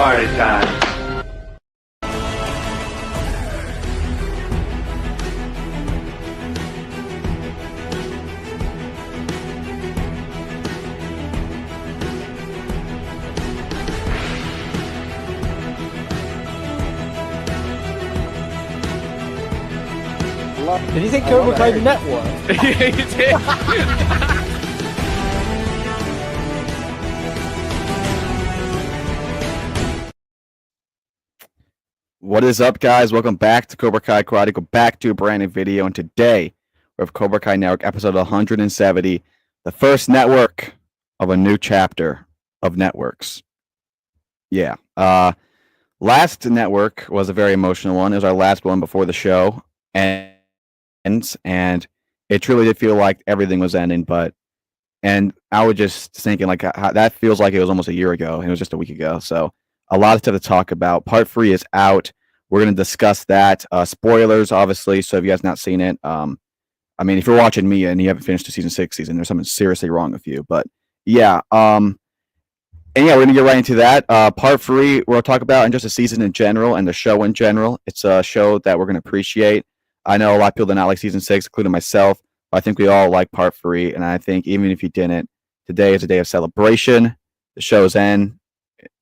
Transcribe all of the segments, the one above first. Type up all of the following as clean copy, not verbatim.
party time. Did you think Cobra Kai Network? Yeah, you did. What is up, guys? Welcome back to Cobra Kai Karate. Go back to a brand new video, and today we have Cobra Kai Network episode 170, the first network of a new chapter of networks. Yeah. Last network was a very emotional one. It was our last one before the show ends, and it truly did feel like everything was ending. And I was just thinking, like, that feels like it was almost a year ago, and it was just a week ago. So a lot of stuff to talk about. Part 3 is out. We're going to discuss that. Spoilers, obviously, so if you guys not seen it, I mean, if you're watching me and you haven't finished the season 6 season, there's something seriously wrong with you. But yeah, and yeah, we're going to get right into that. Part 3, we'll talk about and just the season in general and the show in general. It's a show that we're going to appreciate. I know a lot of people did not like season 6, including myself. But I think we all like part 3, and I think even if you didn't, today is a day of celebration. The show's end,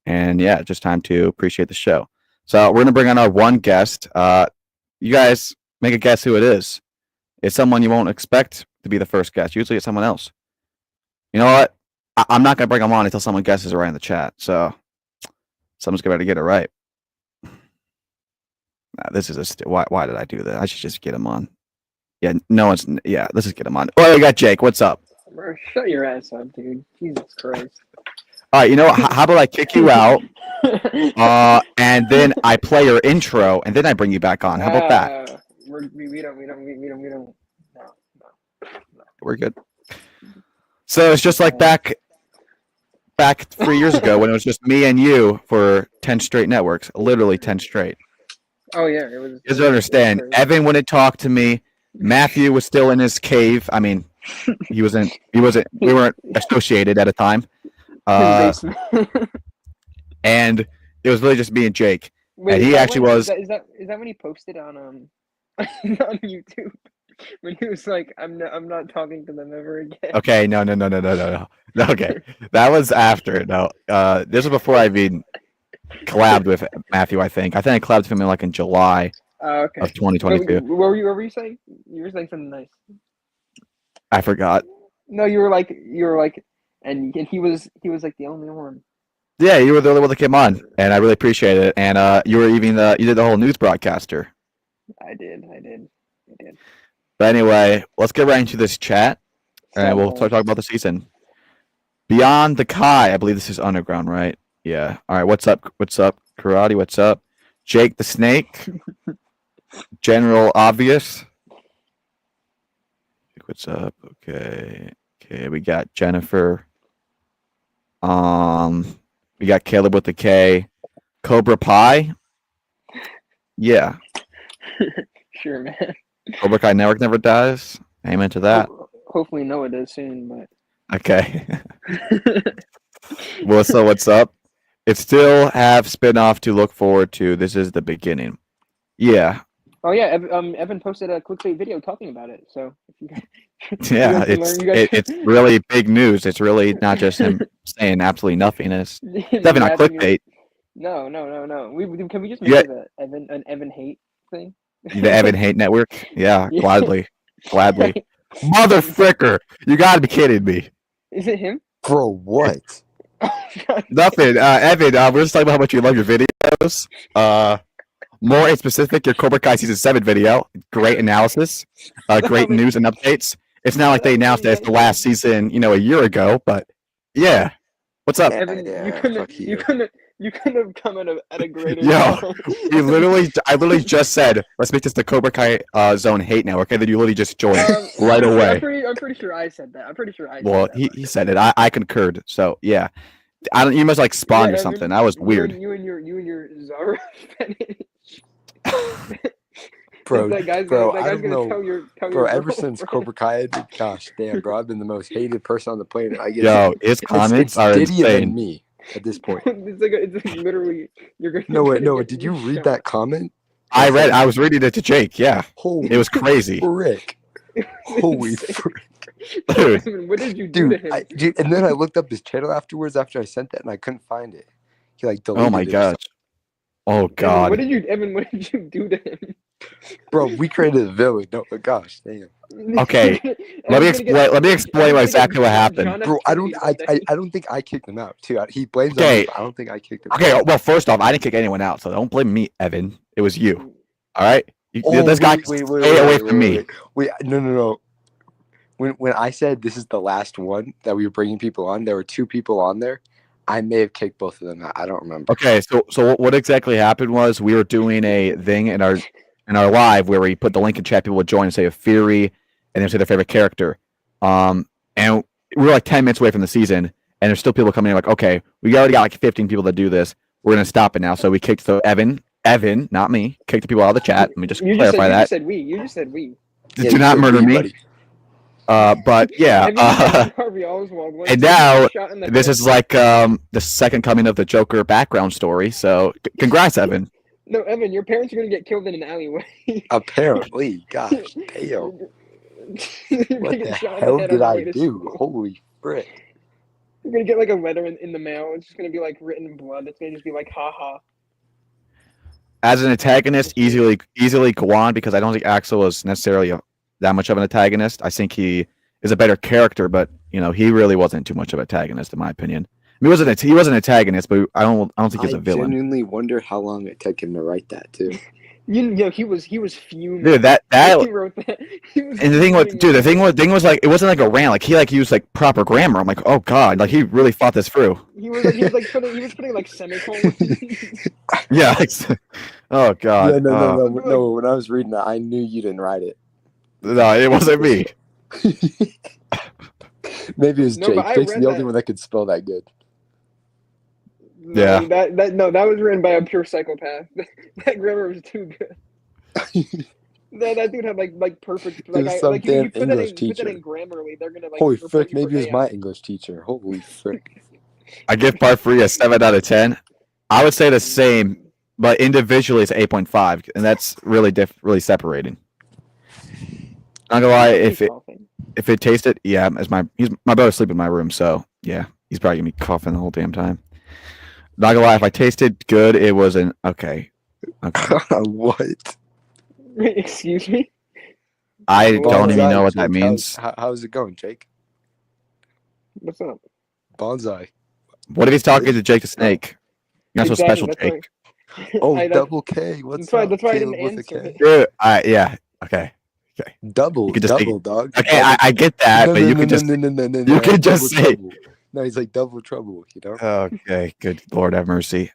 and yeah, just time to appreciate the show. So we're going to bring on our one guest. You guys make a guess who it is. It's someone you won't expect to be the first guest. Usually it's someone else. You know what? I'm not going to bring them on until someone guesses it right in the chat. So someone's going to get it right. This is why did I do that? I should just get him on. Yeah, no one's. Yeah, let's just get him on. Oh, we got Jake. What's up? Bro, shut your ass up, dude. Jesus Christ. All right, you know what? How about I kick you out, and then I play your intro, and then I bring you back on. How about that? We don't. No. We're good. So it's just like back 3 years ago when it was just me and you for 10 straight networks, literally 10 straight. Oh yeah, it was. You don't understand. Evan wouldn't talk to me. Matthew was still in his cave. I mean, he wasn't. We weren't associated at a time. And it was really just me and Jake. Wait, and he actually was. Is that when he posted on on YouTube when he was like, I'm not talking to them ever again. Okay, no. Okay, that was after. No, this was before I even collabed with Matthew. I think I collabed with him in July okay. of 2022. What were you saying? You were saying something nice. I forgot. No, you were like, and he was like the only one. Yeah, you were the only one that came on, and I really appreciate it. And you were even you did the whole news broadcaster. I did. But anyway, let's get right into this chat, and we'll talk about the season. Beyond the Kai, I believe this is Underground, right? Yeah. All right. What's up? Karate? What's up? Jake the Snake. General Obvious. What's up? Okay. We got Jennifer. We got Caleb with the K. Cobra Pie. Yeah. Sure, man. Cobra Kai Network never dies. Amen to that. Hopefully Noah does soon, but okay. Well, so what's up? It still have spin-off to look forward to. This is the beginning. Yeah. Oh yeah, Evan posted a clickbait video talking about it. So if you guys, yeah, it's really big news. It's really not just him saying absolutely nothing. It's definitely not clickbait. No. Can we just make it an Evan hate thing? The Evan Hate Network? Yeah, gladly. Mother fricker! You gotta be kidding me. Is it him? Bro, what? Nothing. Evan, we're just talking about how much you love your videos. More in specific, your Cobra Kai Season 7 video. Great analysis. Great news and updates. It's not like they announced that it's the last season, a year ago, but yeah. What's up? Evan, you couldn't have come at a greater time. I literally just said, let's make this the Cobra Kai Zone Hate Network, and then you literally just joined right away. I'm pretty sure I said that. Well, he said it. I concurred. So yeah, you must like spawn or something. That was weird. You and your Zara fetish. Bro, that guy's I don't know. Tell your bro, ever since Cobra Kai, gosh damn, bro, I've been the most hated person on the planet. His comments are insane. Than me. at this point. It's like literally you're gonna. No, wait, you're no. gonna Did get you read shot. that comment? I was reading it to Jake. Yeah, Holy it was crazy, frick. Holy Insane. frick. dude. Evan, what did you do to Dude, him? dude, and then I looked up his channel afterwards after I sent that, and I couldn't find it. He like deleted Oh my it or gosh. something. Oh Evan, what god. did you do to him? Bro, we created a villain. No, gosh, damn. Okay, let me explain exactly what happened. Bro, I don't think I kicked him out too. He blames on Okay. me, but I don't think I kicked him out. Okay, well, first off, I didn't kick anyone out, so don't blame me, Evan. It was you. All right, this guy stay away from me. Wait, no. When I said this is the last one that we were bringing people on, there were 2 people on there. I may have kicked both of them out. I don't remember. Okay, so what exactly happened was we were doing a thing in our live where we put the link in chat. People would join and say a theory, and then say their favorite character. And we were like 10 minutes away from the season, and there's still people coming in. Like, okay, we already got like 15 people that do this. We're gonna stop it now. So we kicked Evan, not me, kicked the people out of the chat. Let me just clarify that. You just said we. Do not murder me. Buddy. But yeah. And now this is like the second coming of the Joker background story. So congrats, Evan. No, Evan, your parents are gonna get killed in an alleyway. Apparently, gosh, damn. What the hell did I do? Holy frick. You're gonna get like a letter in the mail. It's just gonna be like written in blood. It's gonna just be like, haha. As an antagonist, easily go on, because I don't think Axel was necessarily that much of an antagonist. I think he is a better character, but he really wasn't too much of an antagonist in my opinion. I mean, he was an antagonist, but I don't think he's a villain. I genuinely wonder how long it took him to write that too. He was fuming. Dude, that he wrote that. And the thing was like, it wasn't like a rant. Like he used like proper grammar. I'm like, oh god, like he really thought this through. He was putting like semicolons. Yeah. Oh god. No. When I was reading that, I knew you didn't write it. No, it wasn't me. Maybe it was Jake. Jake's the only one that could spell that good. No, yeah. That was written by a pure psychopath. That grammar was too good. that dude had like perfect you put that in Grammarly, they're gonna like. Holy frick! Maybe it was my English teacher. Holy frick! I give part 3 a 7 out of 10. I would say the same, but individually it's 8.5, and that's really really separating. Not gonna lie, if it tasted, yeah, my brother's sleeping in my room, so yeah, he's probably gonna be coughing the whole damn time. Not gonna lie, if I tasted good, it was an okay. What? Excuse me? I don't even know what that means. How's it going, Jake? What's up? Bonsai. What if he's talking to Jake the Snake? You're not so special, Jake. Oh, double K. What's up? That's why I didn't answer. Dude, yeah. Okay. Double dog. Okay, I get that, but you could just you could just say. No, he's like double trouble, Okay, good Lord have mercy.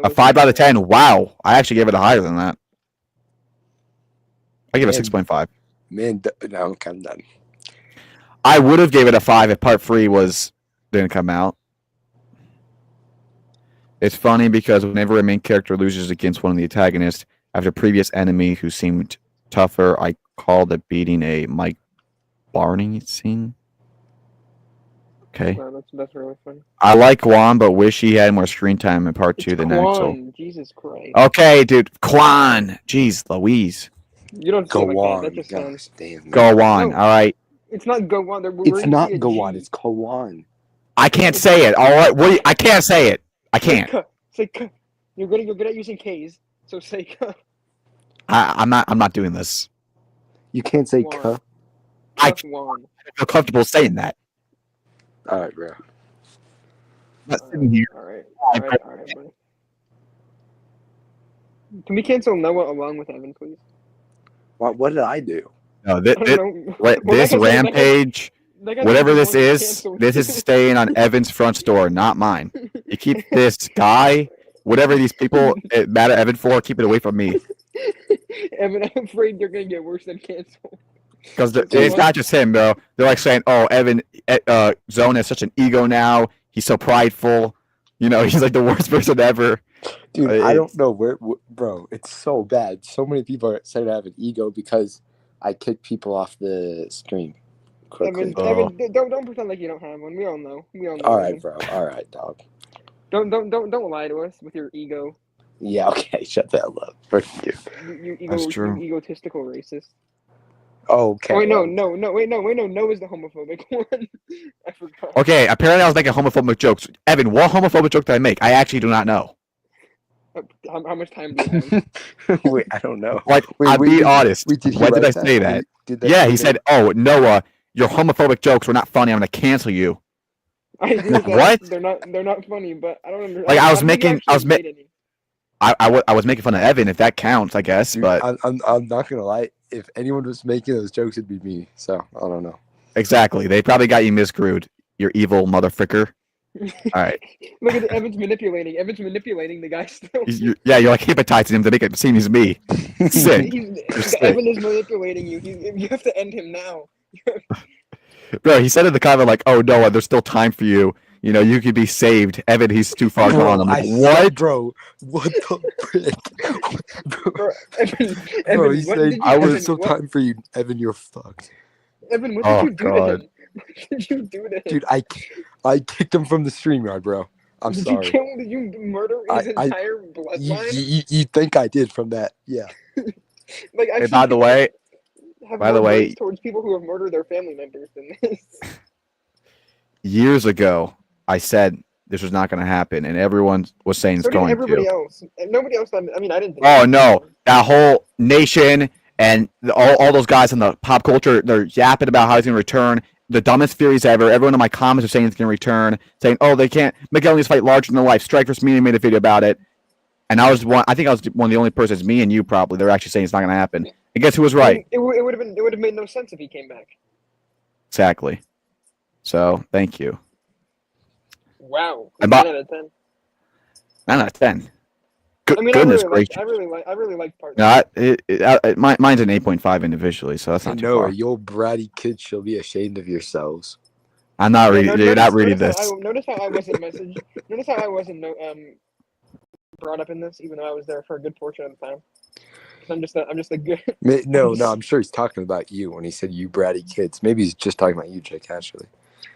A 5 out of 10. Wow, I actually gave it a higher than that. I give it a 6.5. Man, no, I'm done. I would have gave it a 5 if part 3 didn't come out. It's funny because whenever a main character loses against one of the antagonists after a previous enemy who seemed tougher, I call the beating a Mike Barney scene. Okay. Wow, that's really funny. I like Juan, but wish he had more screen time in part 2 than Axel. Jesus Christ. Okay, dude. Quan. Jeez, Louise. You don't go on. That just sounds... Go on. No, all right. It's not go on. It's not go on. It's go on. I can't say it. All right. I can't say it. I can't. Say K. You're good at using K's. So say K. I'm not doing this. You can't say K. I feel comfortable saying that. All right, bro. Not sitting here. All right, buddy. Can we cancel Noah along with Evan, please? What did I do? No, this rampage, whatever this is staying on Evan's front door, not mine. You keep this guy, whatever these people mad at Evan for, keep it away from me. Evan, I'm afraid you're gonna get worse than cancel. Because it's not just him, bro. They're like saying, "Oh, Evan, Zone has such an ego now. He's so prideful. He's like the worst person ever." Dude, I don't know bro. It's so bad. So many people are saying I have an ego because I kick people off the stream. quickly. Evan, don't pretend like you don't have one. We all know. All right, bro. All right, dog. Don't lie to us with your ego. Yeah, okay. Shut the hell up. Fuck you. That's true. You egotistical racist. Okay. Oh, wait, no is the homophobic one. I forgot. Okay, apparently I was making homophobic jokes. Evan, what homophobic joke did I make? I actually do not know. How much time do you have? Wait, I don't know. Like, I'll be honest. Why did I say that? Yeah, he said, "Oh, Noah, your homophobic jokes were not funny. I'm going to cancel you." I do that. What? They're not funny, but I don't understand. Like, I was making fun of Evan, if that counts, I guess. Dude, but I'm not gonna lie. If anyone was making those jokes, it'd be me. So I don't know. Exactly, they probably got you miscrewed. You evil motherfucker. All right. Look at Evan's manipulating. Evan's manipulating the guy still. You're like hypnotizing him to make it seem he's me. Sick. Evan is manipulating you. You have to end him now. Bro, he said in the comment like, "Oh Noah, there's still time for you. You know, you could be saved." Evan, he's too far gone. I'm like, what, bro? What the frick? Bro, Evan, Bro, he's saying there's still what? time for you. Evan, you're fucked. Evan, what did you do to him? What did you do to him? Dude, I kicked him from the StreamYard, bro. I'm sorry. Did you murder his entire bloodline? You think I did from that? Yeah. Like, hey, by the way, towards people who have murdered their family members than this. Years ago, I said this was not going to happen, and everyone was saying it's going everybody to. else. Nobody else. I mean, I didn't think. Oh no, that whole nation and all those guys in the pop culture, they're yapping about how he's going to return. The dumbest theories ever. Everyone in my comments are saying he's going to return, saying, "Oh, they can't. Miguel needs to fight larger than life." Strikers Media made a video about it, and I think I was one of the only persons, me and you probably, they're actually saying it's not going to happen. And guess who was right? It would have made no sense if he came back. Exactly. So thank you. Wow. 9 out of 10. 9 out of 10. I mean, Goodness gracious. I really like part. No, mine's an 8.5 individually, so that's not too far. You bratty kids shall be ashamed of yourselves. I'm not reading. You're not reading this. Notice how I wasn't messaged. Notice how I wasn't brought up in this, even though I was there for a good portion of the time. I'm just a good. No, I'm sure he's talking about you when he said you bratty kids. Maybe he's just talking about you, Jake. Actually.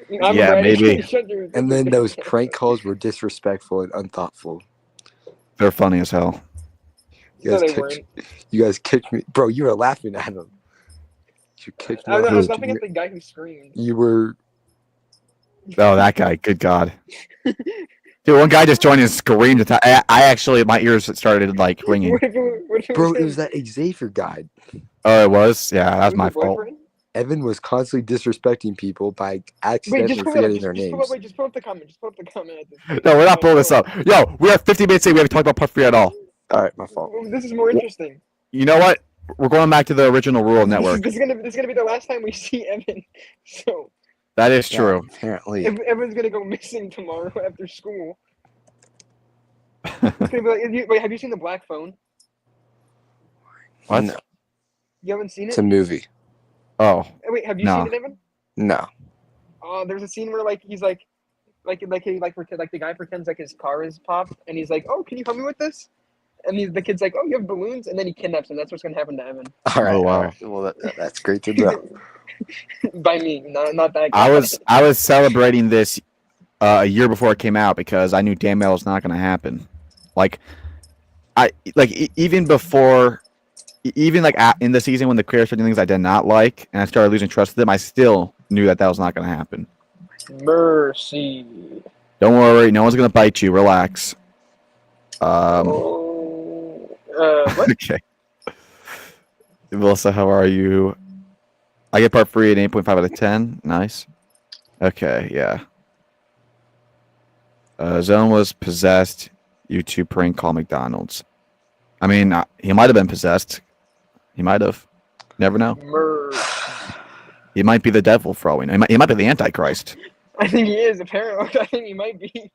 Yeah, maybe. And then those prank calls were disrespectful and unthoughtful. They're funny as hell. You guys kicked me, bro. You were laughing at him. You kicked me. I was laughing at the guy who screamed. You were. Oh, that guy! Good God. Dude, one guy just joined and screamed. I actually, my ears started like ringing. Bro, it was that Xavier guy. Oh, it was? Yeah, that was my fault. Evan was constantly disrespecting people by accidentally forgetting their names. Just pull up the comment. No, we're not pulling this up. Yo, we have 50 minutes in. We haven't talked about Part 3 at all. All right, my fault. This is more interesting. You know what? We're going back to the original Rural Network. This is gonna be the last time we see Evan. So. That is true. Yeah, apparently. Evan's gonna go missing tomorrow after school. It's gonna be like, wait, have you seen The Black Phone? What? No. You haven't seen it? It's a movie. Oh. Wait, have you seen it, Evan? No. There's a scene where he's like the guy pretends like his car is popped, and he's like, "Oh, can you help me with this?" And the kid's like, "Oh, you have balloons," and then he kidnaps him. That's what's gonna happen to Evan. All right. Oh wow. All right. Well, that's great to know. By me, not that guy. I was celebrating this a year before it came out because I knew damn well it's not gonna happen. Even before. Even in the season when the creators started doing things I did not like, and I started losing trust in them, I still knew that was not going to happen. Mercy. Don't worry, no one's going to bite you. Relax. What? Okay. Melissa, how are you? I get Part 3 at 8.5 out of 10. Nice. Okay, yeah. Zone was possessed. YouTube prank call McDonald's. I mean, he might have been possessed. He might have. Never know. He might be the devil for all we know. He might be the Antichrist. I think he is, apparently. I think he might be.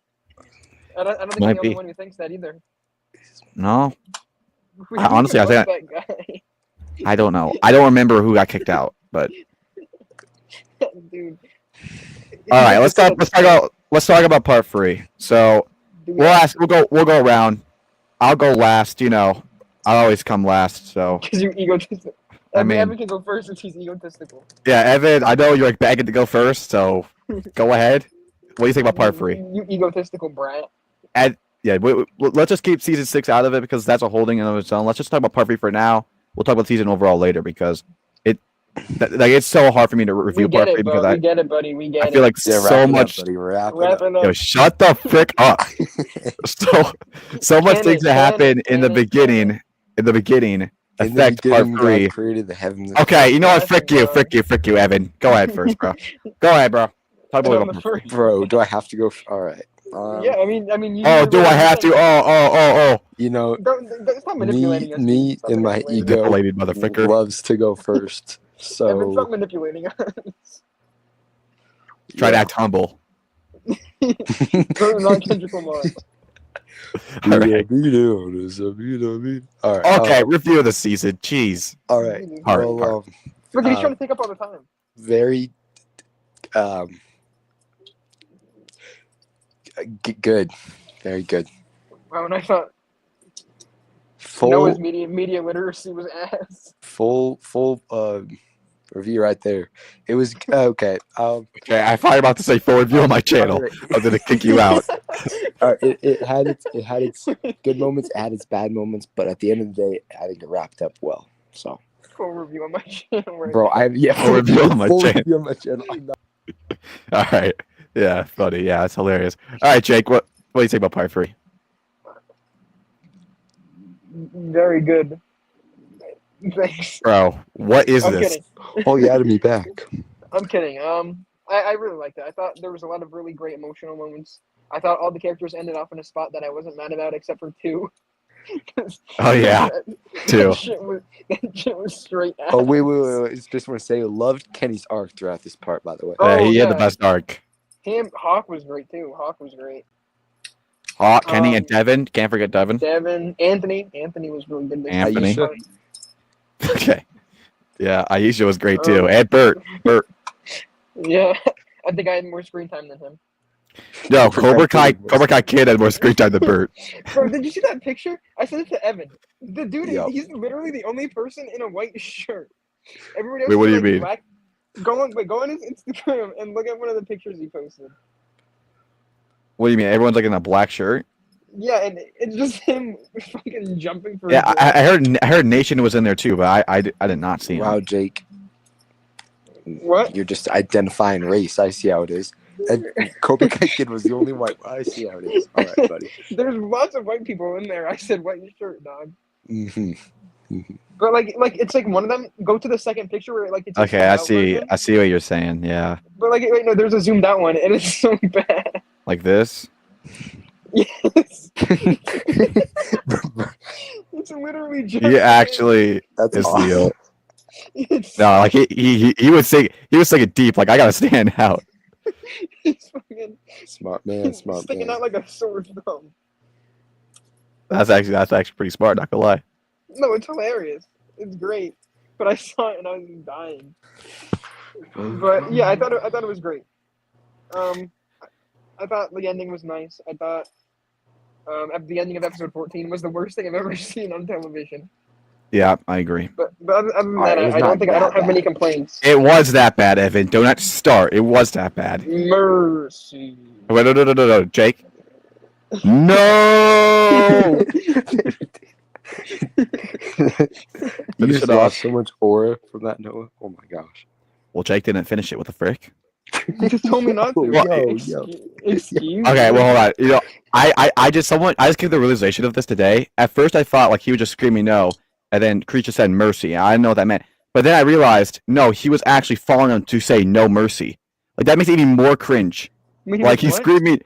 I don't think I'm the only one who thinks that either. No. Honestly, I think I don't know. I don't remember who got kicked out, but dude. All right, let's talk about Part 3. So we'll go around. I'll go last, I'll always come last, so. Because you're egotistic. Evan can go first since he's egotistical. Yeah, Evan, I know you're like begging to go first, so go ahead. What do you think about part 3? You egotistical brat. Yeah, let's just keep season 6 out of it because that's a holding in of its own. Let's just talk about part 3 for now. We'll talk about season overall later because it's so hard for me to review part 3 because we get it, buddy. We get it. I feel like so much. Wrap it up. Yo, shut the frick up. so much things that happen in the beginning. Affect part 3. Created the heavens. Okay, you know what? Frick you, Evan. Go ahead first, bro. Go ahead, bro. Talk about Bro, do I have to go? All right. Yeah, I mean. You do I have to? Oh. You know, stop manipulating us. Me and my ego motherfucker loves to go first. So Evan, stop manipulating us. Try to act humble. Non-Kendrick Lamar. All right. All right. Okay, review of the season. Jeez. All right. Well, he's trying to take up all the time. Very good. Very good. Wow, and I thought full Noah's media literacy was ass. Full review right there. It was okay. Okay, I thought you were about to say full review on my channel. I'm gonna kick you out. It had its good moments, it had its bad moments, but at the end of the day, I think it wrapped up well. So full review on my channel. Right bro, full review on my channel. All right. Yeah, funny. Yeah, that's hilarious. All right, Jake, what do you think about part 3? Very good. Thanks. Bro, what is I'm this? kidding. Oh, you added me back. I'm kidding. I really liked it. I thought there was a lot of really great emotional moments. I thought all the characters ended off in a spot that I wasn't mad about, except for 2. Oh yeah, 2. That shit was straight ass. Oh wait! Just want to say, loved Kenny's arc throughout this part. By the way, he had the best arc. Hawk was great too. Hawk was great. Hawk, Kenny, and Devin. Can't forget Devin. Anthony was really good. Anthony. Okay. Yeah, Aisha was great too. And Bert. Yeah, I think I had more screen time than him. No, Cobra Kai Kid had more screen time than Bert. Bro, did you see that picture? I sent it to Evan. The dude, he's literally the only person in a white shirt. Everybody else Wait, what do you like mean? Black. Go on his Instagram and look at one of the pictures he posted. What do you mean? Everyone's like in a black shirt? Yeah, and it's just him fucking jumping for. Yeah, I heard Nation was in there too, but I did not see him. Wow, Jake. What? You're just identifying race. I see how it is. And Cobra Kai Kid was the only white. I see how it is. All right, buddy. There's lots of white people in there. I said white shirt, dog. Mm-hmm. But like it's like one of them. Go to the second picture where like it's. Okay, I see what you're saying. Yeah. But like, wait, no, there's a zoomed out one, and it's so bad. Like this. Yes. It's literally just. He actually That's is awesome. No, like he would sing it deep. Like I gotta stand out. He's fucking Smart man. sticking out like a sore thumb. That's actually pretty smart. Not gonna lie. No, it's hilarious. It's great. But I saw it and I was dying. But yeah, I thought it was great. I thought the ending was nice. I thought the ending of episode 14 was the worst thing I've ever seen on television. Yeah, I agree. But other than that, I don't have many complaints. It was that bad, Evan. Do not start. It was that bad. Mercy. Wait, no, Jake. No. You just lost so much aura from that, Noah. Oh my gosh. Well, Jake didn't finish it. What the frick? You just told me not to. Excuse Okay, me. well, hold on. You know, I just came to the realization of this today. At first, I thought like he was just screaming no, and then Kreese said mercy. I didn't know what that meant, but then I realized no, he was actually following him to say no mercy. Like that makes it even more cringe. Like he's screaming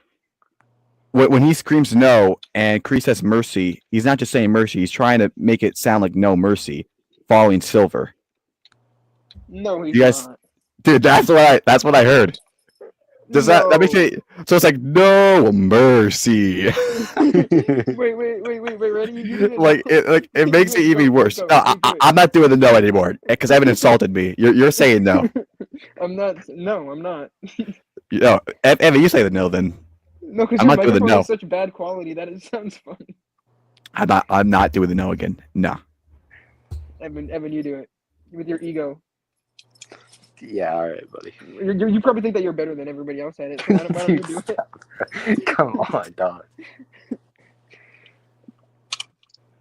when he screams no, and Kreese says mercy. He's not just saying mercy. He's trying to make it sound like no mercy, following Silver. No, he's not. Dude, that's what I heard. Does that makes it so? It's like no mercy. wait, ready? Like it makes it even worse. No, I'm not doing the no anymore because Evan insulted me. You're saying no. I'm not. No, I'm not. No, Evan, you say the no then. No, because I'm your not doing the microphone no. is such bad quality that it sounds fun. I'm not doing the no again. No. Evan, you do it. with your ego. Yeah, all right, buddy. You probably think that you're better than everybody else at it. So why don't you do it? Come on, dog.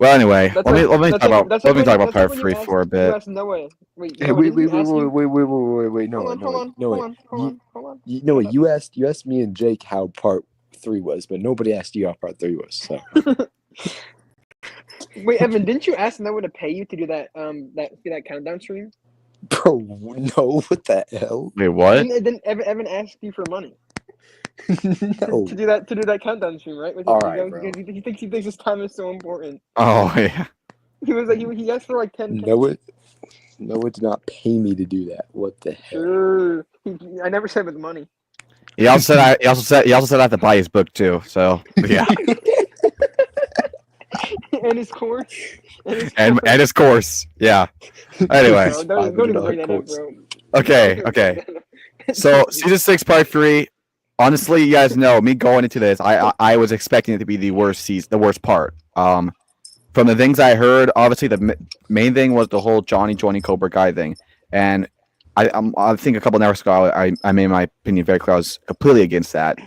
Well, anyway, That's let me like- talk that's about like talk when- about that's like part when you 3 asked- for a You bit. asked Noah. Wait, Hey, Noah, wait, didn't you ask you- no, Hold on. You know what? You asked me and Jake how part 3 was, but nobody asked you how part 3 was. So Wait, Evan, didn't you ask Noah to pay you to do that that countdown stream? bro, no, what the hell? Wait, what? Didn't Evan asked you for money No. to do that countdown stream, right? With All his right, ego? bro. He thinks his time is so important. Oh yeah. He was like he asked for like 10. Noah did not pay me to do that. What the hell? Sure. I never said with money. He also said I have to buy his book too. So yeah, And his course. and his course. Yeah. Anyway, Bro, don't even bring that up, course. bro. okay. So season 6, part 3. Honestly, you guys know me going into this. I was expecting it to be the worst part. From the things I heard, obviously the main thing was the whole Johnny joining Cobra Kai thing, and I think a couple of hours ago I made my opinion very clear. I was completely against that,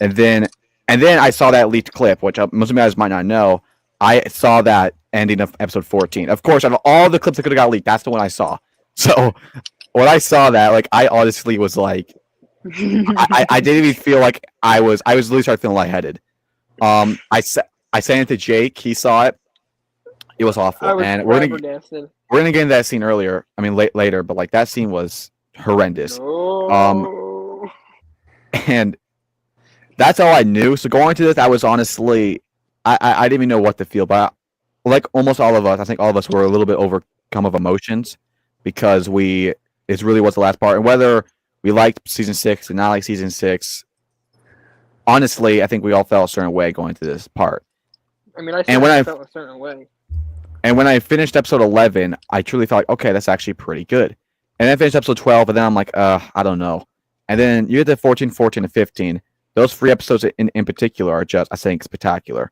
and then I saw that leaked clip, which most of you guys might not know. I saw that ending of episode 14. Of course, out of all the clips that could have got leaked, that's the one I saw. So when I saw that, like, I honestly was like, I didn't even feel like I was literally started feeling lightheaded. I sent it to Jake. He saw it. It was awful, and we're gonna get into that scene earlier. I mean, later, but like that scene was horrendous. No. And that's all I knew. So going into this, I was honestly, I didn't even know what to feel. But like almost all of us, I think all of us were a little bit overcome of emotions because it really was the last part. And whether we liked season 6 and not like season 6, honestly, I think we all felt a certain way going into this part. I mean, I felt a certain way. And when I finished episode 11, I truly felt like, okay, that's actually pretty good. And then I finished episode 12, and then I'm like, I don't know. And then you get to 14, and 15. Those 3 episodes in particular are just, I think, spectacular.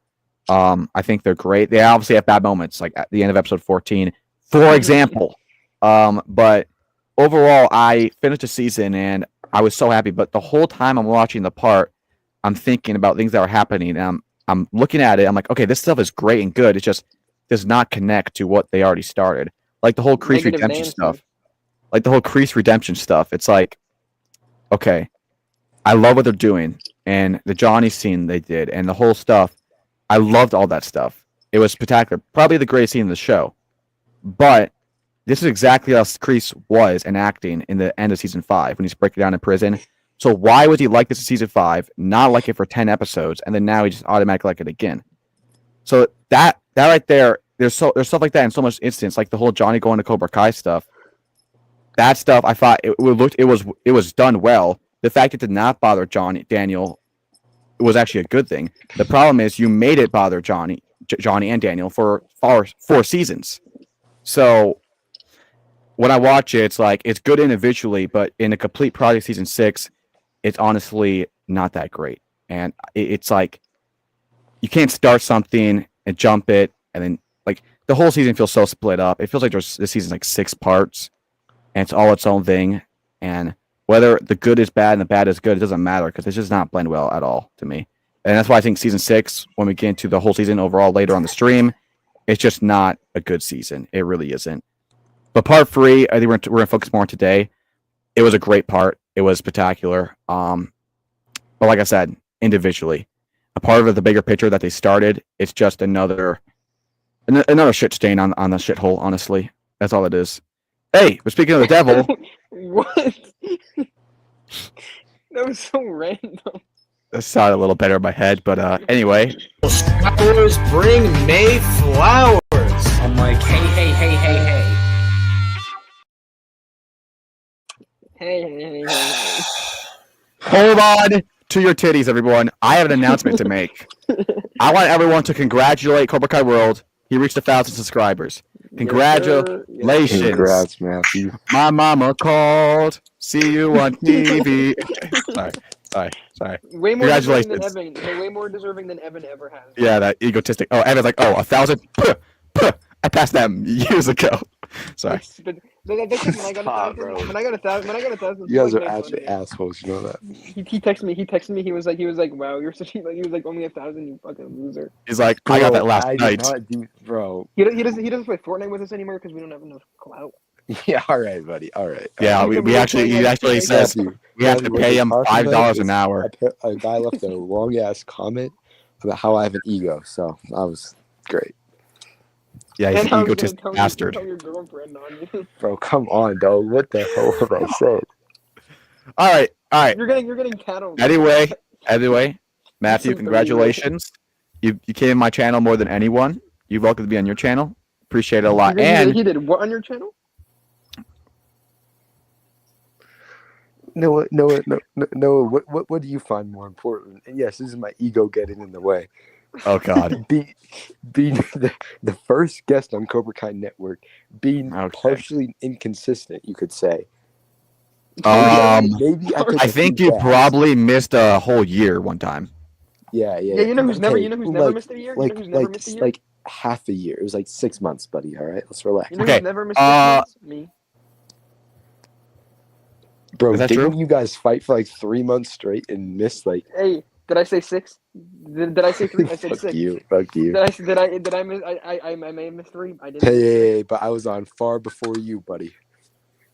I think they're great. They obviously have bad moments, like at the end of episode 14, for example. But overall, I finished the season, and I was so happy. But the whole time I'm watching the part, I'm thinking about things that are happening, and I'm looking at it. I'm like, okay, this stuff is great and good. It just does not connect to what they already started. Like the whole Kreese redemption stuff. Like the whole Kreese redemption stuff. It's like, okay, I love what they're doing, and the Johnny scene they did, and the whole stuff. I loved all that stuff. It was spectacular. Probably the greatest scene in the show. But this is exactly how Kreese was in acting in the end of season 5 when he's breaking down in prison. So why would he like this in season 5, not like it for 10 episodes, and then now he just automatically like it again? So that right there, there's stuff like that in so much instance, like the whole Johnny going to Cobra Kai stuff. That stuff, I thought it was done well. The fact it did not bother Daniel was actually a good thing. The problem is you made it bother Johnny and Daniel for 4 seasons. So when I watch it, it's like it's good individually, but in a complete project season 6, it's honestly not that great. And it's like you can't start something and jump it, and then like the whole season feels so split up. It feels like this season's like 6 parts, and it's all its own thing. And whether the good is bad and the bad is good, it doesn't matter because it does not blend well at all to me. And that's why I think season 6, when we get into the whole season overall later on the stream, it's just not a good season. It really isn't. But part 3, I think we're going to focus more on today. It was a great part. It was spectacular. But like I said, individually, a part of the bigger picture that they started, it's just another shit stain on the shithole, honestly. That's all it is. Hey, we're speaking of the devil. What? That was so random. That sounded a little better in my head, but anyway. Flowers bring May flowers. I'm like, hey. Hey. Hold on to your titties, everyone. I have an announcement to make. I want everyone to congratulate Cobra Kai World. He reached 1,000 subscribers. Congratulations. Congrats, Matthew. My mama called. See you on TV. Sorry. Way more deserving than Congratulations. Evan. Way more deserving than Evan ever has. Yeah, that egotistic. Oh, Evan's like, 1,000? I passed that years ago. Sorry. But that's just when I got Stop, bro. 1,000. When I got 1,000. You guys like, are that's actually funny. assholes. You know that. He texted me. He was like, wow, you're such. Like, he was like, only 1,000, you fucking loser. He's like, I got that last I night. did not do, bro. He doesn't play Fortnite with us anymore because we don't have enough clout. Yeah, all right, buddy. All right. Yeah, He's he actually says we have to pay him $5 an hour. A guy left a long ass comment about how I have an ego, so that was great. Yeah, he's And an I was gonna egotist tell bastard. Tell your girlfriend on you. Bro, come on, dog. What the hell have I said? All right. You're getting cattle. Anyway, Matthew, Some congratulations. You came in my channel more than anyone. You're welcome to be on your channel. Appreciate it a lot. And he did what on your channel? No. What do you find more important? And yes, this is my ego getting in the way. oh god, Being the first guest on Cobra Kai Network, being partially inconsistent, you could say. Maybe I think you probably missed a whole year one time. Yeah. You know who's never missed a year? Like, You know who's never missed a year? like half a year. It was like 6 months, buddy. All right, let's relax. You know Okay, who's never missed 6 months? Me. Bro, Is that didn't true? you guys fight for like 3 months straight and miss like? Hey, did I say 6? Did I say 3? I said Fuck 6. you. Fuck you. Did I miss? I may have missed 3. I didn't. Hey, but I was on far before you, buddy.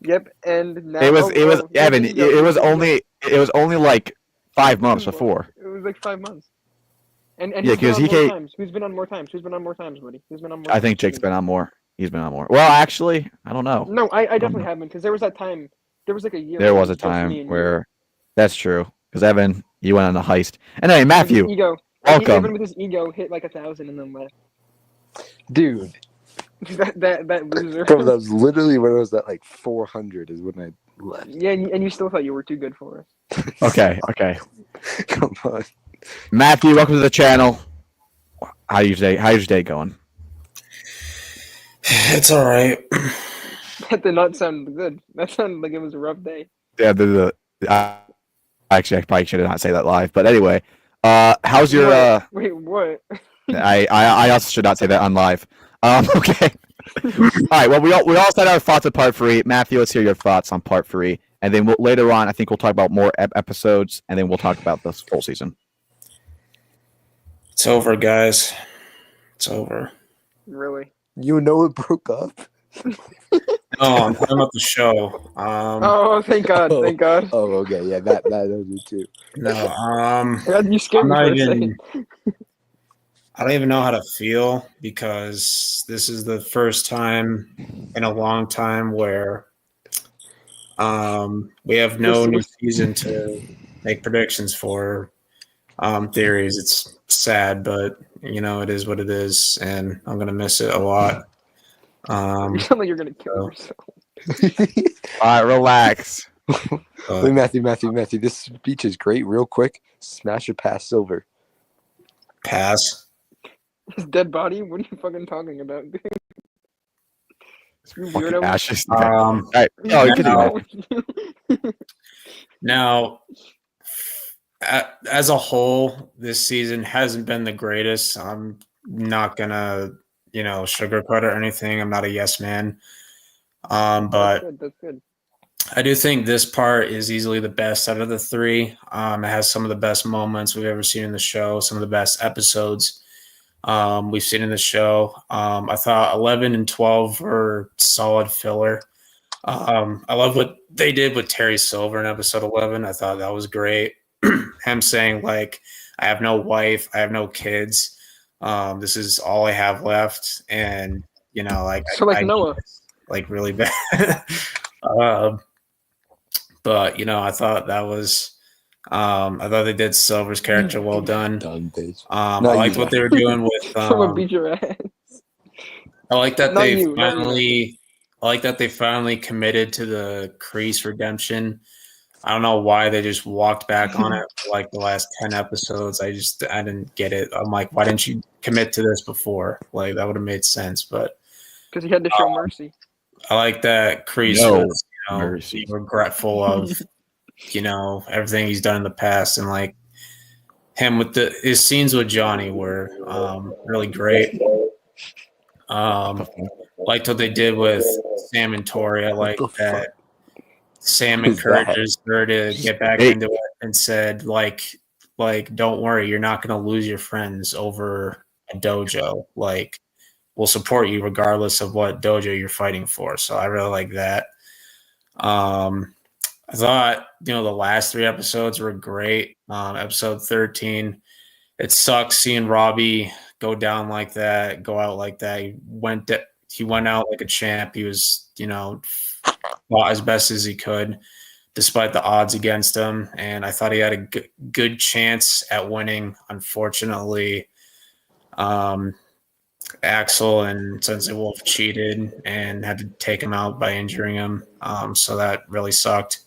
Yep, and now It was Evan. here's the It was ego. only like 5 months before. It was like 5 months. And Yeah, who's been 'cause on he more came- times? Who's been on more times? Who's been on more times, buddy? Who's been on more? I think Jake's been on more. He's been on more. Well, actually, I don't know. No, I definitely haven't because there was that time. There was like a year. There where was it a just me time and you. where that's true. Because Evan, you went on a heist. Anyway, With Matthew, his ego. welcome. Even with his ego, hit like 1,000 and then left. Dude, that loser. bro, that was literally when I was at like 400 is when I left. Yeah, and you still thought you were too good for us. Okay. Come on. Matthew, welcome to the channel. How's your day going? It's all right. That did not sound good. That sounded like it was a rough day. Yeah, actually, I probably should not say that live. But anyway, how's your? Wait, what? I also should not say that on live. Okay. All right. Well, we all said our thoughts on part 3. Matthew, let's hear your thoughts on part 3, and then later on, I think we'll talk about more episodes, and then we'll talk about the full season. It's over, guys. It's over. Really? You know it broke up? No, I'm talking about the show. Oh, thank God! Thank God! Oh, okay. Yeah, that does me too. No. God, you scared I'm me not for a even. second. I don't even know how to feel because this is the first time in a long time where we have no new season to make predictions for. Theories. It's sad, but it is what it is, and I'm gonna miss it a lot. You sound like you're gonna kill yourself. All right, relax. Wait, Matthew, this speech is great. Real quick, smash or pass Silver. Pass. His dead body? What are you fucking talking about, dude? You Fucking weirdo. ashes. Okay. All right. Oh, you can do it. Now, as a whole, this season hasn't been the greatest. I'm not gonna, sugarcoat it or anything. I'm not a yes man. But that's good. I do think this part is easily the best out of the 3. It has some of the best moments we've ever seen in the show, some of the best episodes we've seen in the show. I thought 11 and 12 were solid filler. I love what they did with Terry Silver in episode 11. I thought that was great. Him saying, like, I have no wife, I have no kids. This is all I have left. And, So like Noah. Like really bad. But, I thought that was, I thought they did Silver's character well done. Bitch. I liked what they were doing with, Someone beat your ass. I like that Not you, not I like that they finally committed to the Kreese redemption. I don't know why they just walked back on it for like the last 10 episodes. I didn't get it. I'm like, why didn't you commit to this before? Like that would have made sense, but Because he had to show mercy. I like that Kreese was, mercy. regretful of, everything he's done in the past, and like him with his scenes with Johnny were really great. liked what they did with Sam and Tori. I like that Sam encourages her to get back into it and said, like, don't worry, you're not going to lose your friends over a dojo. Like, we'll support you regardless of what dojo you're fighting for. So I really like that. I thought, the last 3 episodes were great. Episode 13, it sucks seeing Robbie go down like that, go out like that. He went out like a champ. He was, fought as best as he could, despite the odds against him. And I thought he had a good chance at winning. Unfortunately, Axel and Sensei Wolf cheated and had to take him out by injuring him. So that really sucked.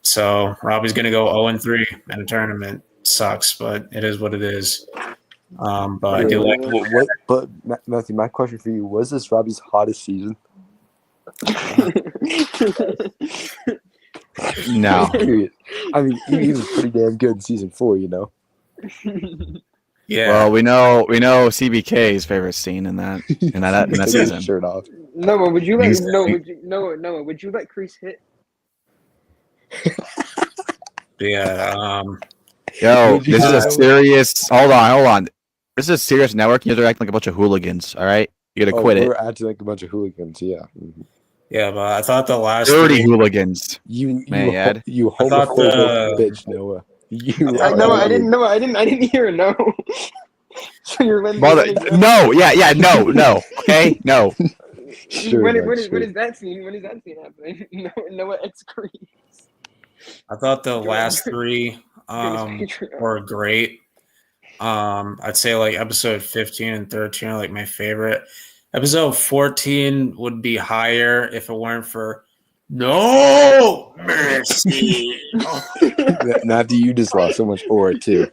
So Robbie's going to go 0-3 in a tournament. Sucks, but it is what it is. But I do like what. But Matthew, my question for you: was this Robbie's hottest season? No. I mean, he was pretty damn good in season 4. Yeah. Well, we know CBK's favorite scene in that season. Shirt off. Noah, would you let Exactly. Noah, would you let Kreese hit? Yeah. Yo, this is a serious. Hold on. This is a serious network. You're acting like a bunch of hooligans. All right, you gotta quit it. We're acting like a bunch of hooligans. Yeah. Mm-hmm. Yeah, but I thought the last Dirty hooligans. You Mayad. you thought homophobic bitch, Noah. I didn't hear a no. So you're letting No, no. Okay, no. Sure, when bud, is sure. that scene? When is that scene happening? Noah X Kreese. I thought the last 3 were great. I'd say like episode 15 and 13 are like my favorite. Episode 14 would be higher if it weren't for No Mercy. Matthew, you just lost so much aura too.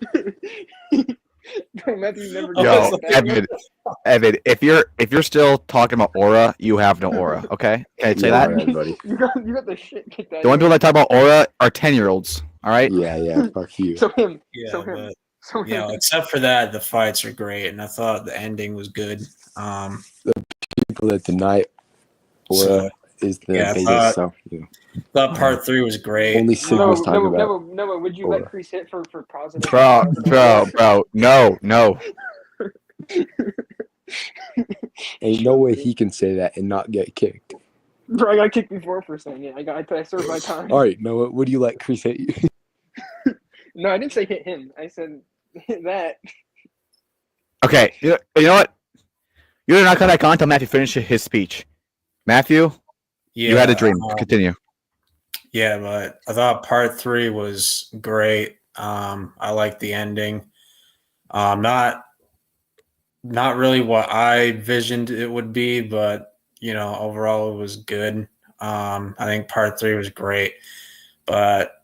Matthew never Yo, does that. Evan, if you're still talking about aura, you have no aura. Okay, can I say that? Right, buddy. You got the shit kicked out. The only people that talk about aura are 10-year-olds. All right. Yeah. Fuck you. So him. Yeah, So him. but So him. except for that, the fights are great, and I thought the ending was good. People that deny aura is the biggest. So Thought part 3 was great. only Sigma's talking about. Noah, would you let Kreese hit for positive? Bro, no. Ain't no way he can say that and not get kicked. Bro, I got kicked before for saying it. I served my time. All right, Noah, would you let Kreese hit you? No, I didn't say hit him. I said hit that. Okay, you know what? You're not gonna count until Matthew finishes his speech. Matthew, you had a dream. Continue. Yeah, but I thought part 3 was great. I liked the ending. Not really what I visioned it would be, but overall it was good. I think part 3 was great, but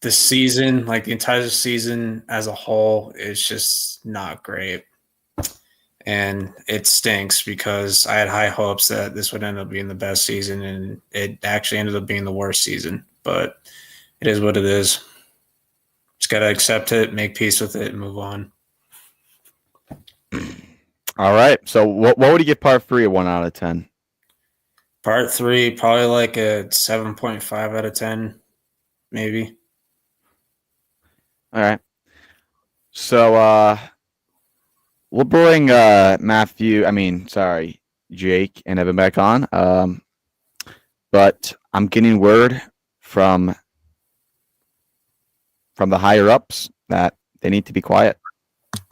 the season, like the entire season as a whole, is just not great. And it stinks because I had high hopes that this would end up being the best season, and it actually ended up being the worst season. But it is what it is. Just got to accept it, make peace with it, and move on. All right. So what would you give part 3 a 1 out of 10? Part 3, probably like a 7.5 out of 10, maybe. All right. So we'll bring Jake and Evan back on. But I'm getting word from the higher ups that they need to be quiet.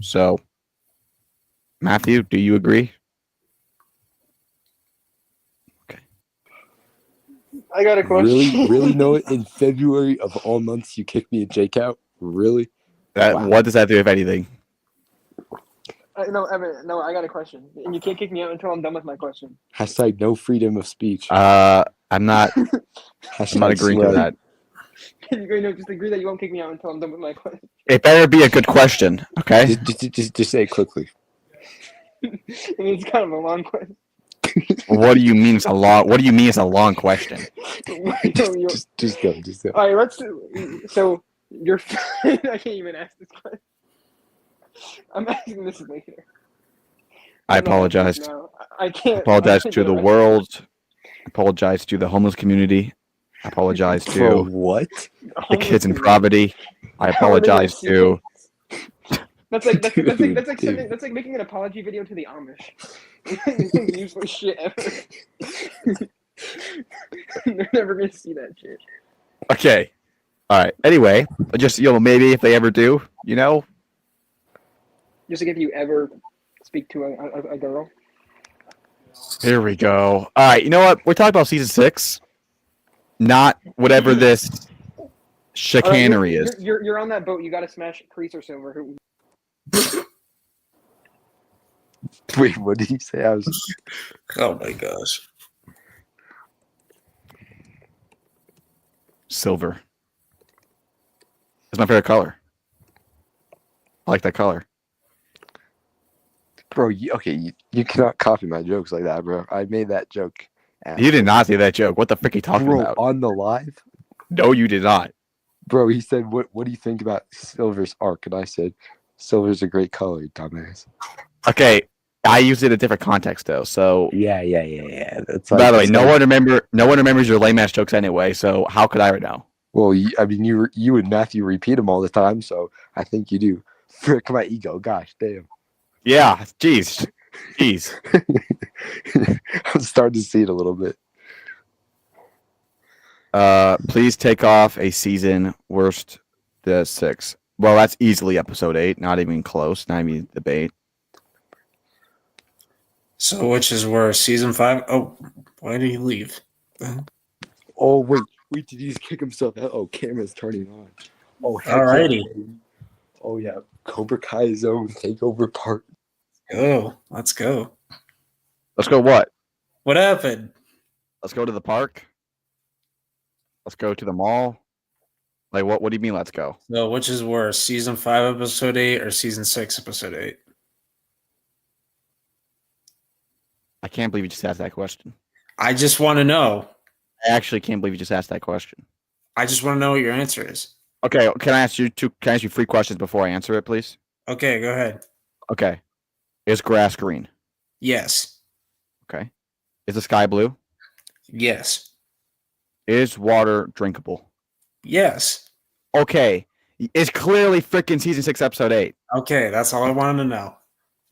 So Matthew, do you agree? Okay. I got a question. Really, Noah? In February of all months, you kicked me and Jake out? Really? Wow. What does that do, if anything? No, Evan. No, I got a question, and you can't kick me out until I'm done with my question. # no freedom of speech. I'm not. I'm not agreeing to that. Just agree that you won't kick me out until I'm done with my question. It better be a good question, okay? Just say it quickly. And it's kind of a long question. What do you mean it's a long? What do you mean it's a long question? Just go. All right, let's. So you're. I can't even ask this question. I'm asking this later. I I'm not gonna apologize. speak now. I can't. Apologize I to the can't- world. Apologize to the homeless community. I apologize Bro, to what? the kids in Homeless poverty. I How are they gonna apologize see to. That's like that's like Dude, that's like dude. sending, that's like making an apology video to the Amish. Useless shit ever. They're never gonna see that shit. Okay. All right. Anyway, just maybe if they ever do, Just like if you ever speak to a girl. Here we go. All right. You know what? We're talking about season 6, not whatever this All right, chicanery is. You're on that boat. You gotta smash Kreese or Silver. Wait, what did he say? I was. Oh my gosh. Silver. It's my favorite color. I like that color. Bro, you cannot copy my jokes like that, bro. I made that joke. You did not say that joke. What the frick are you talking Bro, about? on the live? No, you did not. Bro, he said, what do you think about Silver's arc? And I said, Silver's a great color, you dumbass. Okay, I used it in a different context though. So, Yeah. That's by the way, no one remembers your lame ass jokes anyway. So how could I know? Well, you and Matthew repeat them all the time, so I think you do. Frick my ego, gosh damn. Yeah, jeez. I'm starting to see it a little bit. Please take off a season worst the 6. Well, that's easily episode 8. Not even close. Not even debate. So which is worse, season 5? Oh, why did he leave? Oh wait, did he just kick himself out? Oh, camera's turning on. Oh, heck Alrighty. yeah, baby. Oh yeah, Cobra Kai Zone Takeover Part. Oh, let's go. Let's go. What? What happened? Let's go to the park. Let's go to the mall. Like what? What do you mean? Let's go. So which is worse, season 5, episode 8, or season 6, episode 8? I can't believe you just asked that question. I just want to know. I actually can't believe you just asked that question. I just want to know what your answer is. Okay, can I ask you 3 questions before I answer it, please? Okay, go ahead. Okay. Is grass green? Yes. Okay. Is the sky blue? Yes. Is water drinkable? Yes. Okay. It's clearly freaking season 6, episode 8. Okay, that's all I wanted to know.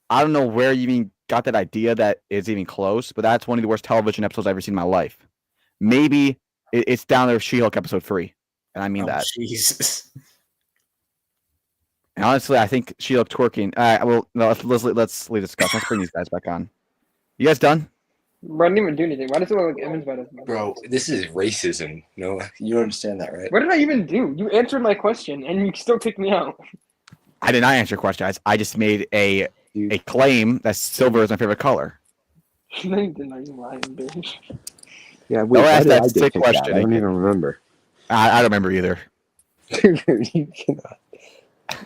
I don't know where you even got that idea that it's even close, but that's one of the worst television episodes I've ever seen in my life. Maybe it's down there with She-Hulk episode 3, and I mean that. Jesus. And honestly, I think She-Hulk twerking. Well, no, let's leave this. Let's bring these guys back on. You guys done? Bro, I didn't even do anything. Why does it look like Evan's better? Bro, this is racism. No, you understand that, right? What did I even do? You answered my question and you still kicked me out. I did not answer your question. I just made a claim that silver is my favorite color. No, you did not. You lying bitch. Yeah, wait, why did I get sick kicked out? I don't even remember. I don't remember either. You cannot.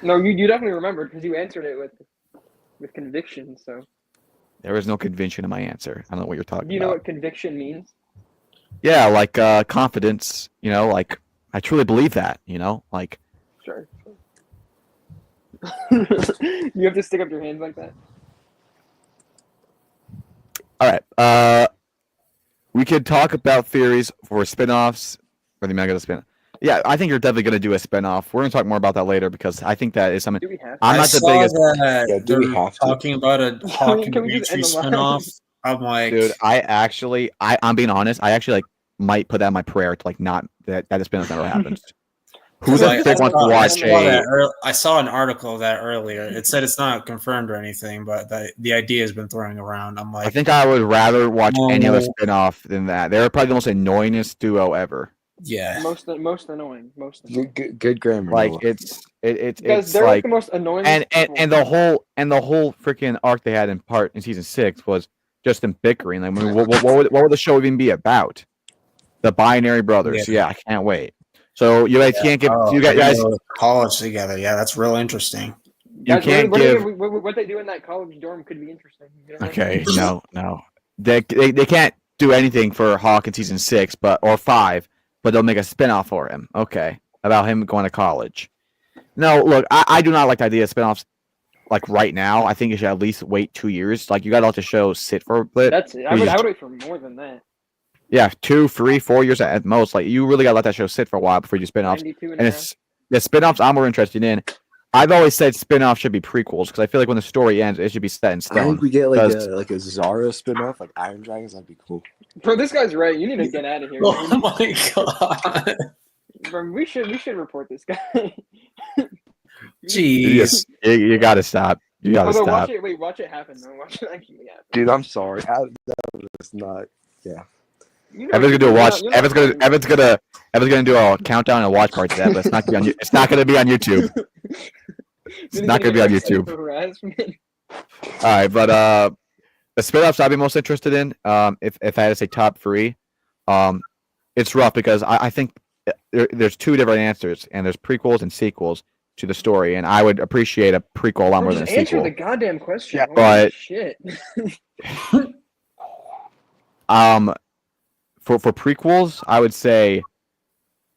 No, you definitely remembered because you answered it with conviction. So There was no conviction in my answer. I don't know what you're talking do you know about. what conviction means? Yeah, like confidence. Like I truly believe that. Like Sure. You have to stick up your hands like that. all right. We could talk about theories for spin-offs for the mega spin. Yeah, I think you're definitely going to do a spin-off. We're going to talk more about that later because I think that is something. Do we have? I'm I not the saw biggest that Yeah, do we they're have to? talking about a Hawk and Can we just Dimitri end the line? spinoff. I'm like, dude. I'm being honest. I actually might put that in my prayer to not that the spin-off never happens. Who the like, frick wants to watch I saw an article of that earlier. It said it's not confirmed or anything, but the idea has been throwing around. I'm like, I think I would rather watch any other No. spin-off than that. They're probably the most annoyingest duo ever. yeah. Most annoying. Most annoying. Good grammar. Like Noah. it's Guys, they're like the most annoying. and the whole freaking arc they had in season 6 was just them bickering. Like, what would the show even be about? The binary brothers. Yeah, I can't wait. So you guys can't give you guys go to college together. Yeah, that's real interesting. you Guys, can't give. what they do in that college dorm could be interesting. You know what I mean? Okay, no, they can't do anything for Hawk in season 6, or 5, but they'll make a spinoff for him. Okay, about him going to college. No, look, I do not like the idea of spinoffs like right now. I think you should at least wait 2 years. Like you got to let the show sit for a bit. That's it. I would wait for more than that. Yeah, 2, 3, 4 years at most. Like you really got to let that show sit for a while before you do spin-offs. 92 And it's the spin-offs I'm more interested in. I've always said spin-offs should be prequels because I feel like when the story ends, it should be set in stone. I think we get like a Zara spin-off, like Iron Dragons. That'd be cool. Bro, this guy's right. You need to get out of here. Oh my god. Bro, we should report this guy. Jeez. You got to stop. You got to Although, stop. watch it happen, though. Watch it actually happen. Dude, I'm sorry. That was not. Yeah. Evan's gonna do a watch. Evan's gonna do a countdown and watch party to that, but it's not gonna be on. It's not gonna be on YouTube. It's not gonna be on YouTube. All right, but the spin-offs I'd be most interested in, if I had to say top 3, it's rough because I think there's 2 different answers, and there's prequels and sequels to the story, and I would appreciate a prequel a lot more than a sequel. Answer the goddamn question. Yeah, but shit. For prequels, I would say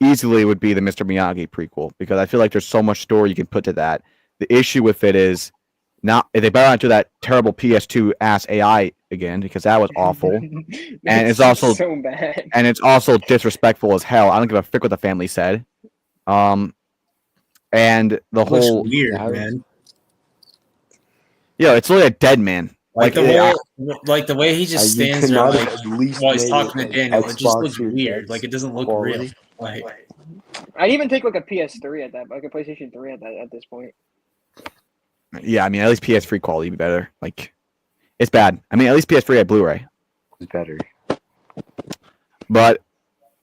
easily would be the Mr. Miyagi prequel because I feel like there's so much story you can put to that. The issue with it is not they better not do that terrible PS2 ass AI again because that was awful, and it's also so bad, and it's also disrespectful as hell. I don't give a frick what the family said. And the whole weird man. Yeah, it's really a dead man. Like the way he just stands there, like while he's talking to Daniel, it just looks weird. Like it doesn't look real. Like I'd even take like a PS3 at that, like a PlayStation 3 at this point. Yeah, I mean at least PS3 quality would be better. Like it's bad. I mean at least PS3 had Blu-ray. It's better. But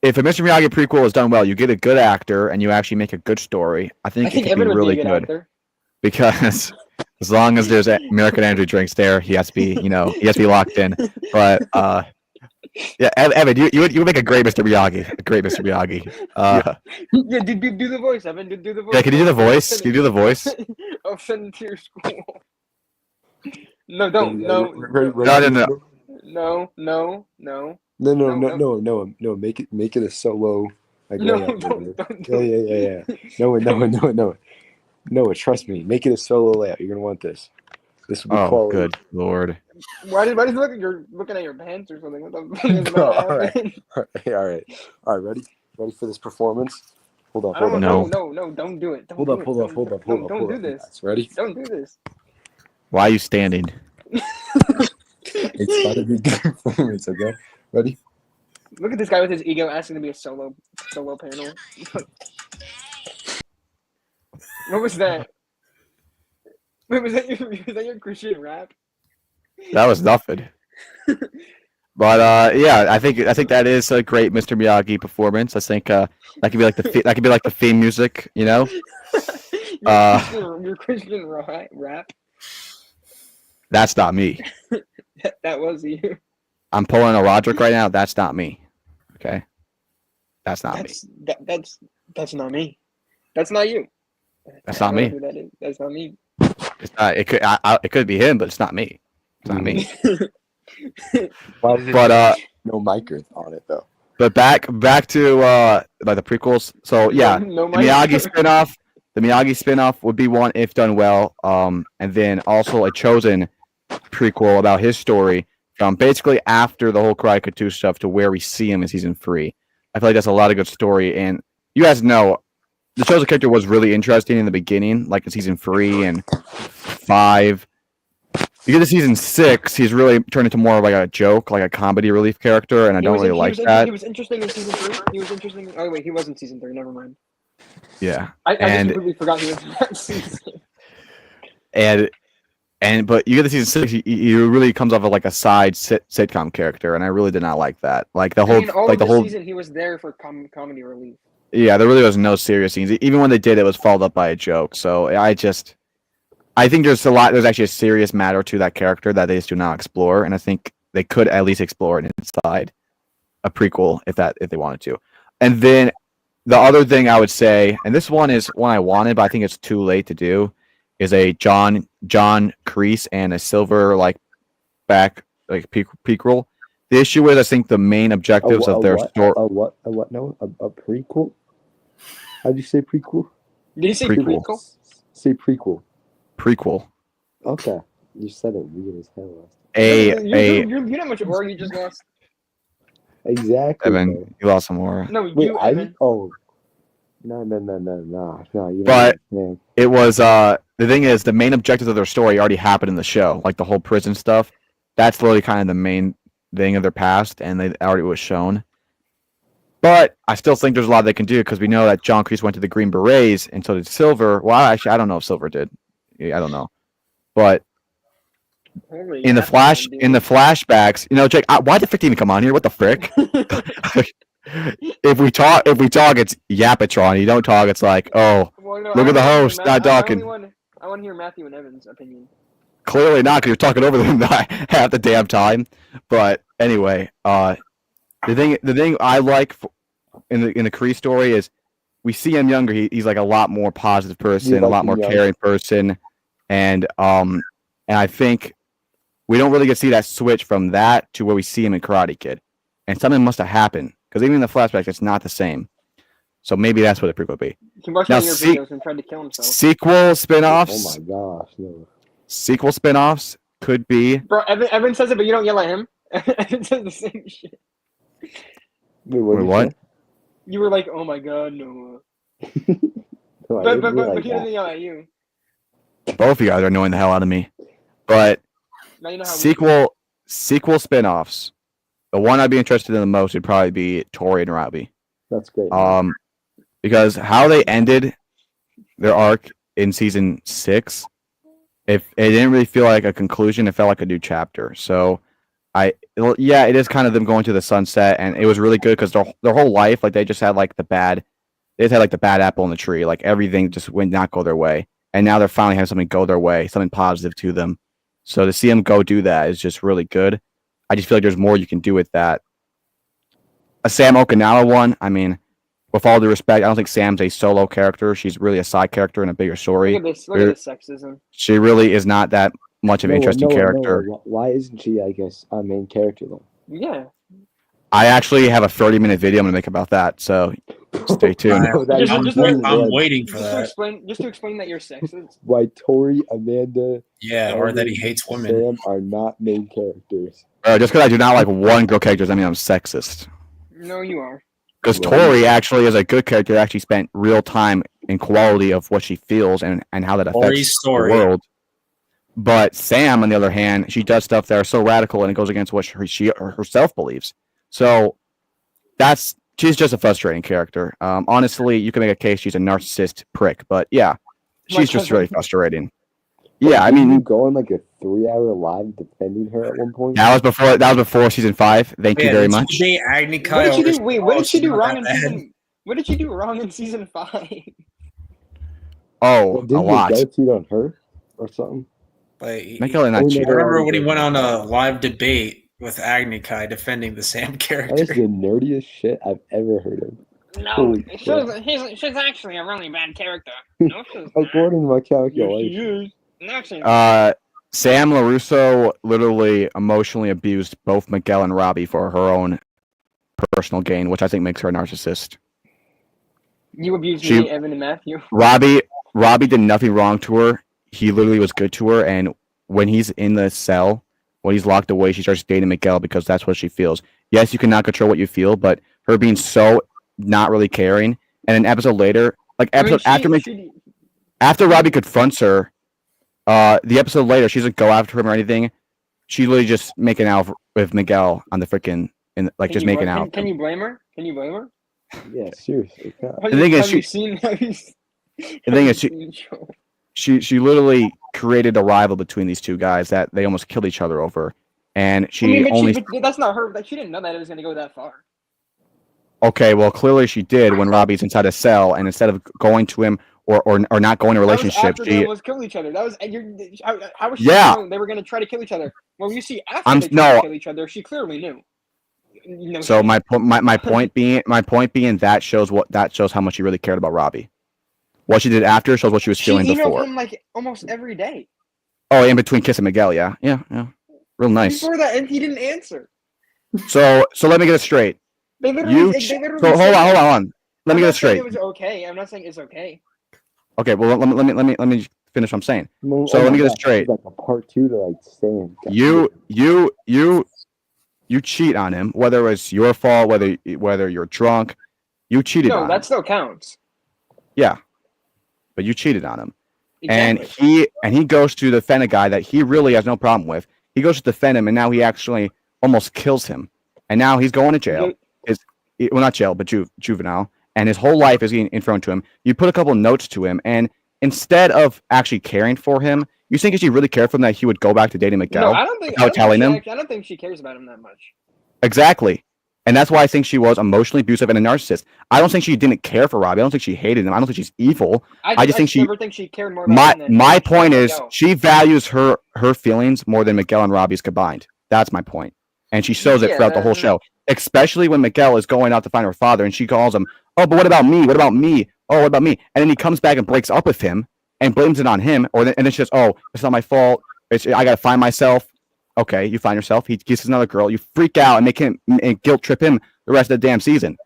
if a Mr. Miyagi prequel is done well, you get a good actor and you actually make a good story. I think it can be really good. Because as long as there's American energy drinks there, he has to be, he has to be locked in. But yeah, Evan, you would make a great Mr. Miyagi. A great Mr. Miyagi. Yeah, do the voice, Evan. Do the voice. Yeah, can you do the voice? Can you do the voice? I'll send it to your school. No, don't. No. No. Make it a solo. Like, no, don't. Yeah. No, trust me. Make it a solo layout. You're gonna want this. This will be quality. Good lord. Why does it look like you're looking at your pants or something? What the All right. Ready for this performance? Hold on. No, don't do it. Hold up. Don't do this. Ready? Don't do this. Why are you standing? It's gotta be good performance, okay? Ready? Look at this guy with his ego asking to be a solo panel. What was that? Wait, was that your Christian rap? That was nothing. But yeah, I think that is a great Mr. Miyagi performance. I think that could be like the theme music, Your Christian rap. That's not me. That was you. I'm pulling a Roderick right now. That's not me. Okay, that's not me. That's not me. That's not you. That's not me. That's not me. It's not. It could be him, but it's not me. It's not me. Why is it no mic on it though? But back to like the prequels. So yeah, no the Miyagi spinoff would be one if done well. And then also a chosen prequel about his story from basically after the whole Karate Kid 2 stuff to where we see him in season 3. I feel like that's a lot of good story. And you guys know the chosen character was really interesting in the beginning, like in season 3 and 5. You get to season 6, he's really turned into more of like a joke, like a comedy relief character, and I don't really like that. He was interesting in season 3. He was interesting. Oh wait, he was in season 3. Never mind. Yeah, I just completely forgot he was in that season. But you get to season 6, he really comes off of like a side sitcom character, and I really did not like that. Like the whole, season, he was there for comedy relief. Yeah, there really was no serious scenes. Even when they did, it was followed up by a joke. So I think there's actually a serious matter to that character that they just do not explore, and I think they could at least explore it inside a prequel if they wanted to. And then the other thing I would say, and this one is one I wanted, but I think it's too late to do, is a John Kreese and a Silver prequel. The issue is I think the main objectives of their story. A what? No, a prequel. How'd you say prequel? Did you say prequel? Say prequel. Prequel. Okay. You said it weird as hell. You know how much aura you just lost? Exactly. Evan, you lost some more. No, Wait, you, Evan. No. You But man. it was the thing is the main objectives of their story already happened in the show, like the whole prison stuff. That's literally kind of the main thing of their past, and they already was shown. But I still think there's a lot they can do because we know that John Kreese went to the Green Berets, and so did Silver. Well, actually, I don't know if Silver did. I don't know, but Holy in the flashbacks, Jake, why the frick did he even come on here? What the frick? If we talk, it's Yapatron. You don't talk, it's like, oh, well, no, look at the host, not talking. I want to hear Matthew and Evan's opinion. Clearly not, because you're talking over them half the damn time. But anyway, the thing I like in the Kreese story is we see him younger. He's like a lot more positive person, a lot more caring person, and I think we don't really get to see that switch from that to where we see him in Karate Kid, and something must have happened because even in the flashbacks, it's not the same. So maybe that's what the prequel would be. He watched one of your videos and tried to kill himself. Sequel spinoffs. Oh my gosh, no. Sequel spinoffs could be. Bro, Evan says it, but you don't yell at him. Evan says the same shit. Wait, what? You were like, "Oh my god, no." No, but he doesn't yell at you. Both of you guys are annoying the hell out of me. But Now you know how sequel spinoffs. The one I'd be interested in the most would probably be Tori and Robbie. That's great. Because how they ended their arc in season 6, if it didn't really feel like a conclusion, it felt like a new chapter. So it is kind of them going to the sunset, and it was really good because their whole life, like they just had like the bad apple in the tree, like everything just would not go their way, and now they're finally having something go their way, something positive to them. So to see them go do that is just really good. I just feel like there's more you can do with that. A Sam Okinawa one, I mean, with all due respect, I don't think Sam's a solo character. She's really a side character in a bigger story. Look at this sexism. She really is not that much of an interesting character. Why isn't she, I guess, a main character though? Yeah. I actually have a 30-minute video I'm going to make about that, so stay tuned. I'm waiting for that. Just to explain that you're sexist. Why Tori, Amanda, or that he hates women. Sam are not main characters. Just because I do not like one girl character doesn't mean I'm sexist. No, you are. Because Tori actually is a good character, actually spent real time in quality of what she feels and how that affects the world. But Sam, on the other hand, she does stuff that are so radical and it goes against what she herself believes. So she's just a frustrating character. Honestly, you can make a case she's a narcissist prick, but yeah, she's just really frustrating. Yeah, I mean, you go on like a 3-hour live defending her at one point. That was before season 5. Thank you very much. What did she do? Wait, what did she do wrong in season? What did she do wrong in season 5? Oh, a lot. Did you cheat on her or something? I remember when he went on a live debate with Agni Kai defending the Sam character. That's the nerdiest shit I've ever heard of. No, she's actually a really bad character. No, she's not. According to my calculation. Sam LaRusso literally emotionally abused both Miguel and Robbie for her own personal gain, which I think makes her a narcissist. You abused me, Evan, and Matthew. Robbie did nothing wrong to her. He literally was good to her, and when he's in the cell, when he's locked away, she starts dating Miguel because that's what she feels. Yes, you cannot control what you feel, but her being so not really caring, and an episode later, after Robbie confronts her, the episode later, she doesn't go after him or anything. She literally just making out with Miguel on the freaking just making out. Can you blame her? Can you blame her? Yeah, seriously. The thing is, she literally created a rival between these two guys that they almost killed each other over, and but that's not her. Like, she didn't know that it was going to go that far. Okay, well, clearly she did when Robbie's inside a cell, and instead of going to him or not going to a relationship, they almost killed each other. That was how was she knowing they were going to try to kill each other? Well, you see, after they tried to kill each other, she clearly knew. So my point being that shows how much she really cared about Robbie. What she did after shows what she was feeling before. She emailed him like almost every day. Oh, in between Kiss and Miguel, yeah, real nice. Before that, and he didn't answer. So let me get it straight. They literally hold on. Let me get it straight. It was okay. I'm not saying it's okay. Okay, well let me finish what I'm saying. No, So let me get this straight. Like a part 2 to like Sam. You cheat on him, whether it was your fault, whether you're drunk, you cheated on No, that him. still counts. Yeah, but you cheated on him, Exactly. and he goes to defend a guy that he really has no problem with. He goes to defend him, and now he actually almost kills him, and now he's going to jail. Well, not jail, but juvenile, and his whole life is getting thrown to him. You put a couple notes to him, and instead of actually caring for him, you think if she really cared for him that he would go back to dating Miguel? No, I don't think. without telling him? I don't think she cares about him that much. Exactly. And that's why I think she was emotionally abusive and a narcissist. I don't think she didn't care for Robbie. I don't think she hated him. I don't think she's evil. I just think never think she cared more about him than my she point did is Miguel. she values her feelings more than Miguel and Robbie's combined. That's my point. And she shows it throughout the whole show. Especially when Miguel is going out to find her father and she calls him, "Oh, but what about me? What about me? Oh, what about me?" And then he comes back and breaks up with him and blames it on him, and then she says, "Oh, it's not my fault. I gotta find myself." Okay, you find yourself. He kisses another girl. You freak out and make him and guilt trip him the rest of the damn season.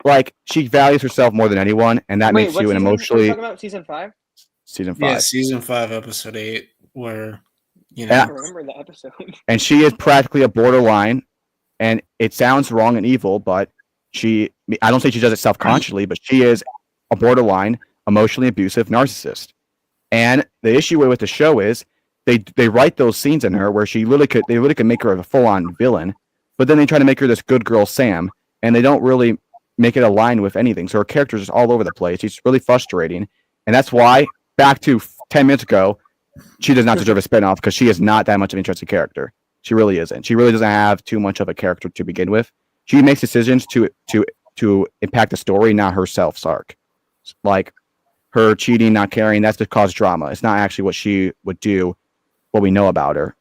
Like, she values herself more than anyone, and that makes you an emotionally. Talking about season 5? Season 5. Yeah, season 5, episode 8, where I don't remember the episode. And she is practically a borderline, and it sounds wrong and evil, but I don't think she does it self-consciously, but she is a borderline, emotionally abusive narcissist. And the issue with the show is they write those scenes in her where they literally could make her a full-on villain, but then they try to make her this good girl Sam, and they don't really make it align with anything. So her character is just all over the place. It's really frustrating, and that's why, back to 10 minutes ago, she does not deserve a spinoff because she is not that much of an interesting character. She really isn't. She really doesn't have too much of a character to begin with. She makes decisions to impact the story, not herself's arc. Like her cheating, not caring, that's to cause drama. It's not actually what she would do, what we know about her.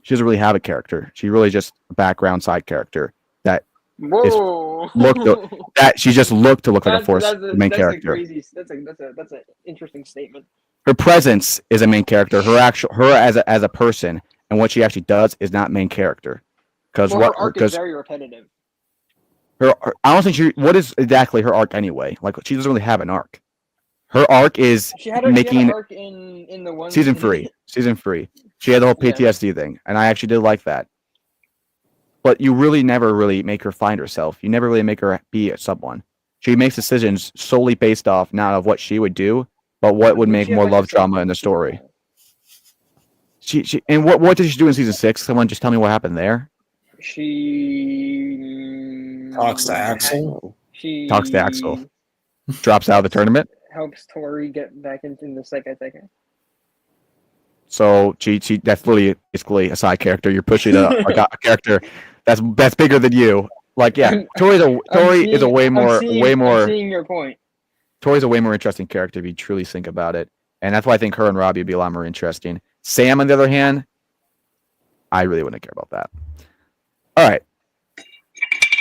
She doesn't really have a character. She's really just a background side character that she just looked to look like a main character. That's an interesting statement. Her presence is a main character. Her as a person and what she actually does is not main character. Because her arc is very repetitive. I don't think what is exactly her arc anyway? Like, she doesn't really have an arc. Her arc is she had an arc in the one season 3. Season 3. She had the whole PTSD thing, and I actually did like that. But you really never really make her find herself. You never really make her be someone. She makes decisions solely based off not of what she would do, but what would make more love drama in the story. And what did she do in season 6? Someone just tell me what happened there. She talks to Axel. Drops out of the tournament. Helps Tori get back into the second. So she that's literally basically a side character. You're pushing a character that's bigger than you. Like, yeah, Tori is a way more. I'm seeing your point. Tori's a way more interesting character if you truly think about it, and that's why I think her and Robbie would be a lot more interesting. Sam, on the other hand, I really wouldn't care about that. All right,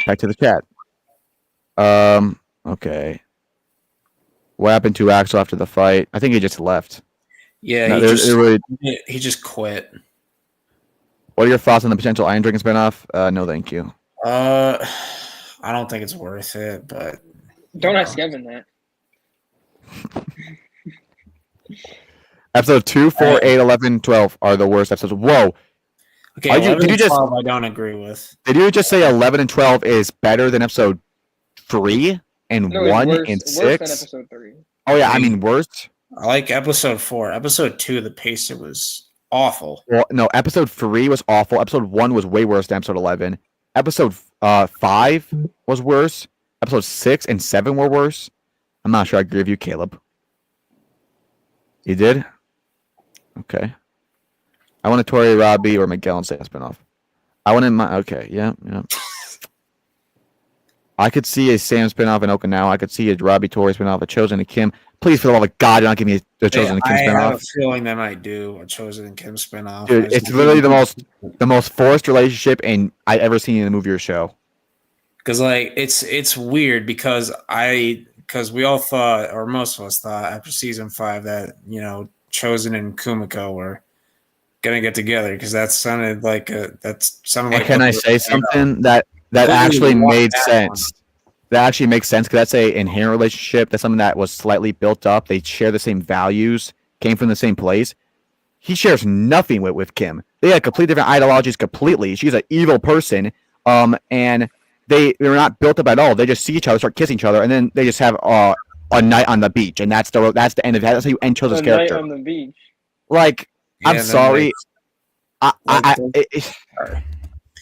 back to the chat. Okay. What happened to Axel after the fight? I think he just left. Yeah, he just quit. What are your thoughts on the potential Iron Dragon spinoff? No, thank you. I don't think it's worth it, but don't ask Kevin that. Episode 2, 4, 8, 11, 12 are the worst episodes. Whoa. Okay, 11 and 12 I don't agree with. Did you just say 11 and 12 is better than episode 3 and 1 and 6? Worse than episode 3. Oh, yeah, I mean worse? I like episode 4. Episode 2, the pacing was awful. Well, no, episode 3 was awful. Episode 1 was way worse than episode 11. Episode 5 was worse. Episode 6 and 7 were worse. I'm not sure I agree with you, Caleb. You did? Okay. I want a Tori, Robbie, or Miguel and Sam spinoff. Okay, yeah. I could see a Sam spinoff in Okinawa. I could see a Robbie Tori spinoff, a Chosen and Kim. Please, for the love of God, do not give me a Chosen and Kim spinoff. I have a feeling they might do a Chosen and Kim spinoff. Dude, it's literally the most forced relationship I've ever seen in a movie or show. Because like it's weird because we all thought, or most of us thought, after season 5 that Chosen and Kumiko were gonna get together because that sounded like. Can I say something that actually made sense? That actually makes sense because that's a inherent relationship. That's something that was slightly built up. They share the same values. came from the same place. He shares nothing with Kim. They had completely different ideologies completely. She's an evil person. And they're not built up at all. They just see each other, start kissing each other, and then they just have a night on the beach, and that's the end of it. That's how you end Chose's character. Night on the beach. Like, Yeah, I'm sorry.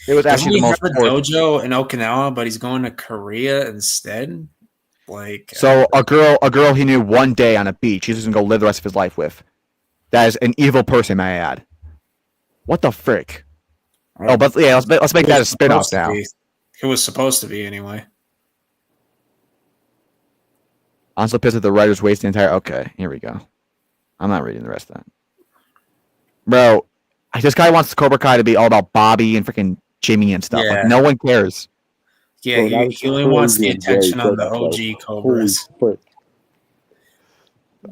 It was actually the most have a dojo in Okinawa, but he's going to Korea instead. Like, so a girl he knew one day on a beach, he's just gonna go live the rest of his life with. That is an evil person, may I add. What the frick? Oh, but yeah, let's make that a spin-off now. It was supposed to be anyway. I'm so pissed at the writers wasting the entire. Okay, here we go. I'm not reading the rest of that. Bro, this guy wants Cobra Kai to be all about Bobby and freaking Jimmy and stuff. Yeah. Like, no one cares. Yeah, he only wants the attention of the OG Cobras.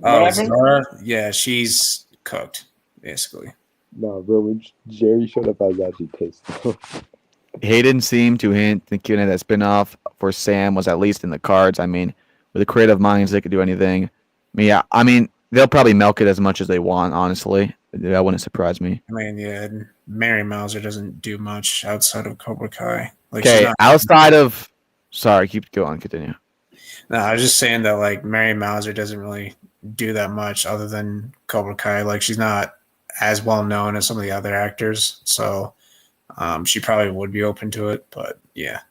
Oh, Zara? Yeah, she's cooked, basically. No, bro, when Jerry showed up, I was actually pissed. Hayden seemed to hint the Q&A that spinoff for Sam was at least in the cards. I mean, with the creative minds, they could do anything. Yeah, I mean, they'll probably milk it as much as they want, honestly. That wouldn't surprise me. I mean, yeah, Mary Mauser doesn't do much outside of Cobra Kai. Like, okay, outside of... Sorry, keep going, continue. No, I was just saying that, like, Mary Mauser doesn't really do that much other than Cobra Kai. Like, she's not as well known as some of the other actors, so she probably would be open to it, but yeah.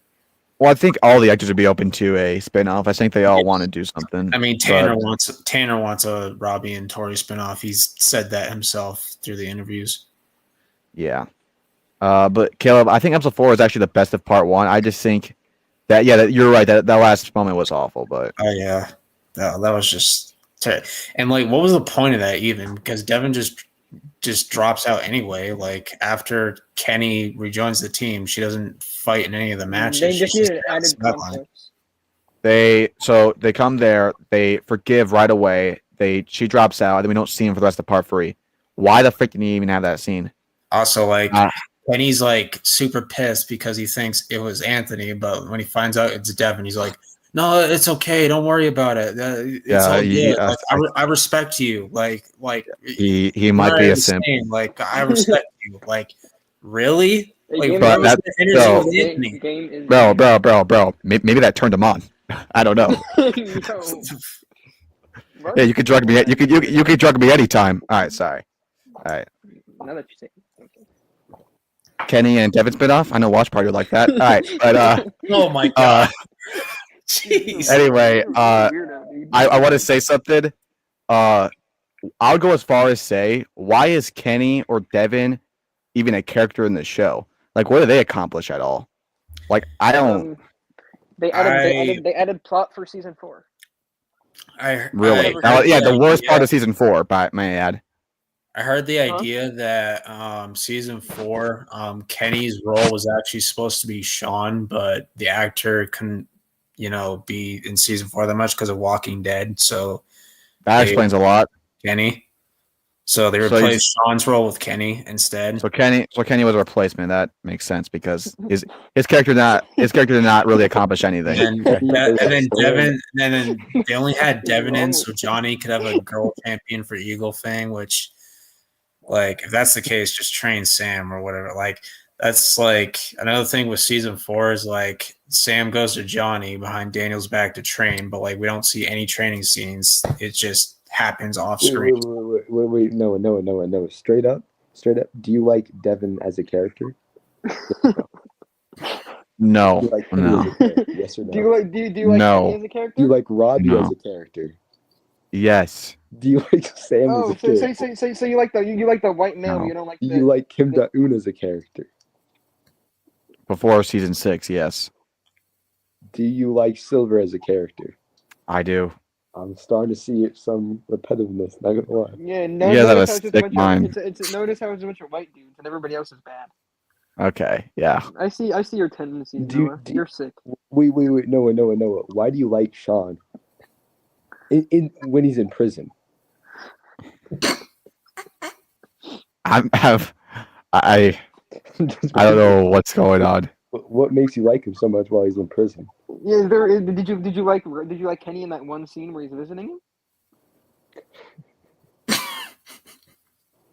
Well, I think all the actors would be open to a spinoff. I think they all want to do something. I mean, Tanner wants a Robbie and Tori spinoff. He's said that himself through the interviews. Yeah. But Caleb, I think episode 4 is actually the best of part 1. I just think that you're right. That last moment was awful, but oh yeah, that was just and like, what was the point of that even? Because Devin just drops out anyway. Like, after Kenny rejoins the team, she doesn't fight in any of the matches. They just needed added conflicts. They come there, they forgive right away. She drops out, and then we don't see him for the rest of part 3. Why the frick did he even have that scene? Also, like, Kenny's like super pissed because he thinks it was Anthony, but when he finds out it's Devin, he's like, "No, it's okay. Don't worry about it. It's all good. Like, I respect you. Like he might be a simp. Like, I respect you. Like, really? Like, bro, maybe that turned him on. I don't know. Yeah, you could drug me. You could drug me anytime. All right, sorry. All right. Now that you say it. Kenny and Devin spinoff. I know Watch Party would like that. All right, but oh my god. Jeez. Anyway, I want to say something. I'll go as far as say, why is Kenny or Devin even a character in the show? Like, what do they accomplish at all? Like, I don't. They added plot for season 4. Really? The worst part of season 4, but may I add. I heard the idea that season 4, Kenny's role was actually supposed to be Sean, but the actor couldn't, be in season 4 that much because of Walking Dead. So that explains a lot. Kenny. So they replaced Sean's role with Kenny instead. So Kenny was a replacement. That makes sense because his character did not really accomplish anything. And then Devin, and then they only had Devin in so Johnny could have a girl champion for Eagle Fang, which, like, if that's the case, just train Sam or whatever. Like, that's like another thing with season 4 is like Sam goes to Johnny behind Daniel's back to train, but like we don't see any training scenes. It just happens off screen. Wait, no. Straight up. Do you like Devin as a character? No. No. Yes or no? Do you like Kenny as a character? Do you like Robbie as a character? Yes. Do you like Sam as a character? So you like the white male? No. You don't like. Do you like Kim Da-eun as a character? Before season 6, yes. Do you like Silver as a character? I do. I'm starting to see some repetitiveness. Not gonna lie. Yeah, notice how it's notice how it's a bunch of white dudes and everybody else is bad. Okay, yeah. I see your tendencies. You're sick. Wait, Noah. Why do you like Sean? When he's in prison. I don't know what's going on. What makes you like him so much while he's in prison? Yeah, did you like Kenny in that one scene where he's visiting him?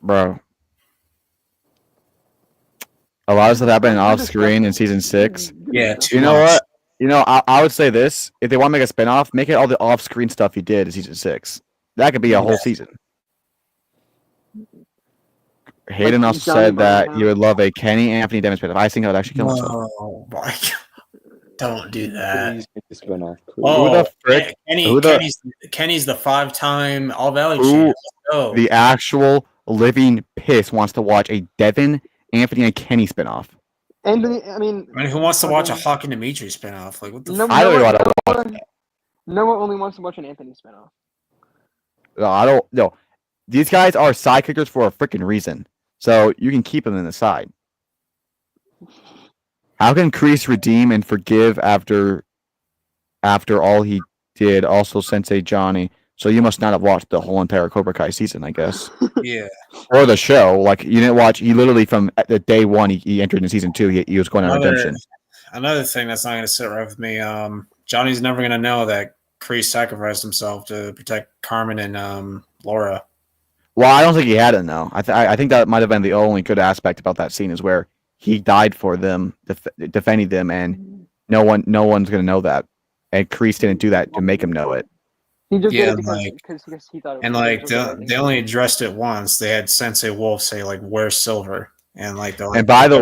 bro. A lot of stuff happening I'm off screen in season 6. Yeah, too You know much. what? You know, I would say this: if they want to make a spinoff, make it all the off-screen stuff he did in season 6. That could be a whole Yeah. season. Hayden also Johnny said that Bravo. you would love a Kenny Anthony Devin spinoff. I think I would actually kill myself. Oh my God. Don't do that. Please make the spinoff. Please. Oh, Who the frick- who the- Kenny's the 5-time All Valley Who champ. Let's go. The actual living piss wants to watch a Devin, Anthony, and Kenny spinoff. Anthony, I mean, who wants to watch a fucking- Hawk and Dimitri spinoff? Like, what the No, fuck? I don't Noah- want to watch. Noah- Noah only wants to watch an Anthony spinoff. No, I don't. No, these guys are side characters for a freaking reason. So you can keep them in the side. How can Kreese redeem and forgive after all he did? Also, Sensei Johnny. So you must not have watched the whole entire Cobra Kai season, I guess, Yeah. or the show. Like you didn't watch. He literally from the day one he entered in season 2. He was going on redemption. Another thing that's not going to sit right with me. Johnny's never going to know that Kreese sacrificed himself to protect Carmen and Laura. Well, I don't think he had it though. I think that might have been the only good aspect about that scene is where he died for them, defending them, and no one's gonna know that. And Kreese didn't do that to make him know it. He just Yeah, did it like- because he thought it was And like it was the right they thing. only addressed it once. They had Sensei Wolf say like, "Where's Silver?" And like, they're like, And by the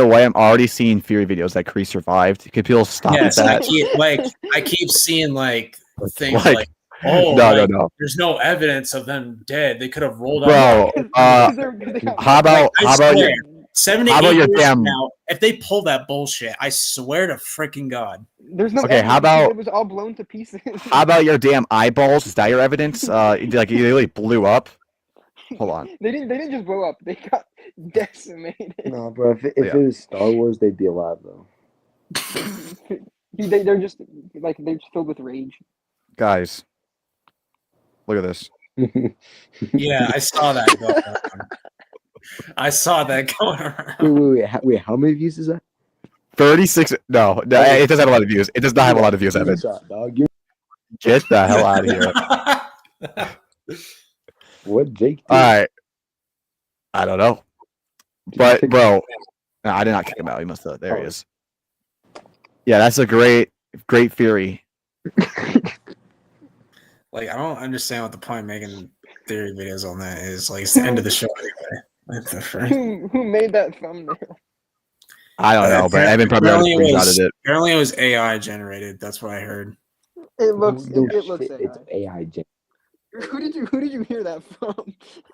way, I'm already seeing Fury videos that Kreese survived. Could people stop yes, with I that? keep seeing like things Like, like, "Oh, no, like, no. there's no evidence of them dead. They could have rolled Bro, out." 'Cause they got- how about I your swear, 7 to how 8 about your years damn- from now, if they pull that bullshit, I swear to freaking God. There's no Okay, how evidence because about- it was all blown to pieces. how about your damn eyeballs? Is that your evidence? Like you really blew up. Hold on. They didn't just blow up. They got decimated. No, bro. If Yeah. it was Star Wars, they'd be alive though. They're just like they're just filled with rage. Guys, look at this. Yeah, I saw that going around. I saw that going around. Wait, how many views is that? 36. No, it doesn't have a lot of views. It does not have a lot of views, Evan. Screenshot, dog. Give Get the hell out of here. what Jake did. All right. I don't know. But, bro, no, I did not kick him out. He must have. There he is. Yeah, that's a great theory. Like, I don't understand what the point of making theory videos on that is. Like, it's the end of the show anyway. What the frick? Who made that thumbnail? I don't know, but Evan probably already screenshotted it. Apparently, it was AI generated. That's what I heard. It looks No it looks shit, AI. It's AI. Who did you hear that from?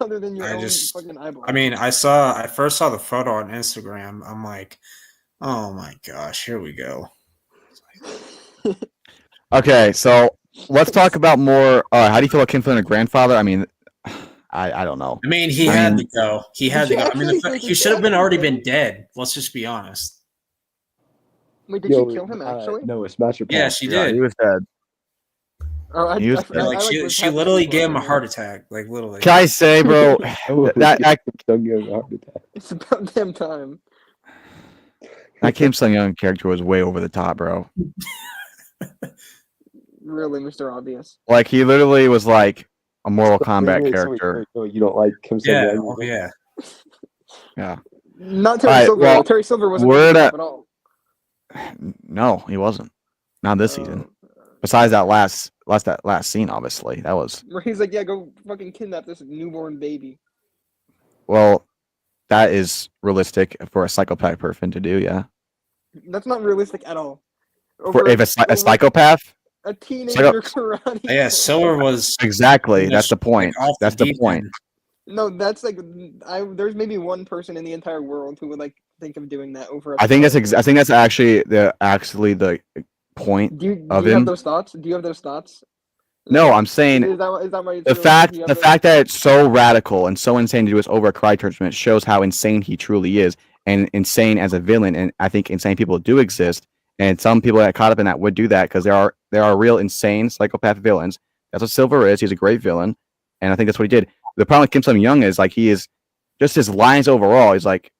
Other than your I own just- fucking eyeball. I mean, I first saw the photo on Instagram. I'm like, oh my gosh, here we go. Okay, so let's talk about more. How do you feel about Kim Flynn, her grandfather? I mean, I don't know. I mean, he I had mean- to go. He had to go. I mean, he should have been already been dead. Let's just be honest. Wait, did she kill him actually? No, Smash Your Yeah, Pass. she Yeah, did. he was dead. Oh, I, he was- I, Yeah, I, like I was she happy literally for gave him a him. heart attack. Like literally. Can I say, bro? that Don't give a heart attack. It's about damn time. that Kim Sung Young character was way over the top, bro. Really, Mr. Obvious. Like he literally was like a Mortal Wait, Kombat wait, character. so you don't like Kim Sung Yeah. Young? Oh, yeah. Yeah. Not Terry Alright, Silver. well, Terry Silver wasn't we're good at- at all. No, he wasn't. Not this season. Besides that last scene, obviously, that was Where he's like, yeah, go fucking kidnap this newborn baby. well. That is realistic for a psychopath person to do. Yeah. That's not realistic at all. For if a psychopath, a teenager karate. Yeah. Silver was exactly. Yeah, That's the point. off That's the deep point. end. No, that's like there's maybe one person in the entire world who would like think of doing that over. I think that's actually the point. Do you of have him. those thoughts? Do you have those thoughts? No, I'm saying Is that why it's the realistic? fact You have the those- fact that it's so radical and so insane to do this over a karate tournament shows how insane he truly is, and insane as a villain. And I think insane people do exist, and some people that caught up in that would do that because there are real insane psychopath villains. That's what Silver is. He's a great villain, and I think that's what he did. The problem with Kim Sung Young is like he is just his lines overall. He's like,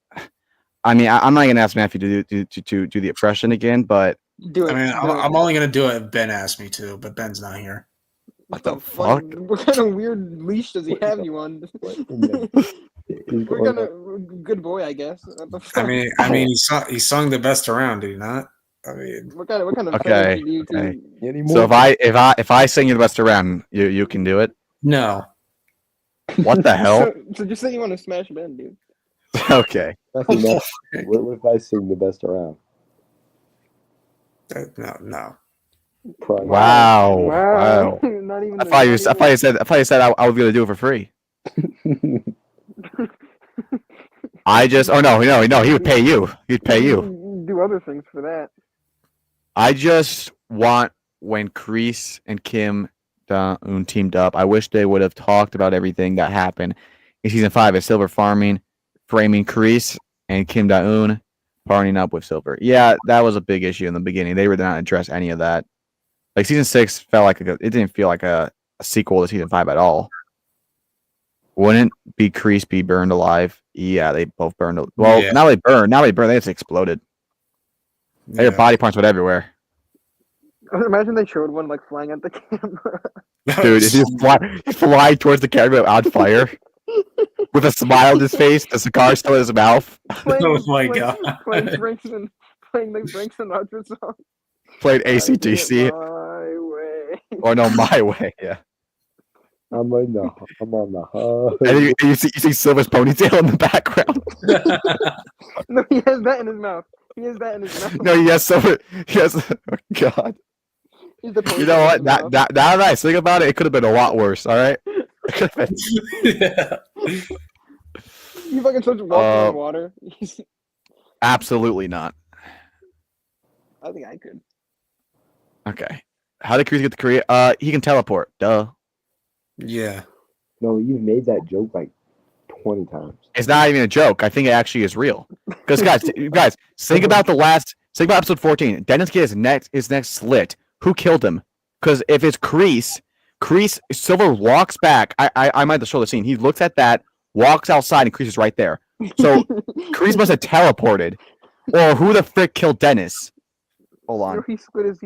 I mean, I'm not gonna ask Matthew to do the impression again, but do it. I mean, do it. I'm only gonna do it if Ben asks me to, but Ben's not here. What the fuck? What kind of weird leash does he have you on? What kind of good boy, I guess. What the fuck? I mean, he sung the best around, did he not? I mean, What kind of Okay, fetish do you okay. two? So if I sing you the best around, you can do it. no. What the hell? So just say you want to smash Ben, dude. Okay. What if I sing the best around? No. Probably. Wow. Not even. I thought you said I was gonna do it for free. I just no, he would pay you. He'd pay you. Do other things for that. I just want when Kreese and Kim Da-eun teamed up, I wish they would have talked about everything that happened in season 5 of Silver framing Kreese and Kim Da-eun partnering up with Silver. Yeah, that was a big issue in the beginning. They were not address any of that. Like season 6 felt like it didn't feel like a sequel to season 5 at all. Wouldn't Kreese be burned alive? Yeah, they both burned. Well, Yeah. now they burn. They just exploded. Their body parts went everywhere. Imagine they showed one like flying at the camera. Dude, if you fly towards the camera on fire with a smile on his face, the cigar still in his mouth, Oh my God. Playing the Frank Sinatra song. played I ACDC, get my way. or no, My Way, yeah. I'm on the hug. And you see Silver's ponytail in the background. No, he has that in his mouth. No, Silver. Oh God. He's the You know what? ponytail in his mouth. Now that I think about it, it could have been a lot worse. All right. It could have been. Yeah. You fucking starts walking in water. Absolutely not. I think I could. Okay. How did Kreese get to Korea? He can teleport. Duh. Yeah. No, you've made that joke like 20 times. It's not even a joke. I think it actually is real. Because guys, think about episode 14. Dennis gets his neck slit. Who killed him? Because if it's Kreese, Silver walks back. I might have to show the scene. He looks at that, walks outside, and Kreese is right there. So Kreese must have teleported. Or who the frick killed Dennis? Hold on. He slit his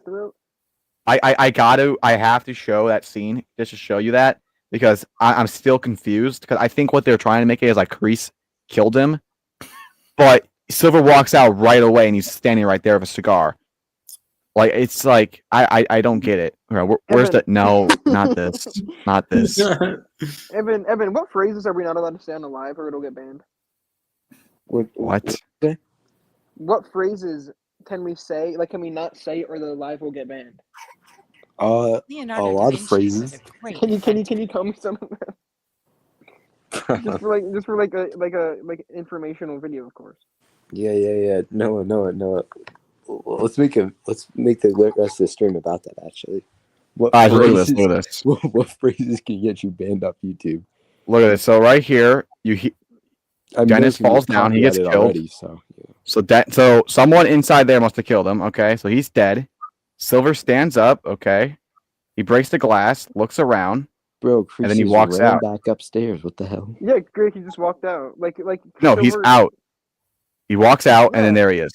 throat. I have to show that scene just to show you that because I'm still confused because I think what they're trying to make it is like Kreese killed him, but Silver walks out right away and he's standing right there with a cigar. Like it's like I don't get it. Where's the no? Not this. Not this. Evan, what phrases are we not allowed to say on the live or it'll get banned? What? What phrases can we say? Like, can we not say or the live will get banned? A lot of phrases. Can you tell me some of them? just for like informational video, of course. Yeah. No. Let's make the rest of the stream about that. Actually, Look at this. What phrases can get you banned off YouTube? Look at this. So right here, Dennis falls down. He gets killed. Already, so yeah. So someone inside there must have killed him. Okay, so he's dead. Silver stands up. Okay, he breaks the glass, looks around, Bro, and then he Kreese walks ran out. back upstairs. What the hell? Yeah, great. He just walked out. Like. No, he's Silver- out. He walks out, and then there he is.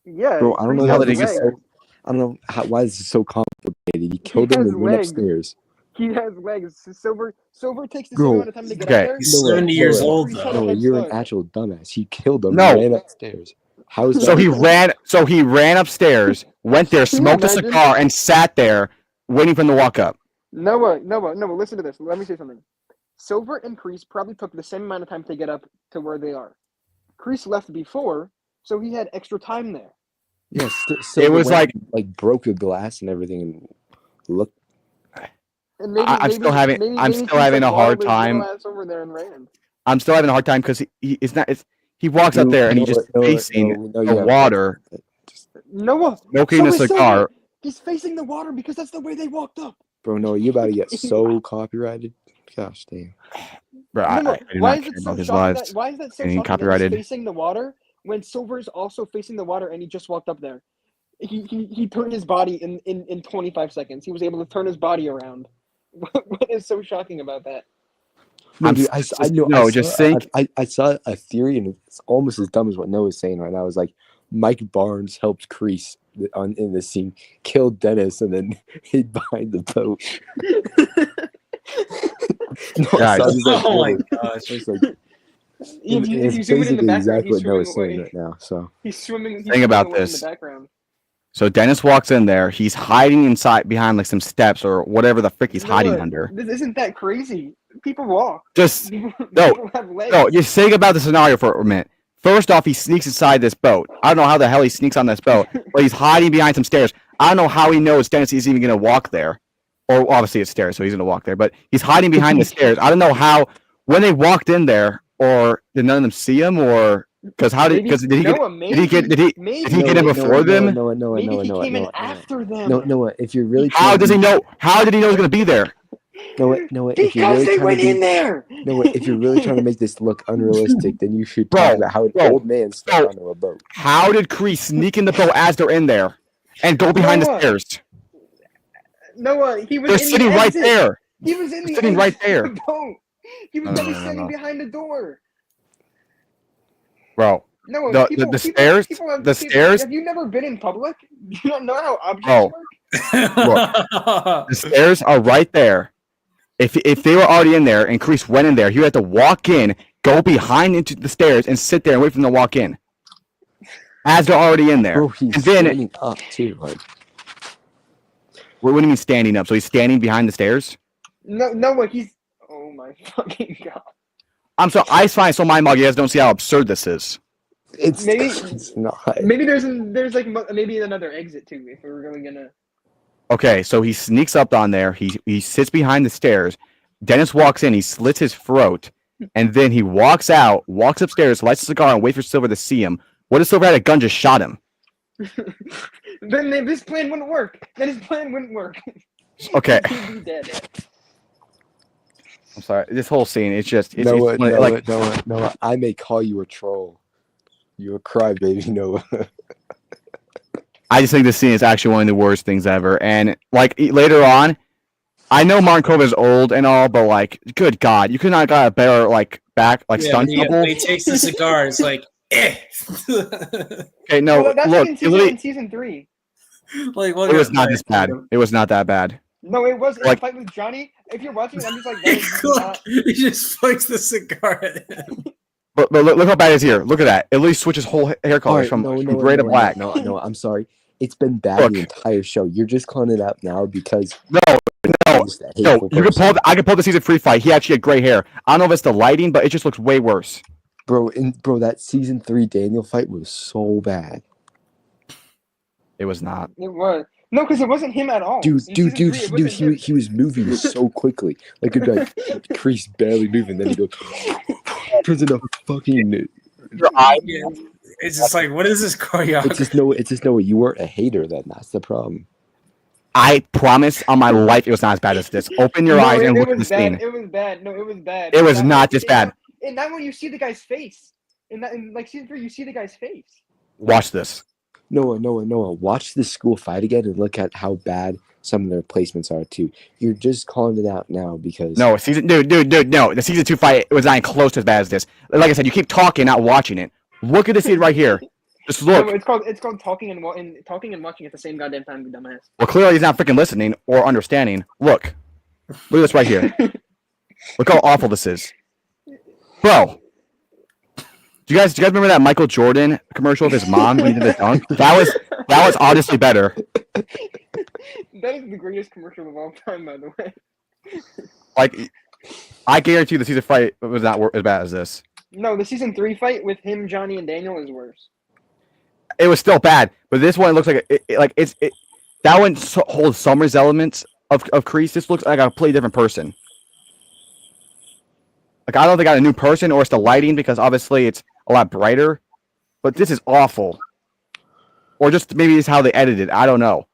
Yeah. Bro, I don't know Kreese how has did he get legs. so, I don't know why this is so complicated. He killed him has and went legs. upstairs. He has legs. Silver takes the Bro, same amount of time to get okay. out there. He's 70 years old, Kreese though. had a No, head you're an start. actual dumbass. He killed him. No. And ran upstairs. How is that? So he ran upstairs, went there, Can you smoked a imagine? cigar, and sat there waiting for him to walk up. Noah, listen to this. Let me say something. Silver and Kreese probably took the same amount of time to get up to where they are. Kreese left before, so he had extra time there. Yeah, It was like broke the glass and everything. And look, And maybe, I'm still having a hard time. Over there and ran. I'm still having a hard time because he walks up there and he's just facing the water, Noah, smoking a so is cigar. Silver. He's facing the water because that's the way they walked up. bro, no, you about to get so copyrighted. Gosh damn. Bro, No, I do why not is care it about so his shocking lives. why is that so getting shocking that copyrighted. he's facing the water when Silver's also facing the water and he just walked up there? He turned his body in 25 seconds. He was able to turn his body around. What is so shocking about that? No, I'm dude, s- I know. no, I just saw, think- I saw a theory, and it's almost as dumb as what Noah's saying right now. It's like Mike Barnes helped Kreese in the scene, killed Dennis, and then hid behind the boat. No, Guys. so I was like, Oh my whoa. gosh. It's like, If you it's zoom in in the basically background, exactly he's what Noah's swimming saying away. right now. So He's swimming. He's Think swimming about away this. in the background. So Dennis walks in there. He's hiding inside behind like some steps or whatever the frick he's hiding Noah, under. This isn't that crazy. People walk. Just People No, have legs. no. Just think about the scenario for a minute. First off, he sneaks inside this boat. I don't know how the hell he sneaks on this boat, but he's hiding behind some stairs. I don't know how he knows Dennis is even going to walk there. Or obviously it's stairs, so he's going to walk there. But he's hiding behind the stairs. I don't know how when they walked in there, or did none of them see him, or because did he get in before them? Maybe he came in after them. Noah, if you're really How does he know? How did he know he was going to be there? Noah, if you're Because really they trying went to in there. Noah, if you're really trying to make this look unrealistic, then you should Bro, talk about how an bro, old man stuck onto a boat. How did Kreese sneak in the boat as they're in there and go behind the Noah, stairs? Noah, he was They're in sitting the right exit. there. He was in the Sitting exit right there. of the boat. He was probably standing behind the door. Bro, No, the stairs. Have you never been in public? You don't know how objects Oh. work. The stairs are right there. If they were already in there and Kreese went in there, he would have to walk in, go behind into the stairs, and sit there and wait for them to walk in. As they're already in there. Bro, he's And then, standing up too. Like, what do you mean standing up? So he's standing behind the stairs? No, he's. Oh my fucking god. I'm sorry, I find so mind-boggling. You guys don't see how absurd this is. Maybe- it's not. Maybe there's like maybe another exit too if we were really gonna. Okay, so he sneaks up on there. He sits behind the stairs. Dennis walks in. He slits his throat, and then he walks out, walks upstairs, lights a cigar, and waits for Silver to see him. What if Silver had a gun? Just shot him. Then this plan wouldn't work. Okay, He'd be dead. I'm sorry. This whole scene, it's just Noah, like Noah, I may call you a troll. You're a crybaby, Noah. I just think this scene is actually one of the worst things ever. And like later on, I know Martin Kova is old and all, but like, good God, you could not got a better like stunt double. He takes the cigar. It's like, eh. Okay, no, Well, that's look, in season 3. Like, it was not this bad. It was not that bad. No, it was in Like- the fight with Johnny. If you're watching it, I'm just like, that is not. He just flicks the cigar at him. But look how bad it is here. Look at that. At least switches whole hair colors from gray to black. No, I'm sorry. It's been bad Look. the entire show. You're just calling it out now because No. you're just a No, hateful you can person. I can pull the season 3 fight. He actually had gray hair. I don't know if it's the lighting, but it just looks way worse. Bro, that season 3 Daniel fight was so bad. It was not. It was. No, because it wasn't him at all. Dude, In season 3, it wasn't him. he was moving so quickly. Like, it'd be like, Kreese barely moving, then he goes, turns into fucking... Your eye. It's just like, what is this choreography? It's just Noah, you weren't a hater then. That's the problem. I promise on my life it was not as bad as this. Open your eyes and look at the was bad. scene. It was bad. No, it was bad. It was not this bad. And that one, you see the guy's face. In like season 3, you see the guy's face. Watch this. Noah, watch the school fight again and look at how bad some of their placements are too. You're just calling it out now because No, dude, no. The season 2 fight was not even close to as bad as this. Like I said, you keep talking, not watching it. Look at the scene right here. Just look. No, it's called talking and watching at the same goddamn time, you dumbass. Well, clearly he's not freaking listening or understanding. Look at this right here. Look how awful this is, bro. Do you guys remember that Michael Jordan commercial with his mom when he did the dunk? That was honestly better. That is the greatest commercial of all time, by the way. Like, I guarantee the season fight was not as bad as this. No, the season 3 fight with him, Johnny, and Daniel is worse. It was still bad, but this one looks like that one holds Summer's elements of Kreese. This looks like a completely different person. Like, I don't think I got a new person, or it's the lighting because obviously it's a lot brighter. But this is awful, or just maybe it's how they edited. I don't know.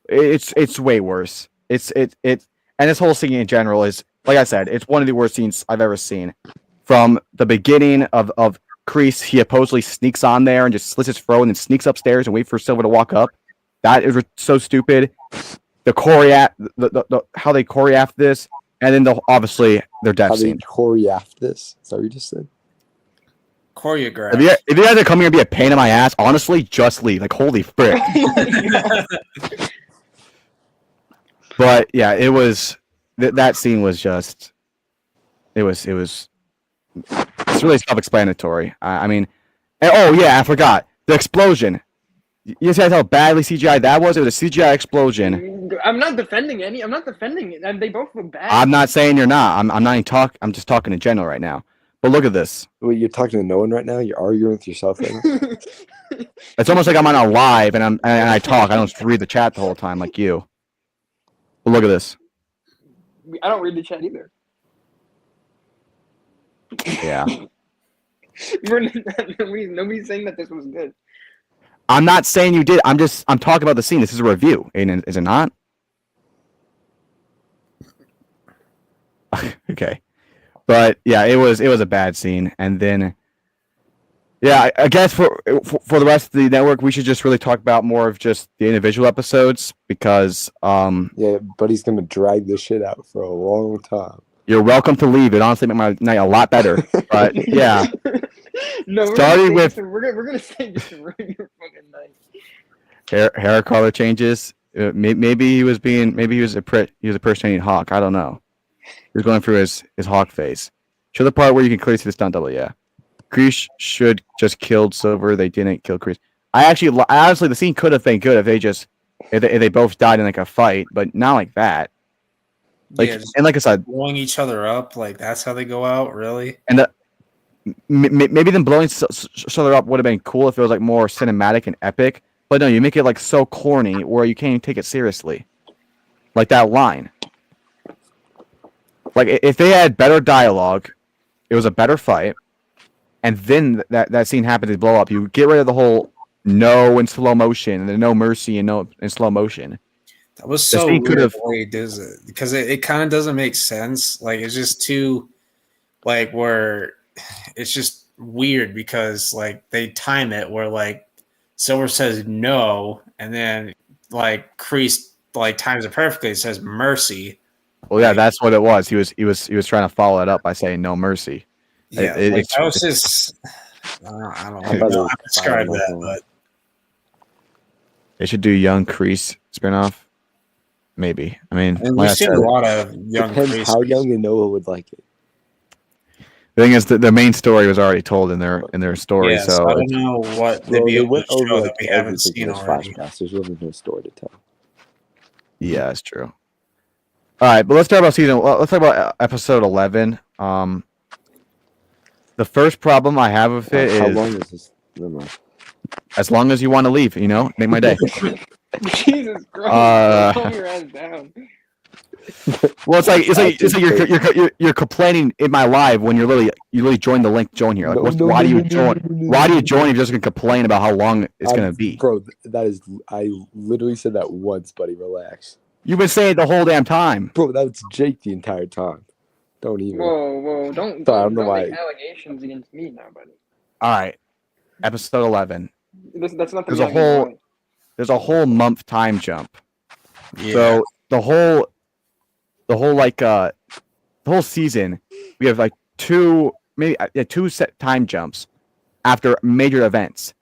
It's way worse. And this whole scene in general is, like I said, it's one of the worst scenes I've ever seen. From the beginning of Kreese, he supposedly sneaks on there and just slits his throat and then sneaks upstairs and wait for Silver to walk up. That is so stupid. The how they choreographed this, and then obviously their death how they scene. choreographed this. Is that what you just said? choreographed. If you guys are coming here to be a pain in my ass, honestly, just leave. Like, holy frick. But yeah, it was that scene was just it's really self-explanatory. I mean, oh yeah, I forgot the explosion. You see how badly CGI that was? It was a CGI explosion. I'm not defending any. I'm not defending it. And they both look bad. I'm not saying you're not. I'm not even talking. I'm just talking in general right now. But look at this. Wait, you're talking to no one right now? You're arguing with yourself right now? It's almost like I'm on a live and I talk. I don't just read the chat the whole time like you. But look at this. I don't read the chat either. Yeah. Nobody's saying that this was good. I'm not saying you did. I'm talking about the scene. This is a review. Is it not? Okay. But yeah, it was a bad scene. And then yeah, I guess for the rest of the network, we should just really talk about more of just the individual episodes because Yeah, buddy's gonna drag this shit out for a long time. you're welcome to leave. It honestly made my night a lot better. But yeah. No, Starting with we're gonna say just to ruin your fucking night. hair color changes. Maybe he was a impersonating Hawk. I don't know. He was going through his Hawk face. Show the part where you can clearly see the stunt double. Yeah, Kreese should just killed Silver. They didn't kill Kreese. Honestly, the scene could have been good if they both died in like a fight, but not like that. Like Yeah, and like I said, blowing each other up, like that's how they go out, really. and maybe them blowing each other up would have been cool if it was like more cinematic and epic. But no, you make it like so corny where you can't even take it seriously. Like that line. Like if they had better dialogue, it was a better fight, and then that scene happened to blow up. You get rid of the whole no in slow motion and the no mercy and no in slow motion. That was so weird the way he does it because it kind of doesn't make sense. Like it's just too, like where it's just weird because like they time it where like Silver says no and then like Kreese like times it perfectly. It says mercy. Well, yeah, that's what it was. He was trying to follow it up by saying no mercy. Yeah, that was just I don't know how to describe that, but they should do young Kreese spinoff. Maybe. I mean, we've seen a lot of young Depends how young and Noah would like it. The thing is, the main story was already told in their story. Yeah, so I don't know what they'd be able to show that we haven't seen already. There's really no story to tell. Yeah, that's true. All right, but let's talk about let's talk about episode 11. The first problem I have with it is how long is this? Never mind. As long as you want to leave, make my day. Jesus Christ! Calm your ass down. Well, it's like you're complaining in my live when you literally join the link. Join here. Like, why do you join? Why do you join if you're just gonna complain about how long it's gonna be? Bro, I literally said that once, buddy. Relax. You've been saying it the whole damn time. Bro, that was Jake the entire time. Don't even. Whoa! Don't make allegations against me now, buddy. All right, episode 11. That's not There's a whole month time jump. Yeah. So the whole season, we have like two set time jumps after major events.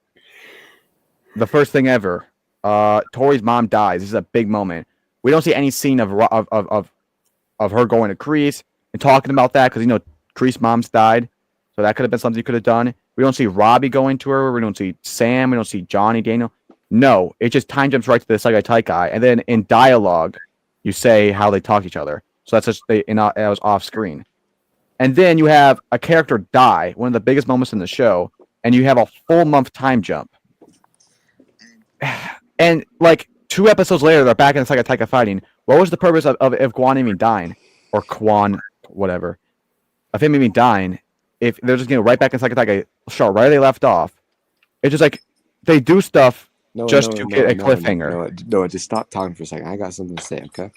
The first thing ever, Tori's mom dies. This is a big moment. We don't see any scene of her going to Kreese and talking about that because Kreese mom's died, so that could have been something you could have done. We don't see Robbie going to her. We don't see Sam. We don't see Johnny, Daniel. No, it just time jumps right to the Saigai Taikai, and then in dialogue, you say how they talk to each other. So that's just it was off screen, and then you have a character die, one of the biggest moments in the show, and you have a full month time jump, and like 2 episodes later, they're back in the Saigai Taikai fighting. What was the purpose of Guan even dying, or Quan, whatever, of him even dying? If they're just getting right back in Saigai Taikai, right where they left off, it's just like they do stuff. To get a cliffhanger. No, just stop talking for a second. I got something to say, okay?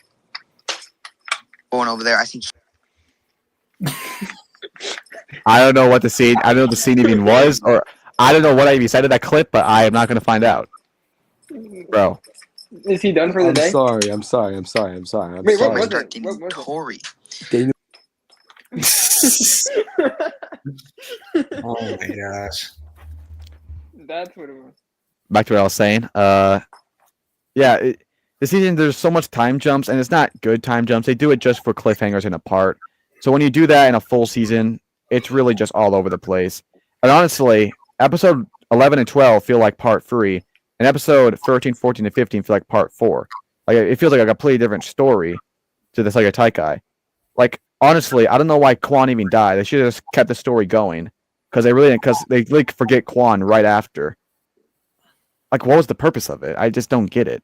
Going over there, I see. I don't know what the scene. I don't know what the scene even was, or I don't know what I even said in that clip. But I am not going to find out, bro. Is he done for the day? I'm sorry. Wait, sorry. what was it? Tori. Daniel. Oh my gosh. That's what it was. Back to what I was saying. This season there's so much time jumps, and it's not good time jumps. They do it just for cliffhangers in a part. So when you do that in a full season, it's really just all over the place. And honestly, episode 11 and 12 feel like part 3, and episode 13, 14, and 15 feel like part 4. Like it feels like a completely different story to the Sega Taikai. Like honestly, I don't know why Quan even died. They should have just kept the story going because they like forget Quan right after. Like, what was the purpose of it? I just don't get it.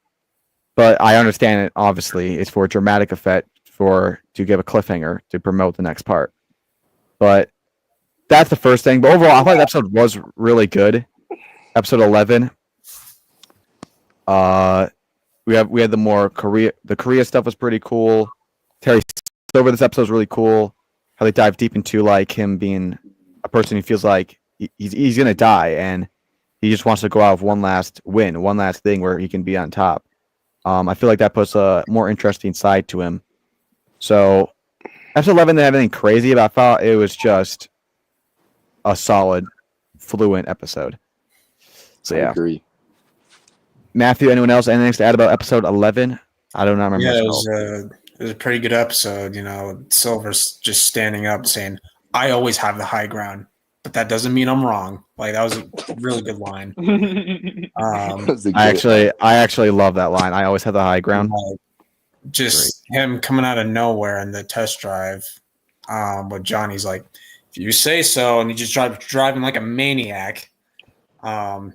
But I understand it. Obviously, it's for dramatic effect to give a cliffhanger to promote the next part. But that's the first thing. But overall, I thought the episode was really good. Episode 11. We had the Korea stuff was pretty cool. Terry Silver this episode was really cool. How they dive deep into like him being a person who feels like he's gonna die and he just wants to go out with one last win, one last thing where he can be on top. I feel like that puts a more interesting side to him. So episode 11 didn't have anything crazy, but I thought it was just a solid, fluent episode. So I yeah. agree. Matthew, anyone else? Anything to add about episode 11? I don't know. Yeah, it was a pretty good episode. You know, Silver's just standing up saying, "I always have the high ground, but that doesn't mean I'm wrong." Like that was a really good line. I actually love that line. I always have the high ground. Just him coming out of nowhere in the test drive, with Johnny's like, "If you say so," and he just driving like a maniac. That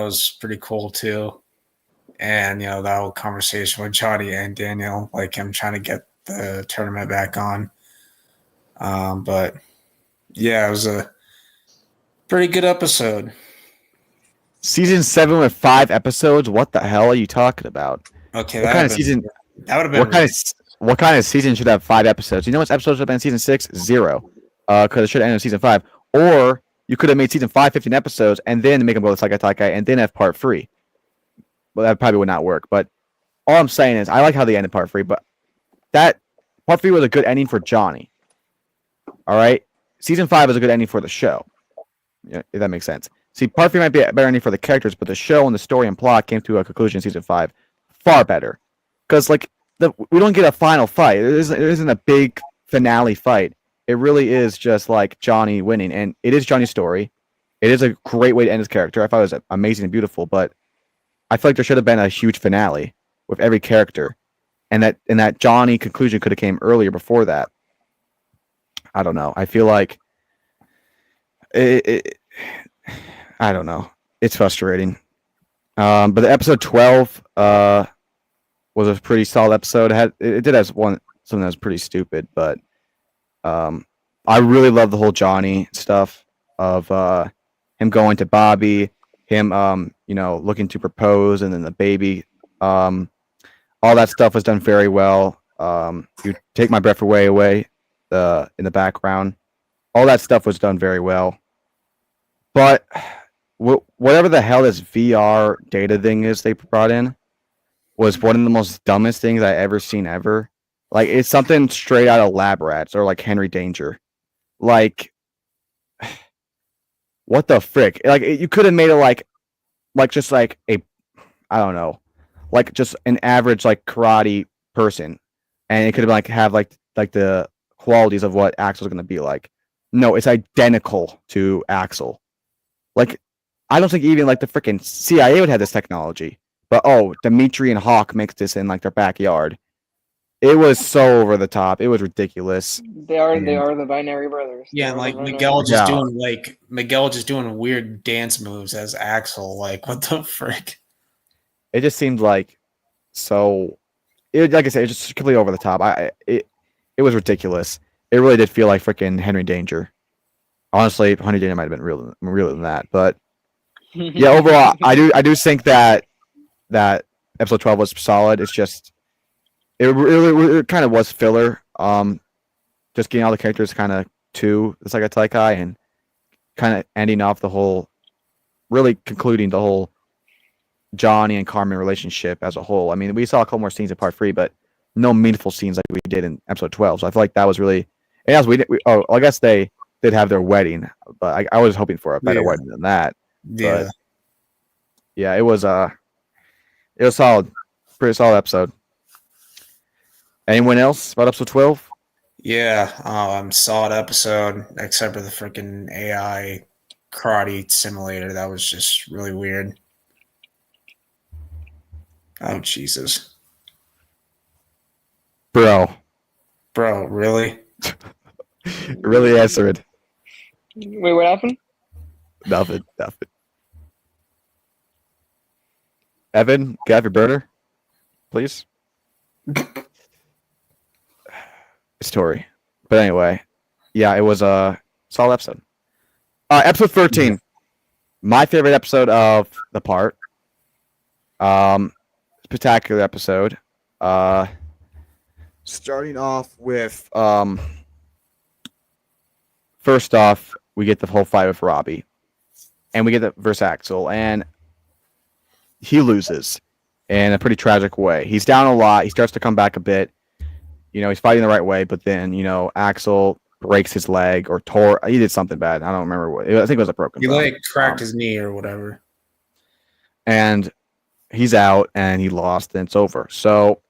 was pretty cool too. And that whole conversation with Johnny and Daniel, like him trying to get the tournament back on. But yeah, it was a pretty good episode. Season 7 with 5 episodes. What the hell are you talking about? Okay, what kind of season? That would have been. What kind of season should have 5 episodes? You know what episodes should have been season 6? 0. Because it should have ended in season 5. Or you could have made season 5 15 episodes and then make them go to Saikai Taikai and then have part 3. Well, that probably would not work. But all I'm saying is I like how they ended part 3, but that part 3 was a good ending for Johnny. All right? Season 5 is a good ending for the show. Yeah, if that makes sense. See, part 3 might be a better ending for the characters, but the show and the story and plot came to a conclusion in season 5. Far better. Because, we don't get a final fight. There isn't a big finale fight. It really is just, Johnny winning. And it is Johnny's story. It is a great way to end his character. I thought it was amazing and beautiful, but I feel like there should have been a huge finale with every character. And that Johnny conclusion could have came earlier before that. I don't know. I feel like I don't know. It's frustrating. But the episode 12 was a pretty solid episode. It did have something that was pretty stupid, but I really love the whole Johnny stuff of him going to Bobby, him looking to propose, and then the baby. All that stuff was done very well. You take my breath away in the background. All that stuff was done very well. But whatever the hell this VR data thing is they brought in was one of the most dumbest things I ever seen ever. It's something straight out of Lab Rats or Henry Danger. What the frick? You could have made it just a, I don't know, just an average karate person, and it could have have the qualities of what Axel's gonna be like. No, it's identical to Axel. I don't think even the freaking CIA would have this technology. But Dimitri and Hawk mixed this in their backyard. It was so over the top. It was ridiculous. They are the binary brothers. Yeah, and Miguel just doing weird dance moves as Axel. What the frick? It just seemed so. Like I said, it's just completely over the top. It was ridiculous. It really did feel like freaking Henry Danger. Honestly, Henry Danger might have been realer than that, but yeah. Overall, I do think that episode 12 was solid. It's just it kind of was filler. Just getting all the characters kind of to the Saikai Taikai and kind of ending off the whole, really concluding the whole Johnny and Carmen relationship as a whole. I mean, we saw a couple more scenes in part 3, but no meaningful scenes like we did in episode 12. So I feel like that was really. And yes, I guess they did have their wedding, but I was hoping for a better wedding than that. Yeah. But yeah, it was solid, pretty solid episode. Anyone else about episode 12? Yeah, solid episode, except for the freaking AI karate simulator. That was just really weird. Oh, Jesus. Bro, really? really answered. Wait, what happened? Nothing. Evan, get off your burner, please. Story. But anyway, yeah, it was a solid episode. Episode 13. My favorite episode of the part. Spectacular episode. Starting off with first off, we get the whole fight with Robbie. And we get the versus Axel, and he loses in a pretty tragic way. He's down a lot. He starts to come back a bit. He's fighting the right way, but then, Axel breaks his leg or he did something bad. I don't remember what. I think it was a broken bone. He cracked his knee or whatever. And he's out and he lost and it's over. So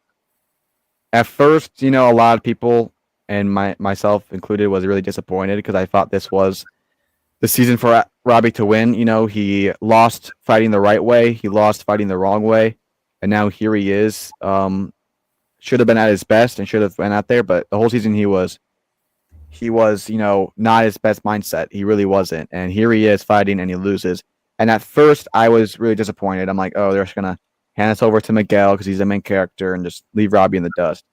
at first, a lot of people and myself included was really disappointed because I thought this was the season for Robbie to win. He lost fighting the right way. He lost fighting the wrong way. And now here he is. Should have been at his best and should have been out there, but the whole season he was, not his best mindset. He really wasn't. And here he is fighting and he loses. And at first I was really disappointed. I'm like, oh, they're just going to hand us over to Miguel because he's the main character and just leave Robbie in the dust.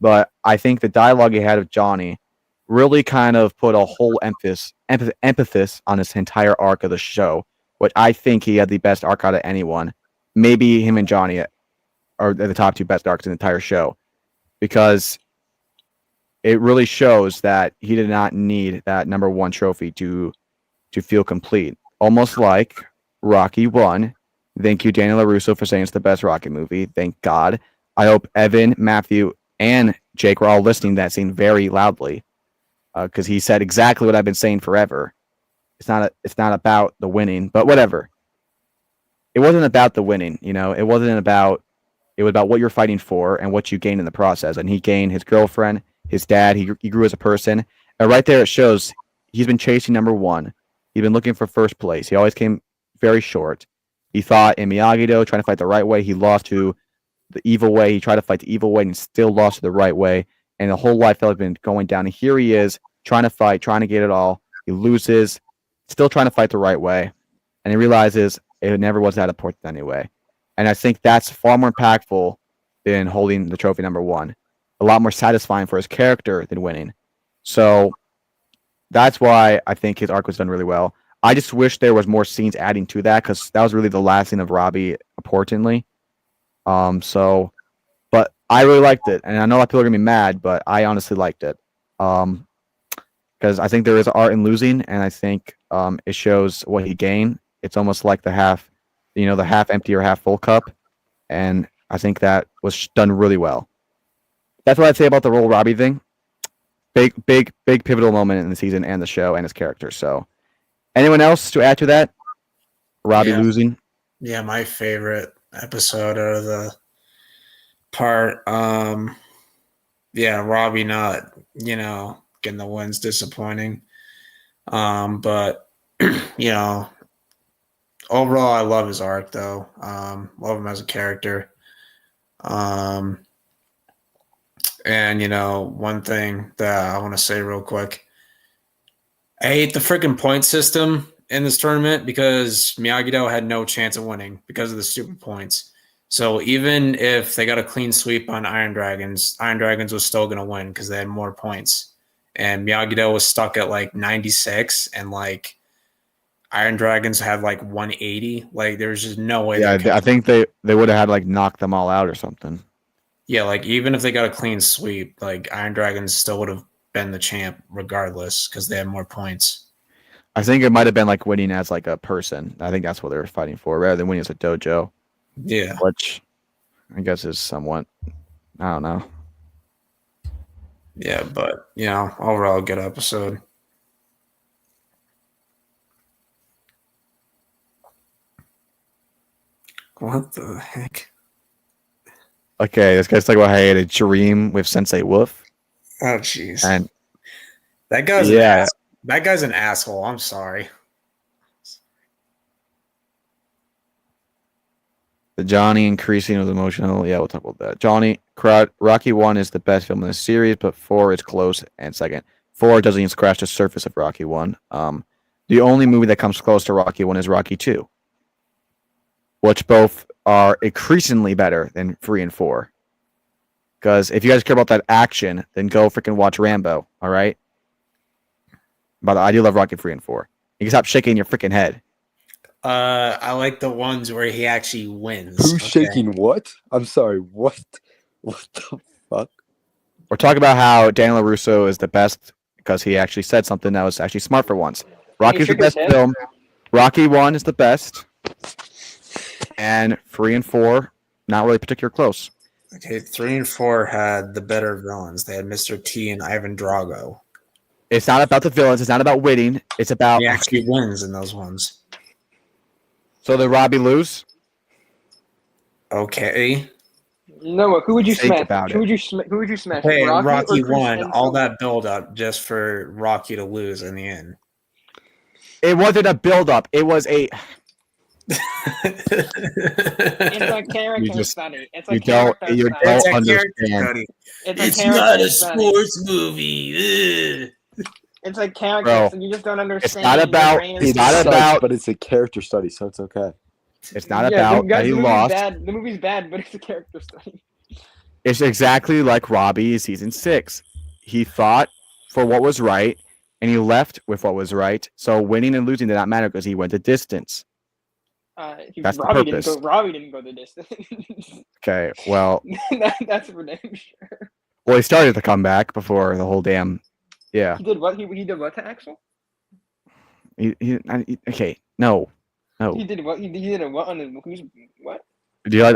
But I think the dialogue he had with Johnny really kind of put a whole emphasis on this entire arc of the show, which I think he had the best arc out of anyone. Maybe him and Johnny are the top two best arcs in the entire show, because it really shows that he did not need that number one trophy to feel complete. Almost like Rocky 1. Thank you, Daniel LaRusso, for saying it's the best Rocky movie. Thank God. I hope Evan, Matthew, and Jake were all listening to that scene very loudly, because he said exactly what I've been saying forever. It's not about the winning, but whatever. It wasn't about the winning, It wasn't about. It was about what you're fighting for and what you gain in the process. And he gained his girlfriend, his dad. He grew as a person. And right there, it shows he's been chasing number one. He's been looking for first place. He always came very short. He fought in Miyagi-Do, trying to fight the right way. He lost to the evil way. He tried to fight the evil way and still lost to the right way. And the whole life felt like been going down. And here he is trying to fight, trying to get it all. He loses, still trying to fight the right way. And he realizes it never was that important anyway. And I think that's far more impactful than holding the trophy number one. A lot more satisfying for his character than winning. So that's why I think his arc was done really well. I just wish there was more scenes adding to that, because that was really the last scene of Robbie, importantly. But I really liked it. And I know a lot of people are going to be mad, but I honestly liked it. Because I think there is art in losing, and I think it shows what he gained. It's almost like the half empty or half full cup. And I think that was done really well. That's what I'd say about the whole Robbie thing. Big pivotal moment in the season and the show and his character. So anyone else to add to that? Robbie losing? Yeah, my favorite episode of the part. Robbie not, getting the wins disappointing. But overall, I love his arc, though. Love him as a character. And, one thing that I want to say real quick. I hate the freaking point system in this tournament because Miyagi-Do had no chance of winning because of the stupid points. So even if they got a clean sweep on Iron Dragons was still going to win because they had more points. And Miyagi-Do was stuck at 96, and Iron Dragons had 180. There's just no way. Yeah, I think they would have had knocked them all out or something. Yeah, even if they got a clean sweep, Iron Dragons still would have been the champ regardless because they had more points. I think it might have been winning as a person. I think that's what they were fighting for, rather than winning as a dojo. Yeah. Which I guess is somewhat, I don't know. Yeah, but overall good episode. What the heck? Okay, this guy's talking about how he had a dream with Sensei Wolf. Oh jeez. And that guy's an asshole. I'm sorry. The Johnny increasing was emotional. Yeah, we'll talk about that. Rocky 1 is the best film in the series, but 4 is close and second. 4 doesn't even scratch the surface of Rocky 1. The only movie that comes close to Rocky 1 is Rocky 2, which both are increasingly better than 3 and 4. Because if you guys care about that action, then go freaking watch Rambo, all right? But I do love Rocky 3 and 4. You can stop shaking your freaking head. I like the ones where he actually wins. Who's shaking what? I'm sorry, what? What the fuck? We're talking about how Daniel LaRusso is the best because he actually said something that was actually smart for once. Rocky's the best film. Rocky 1 is the best. And 3 and 4, not really particularly close. Okay, 3 and 4 had the better villains. They had Mr. T and Ivan Drago. It's not about the villains. It's not about winning. It's about... He actually wins in those ones. So did Robbie lose? Okay. No, who would you Think smash? about Who would you smash? Hey, Rocky or Kreese won and all Silver? that build up just for Rocky to lose in the end. It wasn't a build-up. It was a... It's a character just- study. It's you a don't- character you study. don't It's a understand. character study. It's a character study. sports movie. Ugh. It's a character, Bro, so you just don't understand. not Your about- brain is it's not just- about- But it's a character study, so it's okay. It's not Yeah, about that he movie's lost. Bad. The movie's bad, but it's a character study. It's exactly like Robbie in season 6. He fought for what was right, and he left with what was right. So winning and losing did not matter because he went the distance. That's the purpose. Robbie didn't go the distance. Okay, well, That's for damn sure. he started the comeback before the whole damn... Yeah. He did what? He did what to Axel? Okay, no. He did what? He did a what on the who's what?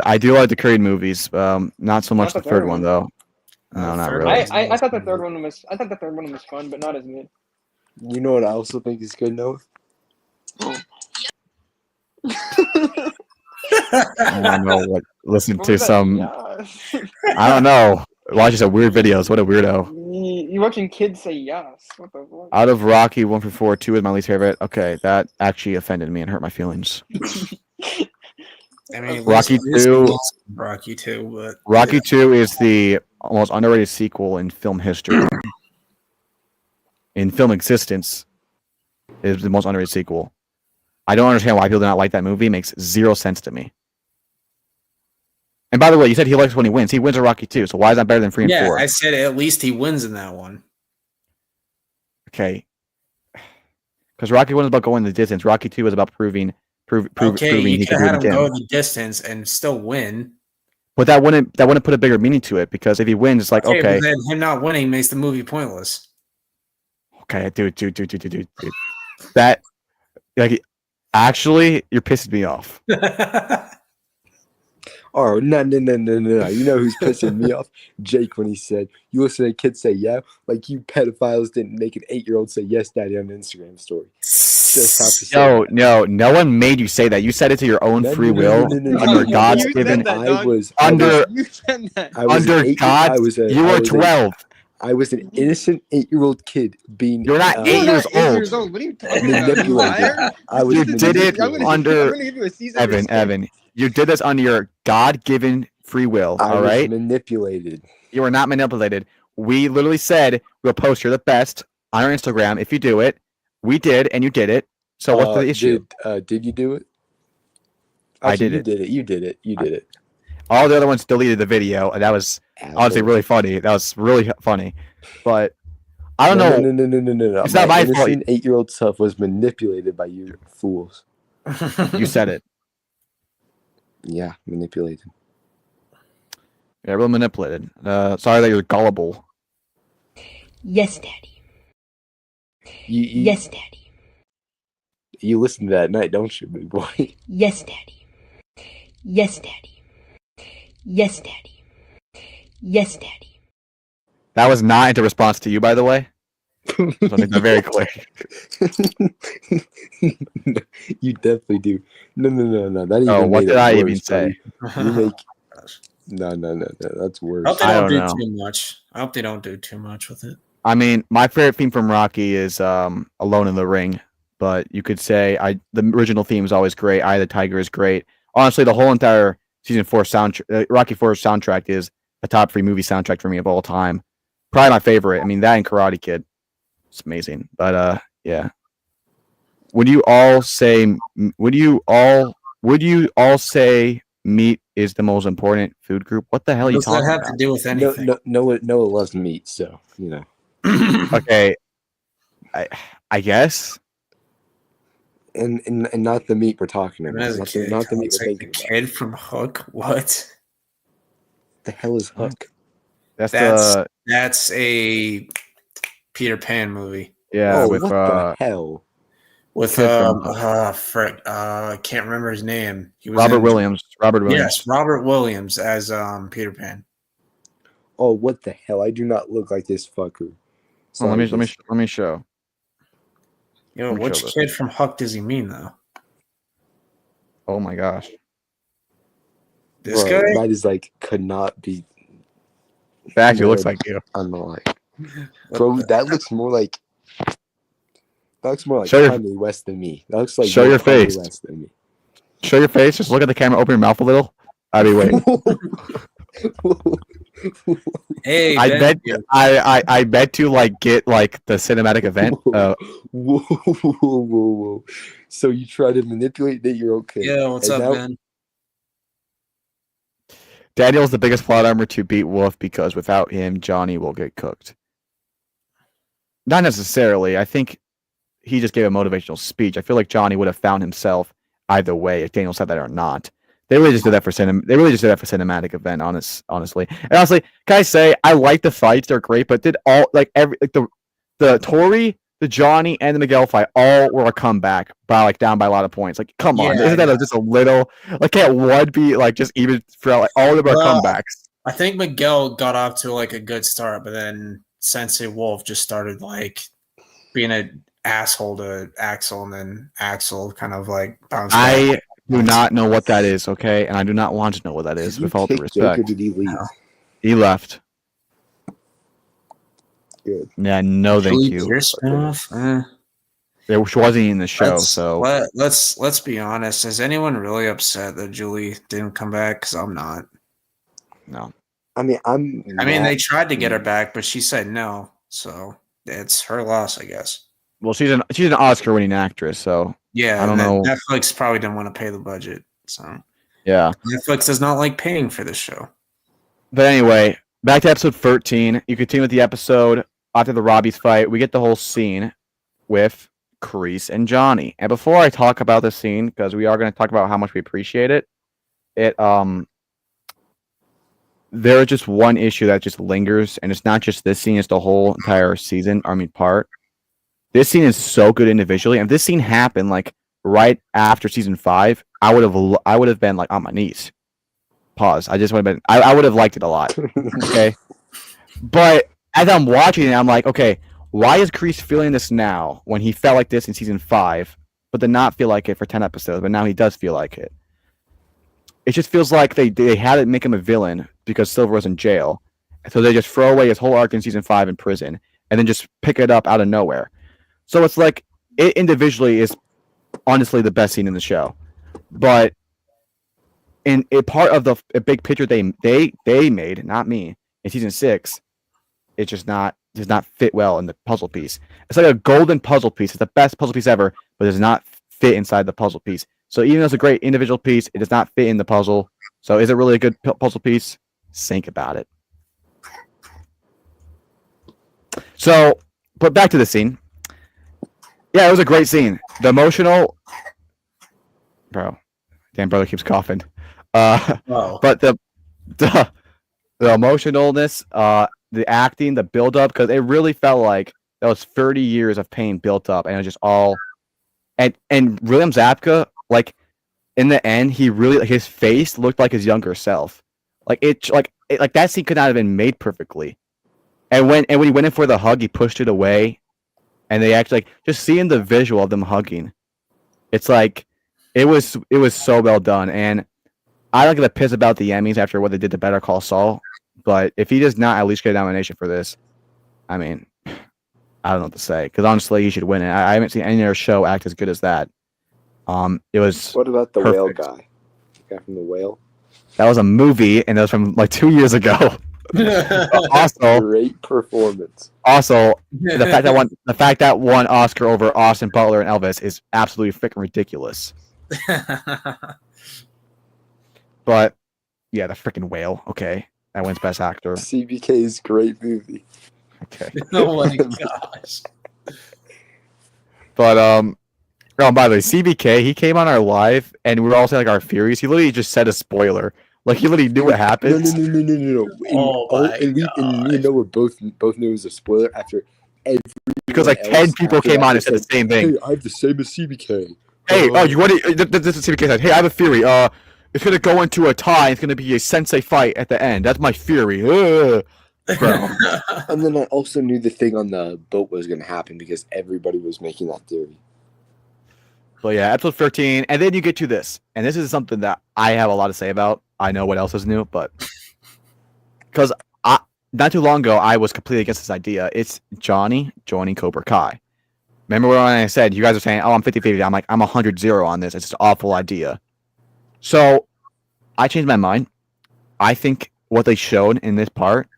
I do like the Korean movies. Not so much Not the third one though. No, not Third really. one. I thought the third one was fun, but not as good. You know what I also think is good, Noah? I don't know what. Listen What to was that? some. Yes. I don't know. Watching some weird videos. What a weirdo. You watching kids say yes? What the fuck? Out of Rocky 1 through 4, 2 is my least favorite. Okay, that actually offended me and hurt my feelings. I mean, Rocky at least 2. Rocky 2, but Rocky 2 is the most underrated sequel in film history. In film existence, it is the most underrated sequel. I don't understand why people do not like that movie. It makes zero sense to me. And by the way, you said he likes when he wins. He wins a Rocky 2, so why is that better than 3 and 4? I said at least he wins in that one. Okay. Because Rocky 1 is about going the distance. Rocky 2 is about proving Okay, you he could can do have it him go again. the distance and still win. But that wouldn't put a bigger meaning to it, because if he wins, it's like, okay. But then him not winning makes the movie pointless. Okay, dude. That, like, actually, you're pissing me off. Oh, no. You know who's pissing me off? Jake, when he said, you listen to kids say yeah? Like, you pedophiles didn't make an 8-year-old say yes, daddy, on an Instagram story. Just have to say No one made you say that. You said it to your own free will. Under God's given. You said that. Under God, you were 12. I was an innocent 8-year-old kid being. You're not 8 years old. What are you talking Manipulated. about? I was You did it manipulated. under- I'm gonna give you a Caesar respect. Evan, you did this under your God-given free will. I All was right, manipulated. you were not manipulated. We literally said we'll post "You're the best" on our Instagram if you do it. We did, and you did it. So what's the issue? Did you do it? I Actually, did it. You did it. All the other ones deleted the video, and that was honestly really funny. That was really funny, but I don't know. No. It's not my fault. 8-year-old self was manipulated by you fools. You said it. Yeah, manipulated. Yeah, really manipulated. Sorry that you're gullible. Yes, Daddy. You, Yes, Daddy. You listen to that at night, don't you, big boy? Yes, Daddy. Yes, Daddy. Yes, Daddy. Yes, Daddy. That was not into response to you, by the way. So I think they're very clear. You definitely do. No. That even Oh, what made did it I worse, even say? buddy. You make no. That's worse. I hope they I don't do don't know. too much. I hope they don't do too much with it. I mean, my favorite theme from Rocky is "Alone in the Ring," but you could say the original theme is always great. "Eye of the Tiger" is great. Honestly, the whole entire season 4 soundtrack, Rocky 4 soundtrack, is a top 3 movie soundtrack for me of all time. Probably my favorite. I mean, that and Karate Kid, it's amazing. But yeah. Would you all say meat is the most important food group? What the hell are you What does that talking have about? to do with anything? Noah loves meat, so you know. Okay, I guess. And not the meat we're talking about. As a kid, Not the meat it's we're like the thinking about. kid from Hook. What? The hell is Hook? That's a Peter Pan movie Yeah, Oh, with what the hell? with Kid from I can't remember his name. He was Robert in, Williams. Robert Williams. Yes, Robert Williams as Peter Pan. Oh, what the hell? I do not look like this fucker. Oh, let Sorry, me show. Yo, Let me which show this. kid from Huck does he mean though? Oh my gosh. This Bro, guy? that is like could not be. It actually No, looks like you. I'm not like, What bro. the- That looks more like. That looks more like Show your- Kanye West than me. That looks like Show more your Kanye face. West than me. Show your face. Just look at the camera. Open your mouth a little. I'll be waiting. Hey, I Ben, bet. you- I bet to like get like the cinematic event. Whoa. So you try to manipulate that you're okay. Yeah, what's And up, now- Ben? Daniel's the biggest plot armor to beat Wolf because without him, Johnny will get cooked. Not necessarily. I think he just gave a motivational speech. I feel like Johnny would have found himself either way if Daniel said that or not. They really just did that for cinematic event. Honestly, and honestly, can I say I like the fights? They're great, but did all like the Tori, the Johnny, and the Miguel fight all were a comeback by like down by a lot of points. Like, come on, Yeah, isn't that just a little? Like, can't one be like just even for like all of them are Well, comebacks? I think Miguel got off to like a good start, but then Sensei Wolf just started like being an asshole to Axel, and then Axel kind of like bounced back. I do not know what that is, okay, and I do not want to know what that is. Did With you all due kick Jake or respect, did he leave? No. he left. Good. Yeah, no, thank Julie you. Pierce spinoff? It wasn't in the show, Let's, so let's be honest. Is anyone really upset that Julie didn't come back? Because I'm not. no. I mean, They tried to get her back, but she said no. So it's her loss, I guess. Well, she's an Oscar-winning actress, so Yeah, I don't and then know. Netflix probably didn't want to pay the budget, so Yeah. Netflix does not like paying for this show. But anyway, back to episode 13. You continue with the episode after the Robbie's fight. We get the whole scene with Kreese and Johnny. And before I talk about this scene, because we are going to talk about how much we appreciate it, there is just one issue that just lingers, and it's not just this scene; it's the whole entire season. Part. This scene is so good individually, and if this scene happened like right after season 5, I would have been like on my knees. Pause. I just would have been. I would have liked it a lot. Okay, but as I'm watching it, I'm like, okay, why is Kreese feeling this now when he felt like this in season 5, but did not feel like it for 10 episodes, but now he does feel like it? It just feels like they had to make him a villain because Silver was in jail, so they just throw away his whole arc in season 5 in prison, and then just pick it up out of nowhere. So it's like it individually is honestly the best scene in the show, but in a part of a big picture they made, not me, in season 6, it just does not fit well in the puzzle piece. It's like a golden puzzle piece. It's the best puzzle piece ever, but it does not fit inside the puzzle piece. So even though it's a great individual piece, it does not fit in the puzzle. So is it really a good puzzle piece? Think about it. So, but back to the scene. Yeah, it was a great scene. The emotional, bro. Damn, brother keeps coughing. Oh, But the emotionalness, the acting, the build up, because it really felt like that was 30 years of pain built up, and it was just all. And William Zabka, like in the end, he really like, his face looked like his younger self. Like that scene could not have been made perfectly, And when he went in for the hug, he pushed it away, and they actually just seeing the visual of them hugging. It's like it was so well done, and I don't give a piss about the Emmys after what they did to Better Call Saul. But if he does not at least get a nomination for this, I mean, I don't know what to say. Because honestly, he should win it. I haven't seen any other show act as good as that. It was. What about the perfect. whale guy? The guy from the whale. That was a movie, and that was from like 2 years ago. Also, Great performance. Also, the fact that won Oscar over Austin Butler and Elvis is absolutely freaking ridiculous. But yeah, the freaking whale. Okay, that wins Best Actor. CBK's great movie. Okay. Oh my gosh. But oh, by the way, CBK, he came on our live, and we were all saying like our theories. He literally just said a spoiler. Like he literally knew what happened. No. And me and Noah both knew it was a spoiler after every. Because like 10 people came on and said the same thing. Hey, I have the same as CBK. Hey, you want to? This is CBK said. Hey, I have a theory. It's gonna go into a tie. It's gonna be a sensei fight at the end. That's my theory. Bro. And then I also knew the thing on the boat was gonna happen because everybody was making that theory. But yeah, episode 13, and then you get to this, and this is something that I have a lot to say about. I know what else is new, but because not too long ago I was completely against this idea. It's Johnny joining Cobra Kai. Remember when I said you guys are saying, "Oh, I'm 50-50." I'm like, I'm 100-0 on this. It's just an awful idea. So I changed my mind. I think what they showed in this part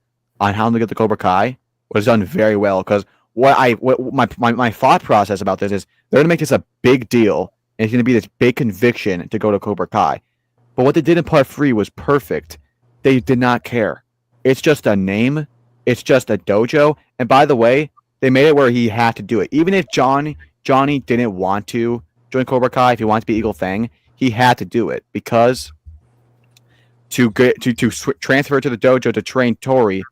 on how to get the Cobra Kai was done very well. Because my thought process about this is they're gonna make this a big deal, and it's gonna be this big conviction to go to Cobra Kai. But what they did in part 3 was perfect. They did not care. It's just a name. It's just a dojo. And by the way, they made it where he had to do it. Even if Johnny didn't want to join Cobra Kai, if he wanted to be Eagle Fang, he had to do it because to transfer to the dojo to train Tori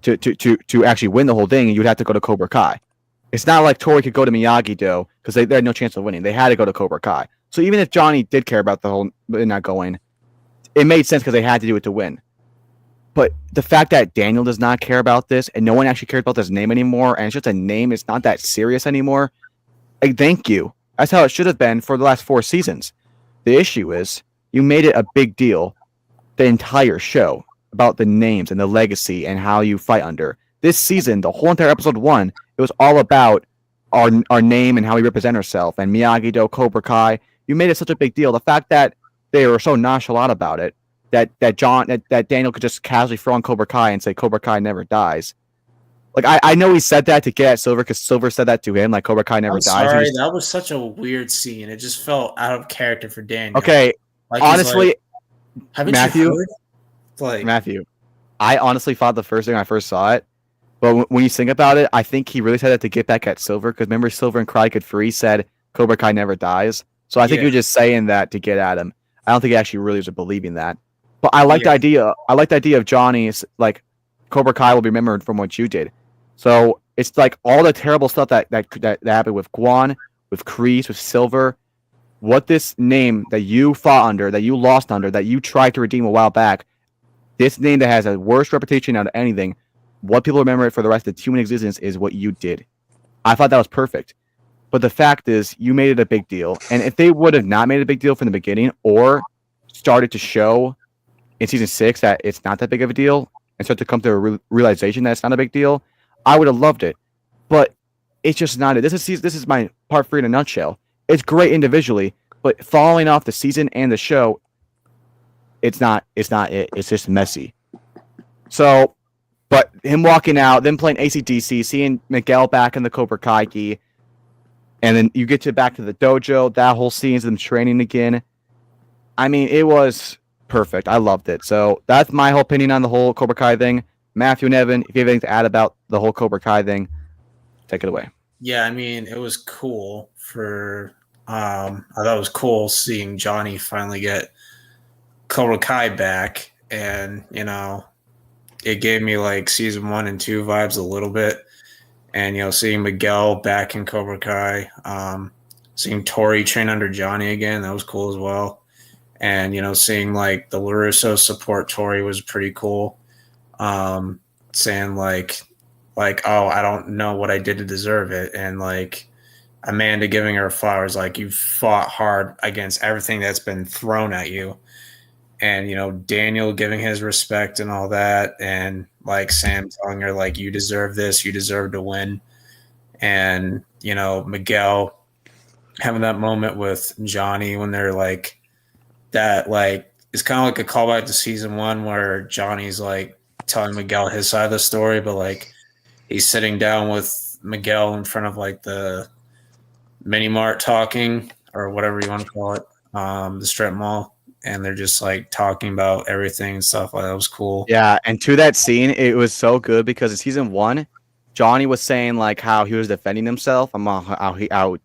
to actually win the whole thing, you'd have to go to Cobra Kai. It's not like Tori could go to Miyagi-Do because they had no chance of winning. They had to go to Cobra Kai. So even if Johnny did care about the whole not going, it made sense because they had to do it to win. But the fact that Daniel does not care about this and no one actually cares about this name anymore, and it's just a name, it's not that serious anymore. Like, thank you. That's how it should have been for the last 4 seasons. The issue is you made it a big deal the entire show about the names and the legacy and how you fight under. This season, the whole entire episode 1, it was all about our name and how we represent ourselves and Miyagi-Do, Cobra Kai. You made it such a big deal. The fact that they were so nonchalant about it, that Daniel could just casually throw on Cobra Kai and say Cobra Kai never dies. Like I know he said that to get at Silver because Silver said that to him, like Cobra Kai never dies. Sorry, that was such a weird scene. It just felt out of character for Daniel. Okay, like, honestly, haven't Matthew, you heard? Matthew, I honestly thought the first thing I first saw it, but when you think about it, I think he really said that to get back at Silver because remember Silver and Karate Kid 3 said Cobra Kai never dies. So I think you're just saying that to get at him. I don't think he actually really was believing that. But I like the idea. I like the idea of Johnny's like Cobra Kai will be remembered from what you did. So it's like all the terrible stuff that happened with Guan, with Kreese, with Silver. What this name that you fought under, that you lost under, that you tried to redeem a while back, this name that has a worse reputation out of anything, what people remember it for the rest of the human existence is what you did. I thought that was perfect. But the fact is, you made it a big deal. And if they would have not made it a big deal from the beginning or started to show in season 6 that it's not that big of a deal and start to come to a realization that it's not a big deal, I would have loved it. But it's just not it. This is my part 3 in a nutshell. It's great individually, but falling off the season and the show, it's not it. It's just messy. So, but him walking out, then playing AC/DC, seeing Miguel back in the Cobra Kai gi, and then you get back to the dojo, that whole scene is them training again. I mean, it was perfect. I loved it. So that's my whole opinion on the whole Cobra Kai thing. Matthew and Evan, if you have anything to add about the whole Cobra Kai thing, take it away. Yeah, I mean, it was cool for I thought it was cool seeing Johnny finally get Cobra Kai back, and it gave me like season 1 and 2 vibes a little bit. And seeing Miguel back in Cobra Kai, seeing Tori train under Johnny again, that was cool as well. And seeing like the LaRusso support Tori was pretty cool. Saying like like, oh, I don't know what I did to deserve it. And like Amanda giving her flowers, like, you fought hard against everything that's been thrown at you. And, you know, Daniel giving his respect and all that. And like Sam telling her, like, you deserve this, you deserve to win. And, you know, Miguel having that moment with Johnny when they're like, that, like, it's kind of like a callback to season 1 where Johnny's like telling Miguel his side of the story, but like he's sitting down with Miguel in front of like the mini mart talking or whatever you want to call it, the strip mall, and they're just like talking about everything and stuff. Like, that was cool. Yeah, and to that scene, it was so good because in season 1, Johnny was saying like how he was defending himself, how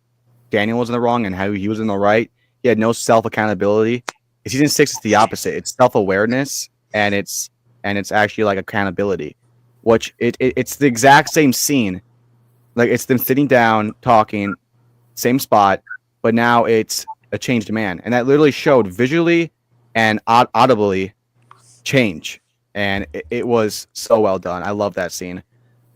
Daniel was in the wrong and how he was in the right. He had no self accountability. In season 6, it's the opposite. It's self awareness and it's actually like accountability, which it's the exact same scene. Like, it's them sitting down talking, same spot, but now it's a changed man, and that literally showed visually and audibly change, and it was so well done. I love that scene.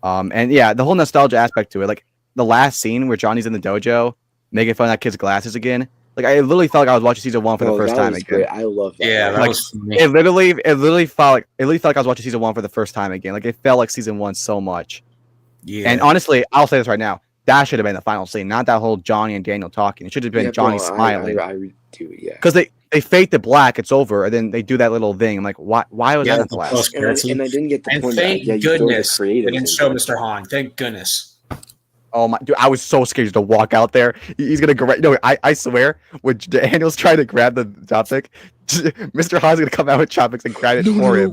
And yeah, the whole nostalgia aspect to it, like the last scene where Johnny's in the dojo making fun of that kid's glasses again. Like, I literally felt like I was watching season 1 for the first time again. Great. I love that. Yeah, that Like, was funny. it literally felt like I was watching season 1 for the first time again. Like, it felt like season 1 so much. Yeah. And honestly, I'll say this right now. That should have been the final scene, not that whole Johnny and Daniel talking. It should have been Johnny smiling. I do, yeah. Because they fade to black, it's over, and then they do that little thing. I'm like, why was that in the last? And I didn't get the And point thank that, you throw the goodness they creative didn't in. show Mr. Han. Thank goodness. Oh my dude, I was so scared to walk out there. He's gonna grab. No, I swear, when Daniel's trying to grab the chopstick, Mr. Han's gonna come out with chopsticks and grab it for him.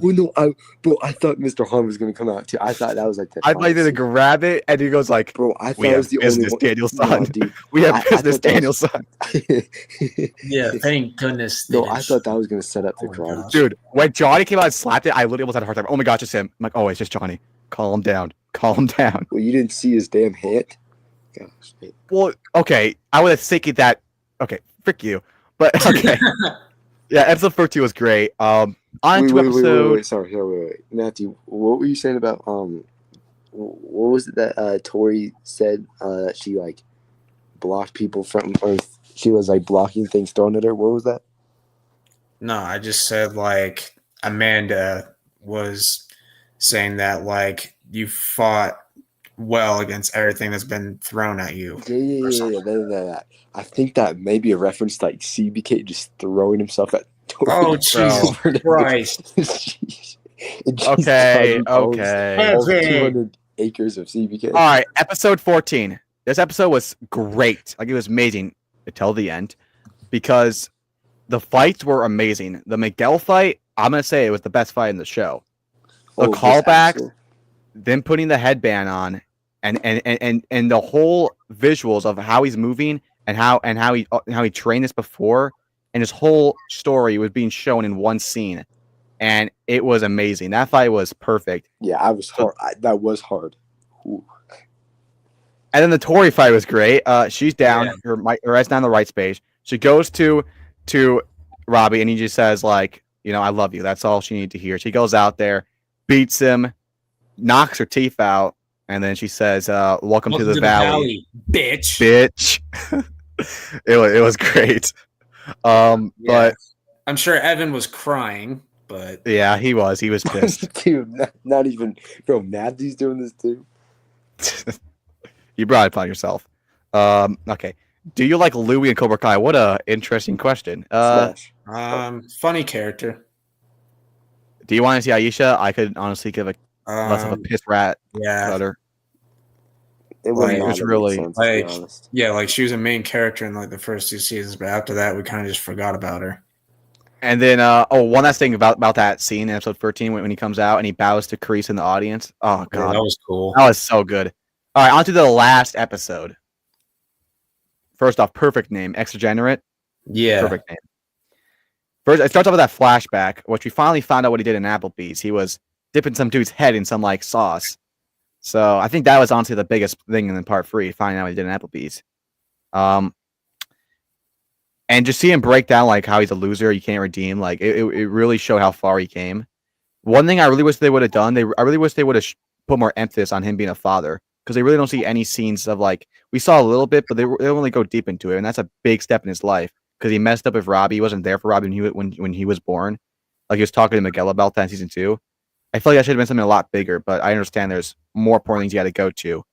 Bro, I thought Mr. Han was gonna come out too. I thought that was like the. I thought he did grab it, and he goes like, Bro, I thought "We it have was the only business, one. Daniel's No, son. dude. We have I business, thought that Daniel's son." Yeah, thank goodness. No, I thought that was gonna set up the Oh my karate. gosh. Dude, when Johnny came out and slapped it, I literally almost had a hard time. Oh my gosh, it's him. I'm like, oh, it's just Johnny. Calm down. Calm down. Well, you didn't see his damn hand. Gosh, man. Well, okay. I would have thinking that. Okay, frick you. But okay. Yeah, episode 14 was great. On to episode. Wait. Sorry. Matthew, what were you saying about what was it that Tori said that she like blocked people from, or she was like blocking things thrown at her? What was that? No, I just said like Amanda was saying that like you fought well against everything that's been thrown at you. Yeah. That. I think that may be a reference to like CBK just throwing himself at Tori. Oh, Jesus Christ. Okay. All 200 acres of CBK. All right, episode 14. This episode was great. Like, it was amazing until the end because the fights were amazing. The Miguel fight, I'm gonna say it was the best fight in the show. The callbacks, them putting the headband on, and the whole visuals of how he's moving and how he trained this before, and his whole story was being shown in one scene, and it was amazing. That fight was perfect. Yeah, I was hard. That was hard. Ooh. And then the Tori fight was great. She's down. Her head's down the right space. She goes to Robbie, and he just says like, you know, I love you. That's all she needed to hear. She goes out there, beats him, knocks her teeth out, and then she says, "Welcome to the valley, bitch." It was great. But I'm sure Evan was crying, but yeah, he was pissed. Dude, not even, bro. Matthew's doing this too. You brought it upon yourself. Okay. Do you like Louie and Cobra Kai? What a interesting question. Funny character. Do you want to see Aisha? I could honestly give a less of a piss rat. Yeah. Cutter. It was really like, yeah, like she was a main character in like the first 2 seasons, but after that we kind of just forgot about her. And then one last thing about that scene in episode 13 when he comes out and he bows to Kreese in the audience. Oh god, that was cool. That was so good. All right, on to the last episode. First off, perfect name, Extragenerate. Yeah, perfect name. First, it starts off with that flashback, which we finally found out what he did in Applebee's. He was dipping some dude's head in some like sauce. So I think that was honestly the biggest thing in part 3, finding out what he did in Applebee's. And just see him break down like how he's a loser, you can't redeem. Like it really showed how far he came. One thing I really wish they would have done, I really wish they would have put more emphasis on him being a father, because they really don't see any scenes of like, we saw a little bit, but they don't really go deep into it, and that's a big step in his life because he messed up with Robbie. He wasn't there for Robbie when he was born. Like he was talking to Miguel about that in season 2. I feel like that should have been something a lot bigger, but I understand there's more important things you got to go to.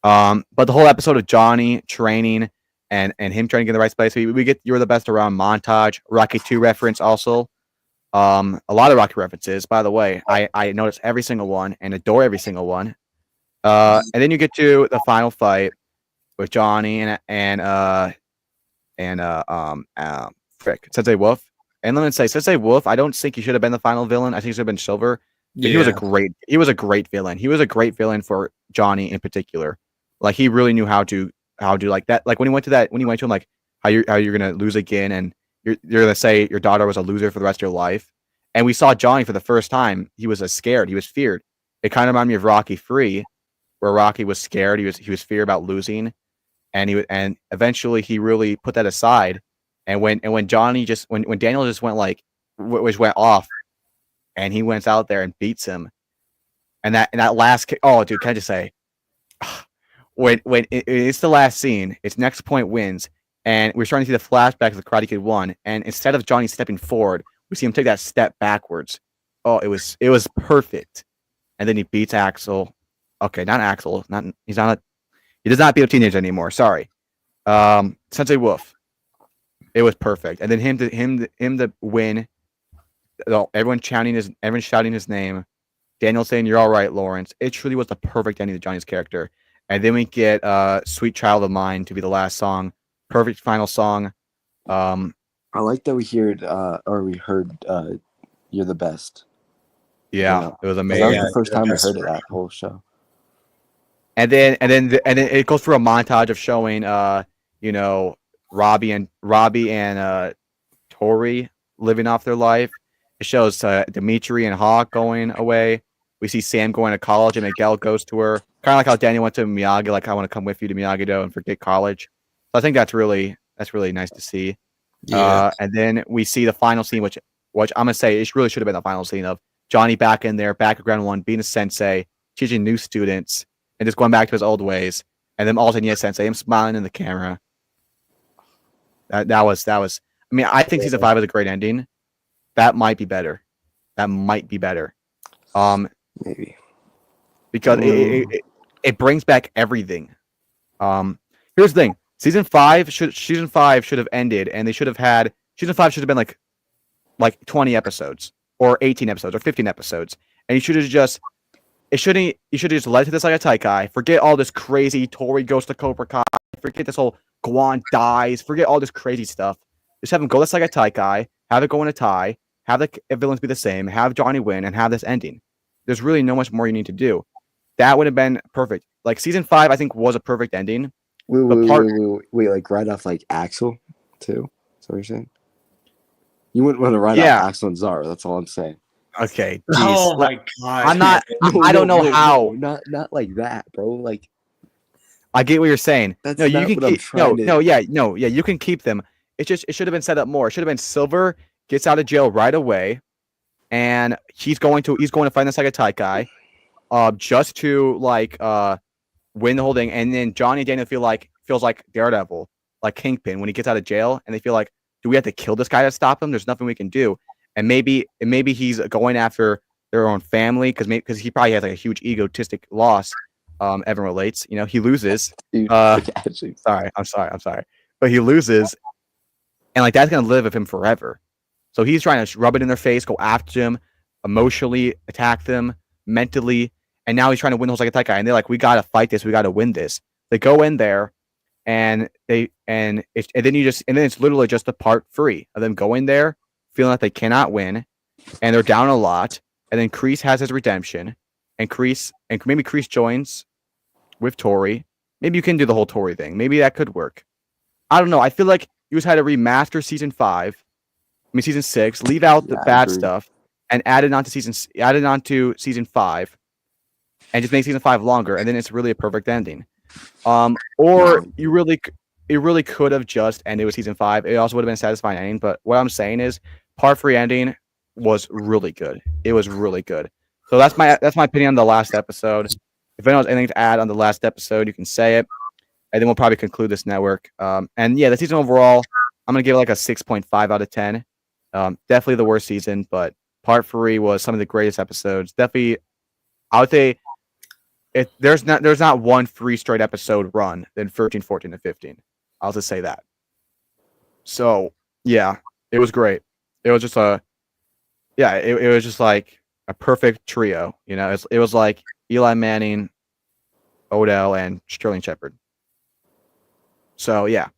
But the whole episode of Johnny training and him trying to get in the right place, we get You're the Best Around montage, Rocky 2 reference also. A lot of Rocky references, by the way. I notice every single one and adore every single one. And then you get to the final fight with Johnny and Sensei Wolf. And let me say, Sensei Wolf, I don't think he should have been the final villain. I think he should have been Silver. Yeah. He was a great villain. He was a great villain for Johnny in particular. Like he really knew how to like that. Like when he went to him, like how you're gonna lose again, and you're gonna say your daughter was a loser for the rest of your life. And we saw Johnny for the first time. He was scared. He was feared. It kind of reminded me of Rocky 3, where Rocky was scared. He was feared about losing, and eventually he really put that aside. And when Johnny when Daniel just went went off, and he went out there and beats him, and that last kick. Oh, dude, can I just say, when it's the last scene, it's Next Point wins, and we're starting to see the flashback of the Karate Kid 1, and instead of Johnny stepping forward, we see him take that step backwards. Oh, it was perfect. And then he beats Axel. Okay, not Axel. He does not beat a teenager anymore. Sorry. Sensei Wolf. It was perfect. And then him to win. Everyone shouting his name. Daniel saying, "You're all right, Lawrence." It truly was the perfect ending to Johnny's character. And then we get "Sweet Child of Mine" to be the last song. Perfect final song. I like that we heard "You're the Best." Yeah, it was amazing. That was the first time I heard it that whole show. And then it goes through a montage of showing Robbie and Tori living off their life. It shows Dimitri and Hawk going away. We see Sam going to college, and Miguel goes to her. Kind of like how Daniel went to Miyagi, like I want to come with you to Miyagi-Do and forget college. So I think that's really nice to see. Yeah. And then we see the final scene, which I'm gonna say it really should have been the final scene of Johnny back in there, back at ground 1, being a sensei, teaching new students, and just going back to his old ways. And then all of a sudden, yes, sensei, I'm smiling in the camera. That was. I mean, I think season 5 is a great ending. That might be better. Maybe because it brings back everything. Here's the thing: season 5 should have ended, and they should have had season 5 should have been like 20 episodes or 18 episodes or 15 episodes, and you should have just led to this like a Taikai. Forget all this crazy Tori goes to Cobra Kai. Forget this whole Guan dies. Forget all this crazy stuff. Just have him go this like a Taikai. Have it go in a tie. Have the villains be the same. Have Johnny win, and have this ending. There's really no much more you need to do. That would have been perfect. Like season 5, I think was a perfect ending. Wait, like right off like Axel too? That's what you're saying? You wouldn't want to write off Axel and Zara. That's all I'm saying. Okay. Geez. Oh my god. I'm not. I don't know how. Not like that, bro. Like I get what you're saying. That's no, you not can what keep. I'm trying Yeah. You can keep them. It should have been set up more. It should have been Silver gets out of jail right away, and he's going to fight the Sega Taikai, just to win the whole thing. And then Johnny and Daniel feels like Daredevil, like Kingpin when he gets out of jail, and they feel like, do we have to kill this guy to stop him? There's nothing we can do. And maybe he's going after their own family because he probably has like a huge egotistic loss. Evan relates. He loses. Sorry. But he loses, and like that's gonna live with him forever. So he's trying to rub it in their face, go after them, emotionally attack them, mentally, and now he's trying to win the whole Sega Taikai. And they're like, we gotta fight this. We gotta win this. They go in there, and then it's literally just a part 3 of them going there, feeling like they cannot win, and they're down a lot. And then Kreese has his redemption, and maybe Kreese joins with Tori. Maybe you can do the whole Tori thing. Maybe that could work. I don't know. I feel like you just had to remaster season 6, leave out the bad stuff, and add it on to season 5, and just make season 5 longer, and then it's really a perfect ending. Or it really could have just ended with season 5. It also would have been a satisfying ending. But what I'm saying is, part 3 ending was really good. It was really good. So that's my opinion on the last episode. If anyone has anything to add on the last episode, you can say it, and then we'll probably conclude this network. And yeah, the season overall, I'm gonna give it like a 6.5 out of 10. Definitely the worst season, but part 3 was some of the greatest episodes. Definitely, I would say there's not one 3 straight episode run in 13, 14, and 15. I'll just say that. So yeah, it was great. It was just it was just like a perfect trio. You know, it was like Eli Manning, Odell, and Sterling Shepard. So yeah.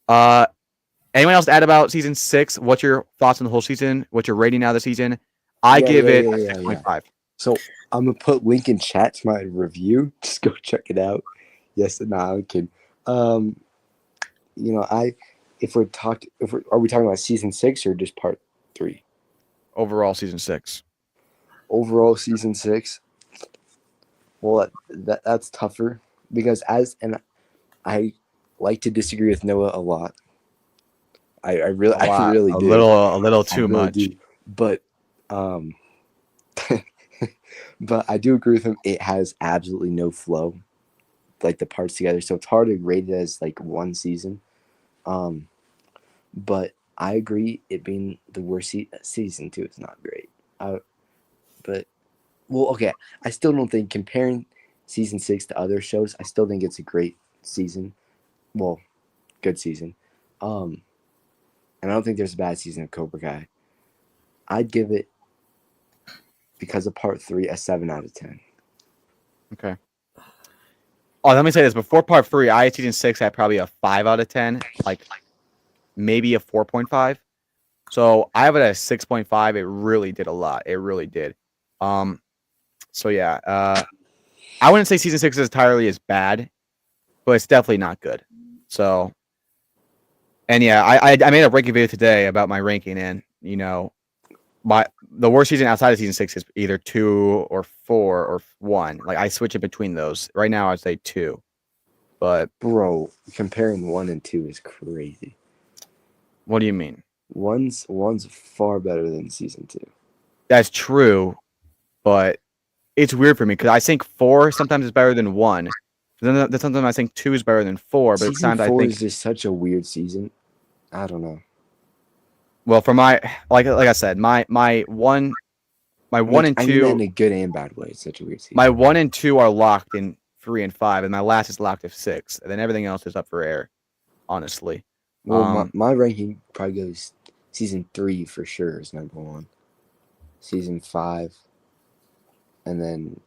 Anyone else to add about season 6? What's your thoughts on the whole season? What's your rating now of the season? I give it a 6.5. So I'm gonna put link in chat to my review. Just go check it out. Yes, I'm kidding. Are we talking about season 6 or just part 3? Overall, season 6. Overall, season 6. Well, that's tougher because I like to disagree with Noah a lot. I really do. A little too much. Do. But but I do agree with him. It has absolutely no flow, like the parts together. So it's hard to rate it as like one season. But I agree. It being the worst season 2 is not great. Okay. I still don't think comparing season 6 to other shows. I still think it's a great season. Well, good season. And I don't think there's a bad season of Cobra Kai. I'd give it, because of part 3, a 7 out of 10. Okay. Oh, let me say this. Before part 3, I had season 6 had probably a 5 out of 10. Like maybe a 4.5. So I have it at a 6.5. It really did a lot. It really did. So yeah. I wouldn't say season 6 is entirely as bad, but it's definitely not good. So, and yeah, I made a ranking video today about my ranking, and you know, the worst season outside of season 6 is either 2 or 4 or 1. Like I switch it between those. Right now, I'd say 2. But bro, comparing 1 and 2 is crazy. What do you mean? One's far better than season 2. That's true, but it's weird for me because I think 4 sometimes is better than 1. Then sometimes I think 2 is better than 4. But season 4 I think is just such a weird season. I don't know. Well, for my like I said, my 1 and 2 I mean that in a good and bad way. It's such a weird season. My 1 and 2 are locked in 3 and 5, and my last is locked at 6, and then everything else is up for air. Honestly, well, my ranking probably goes season 3 for sure is number 1, season 5, and then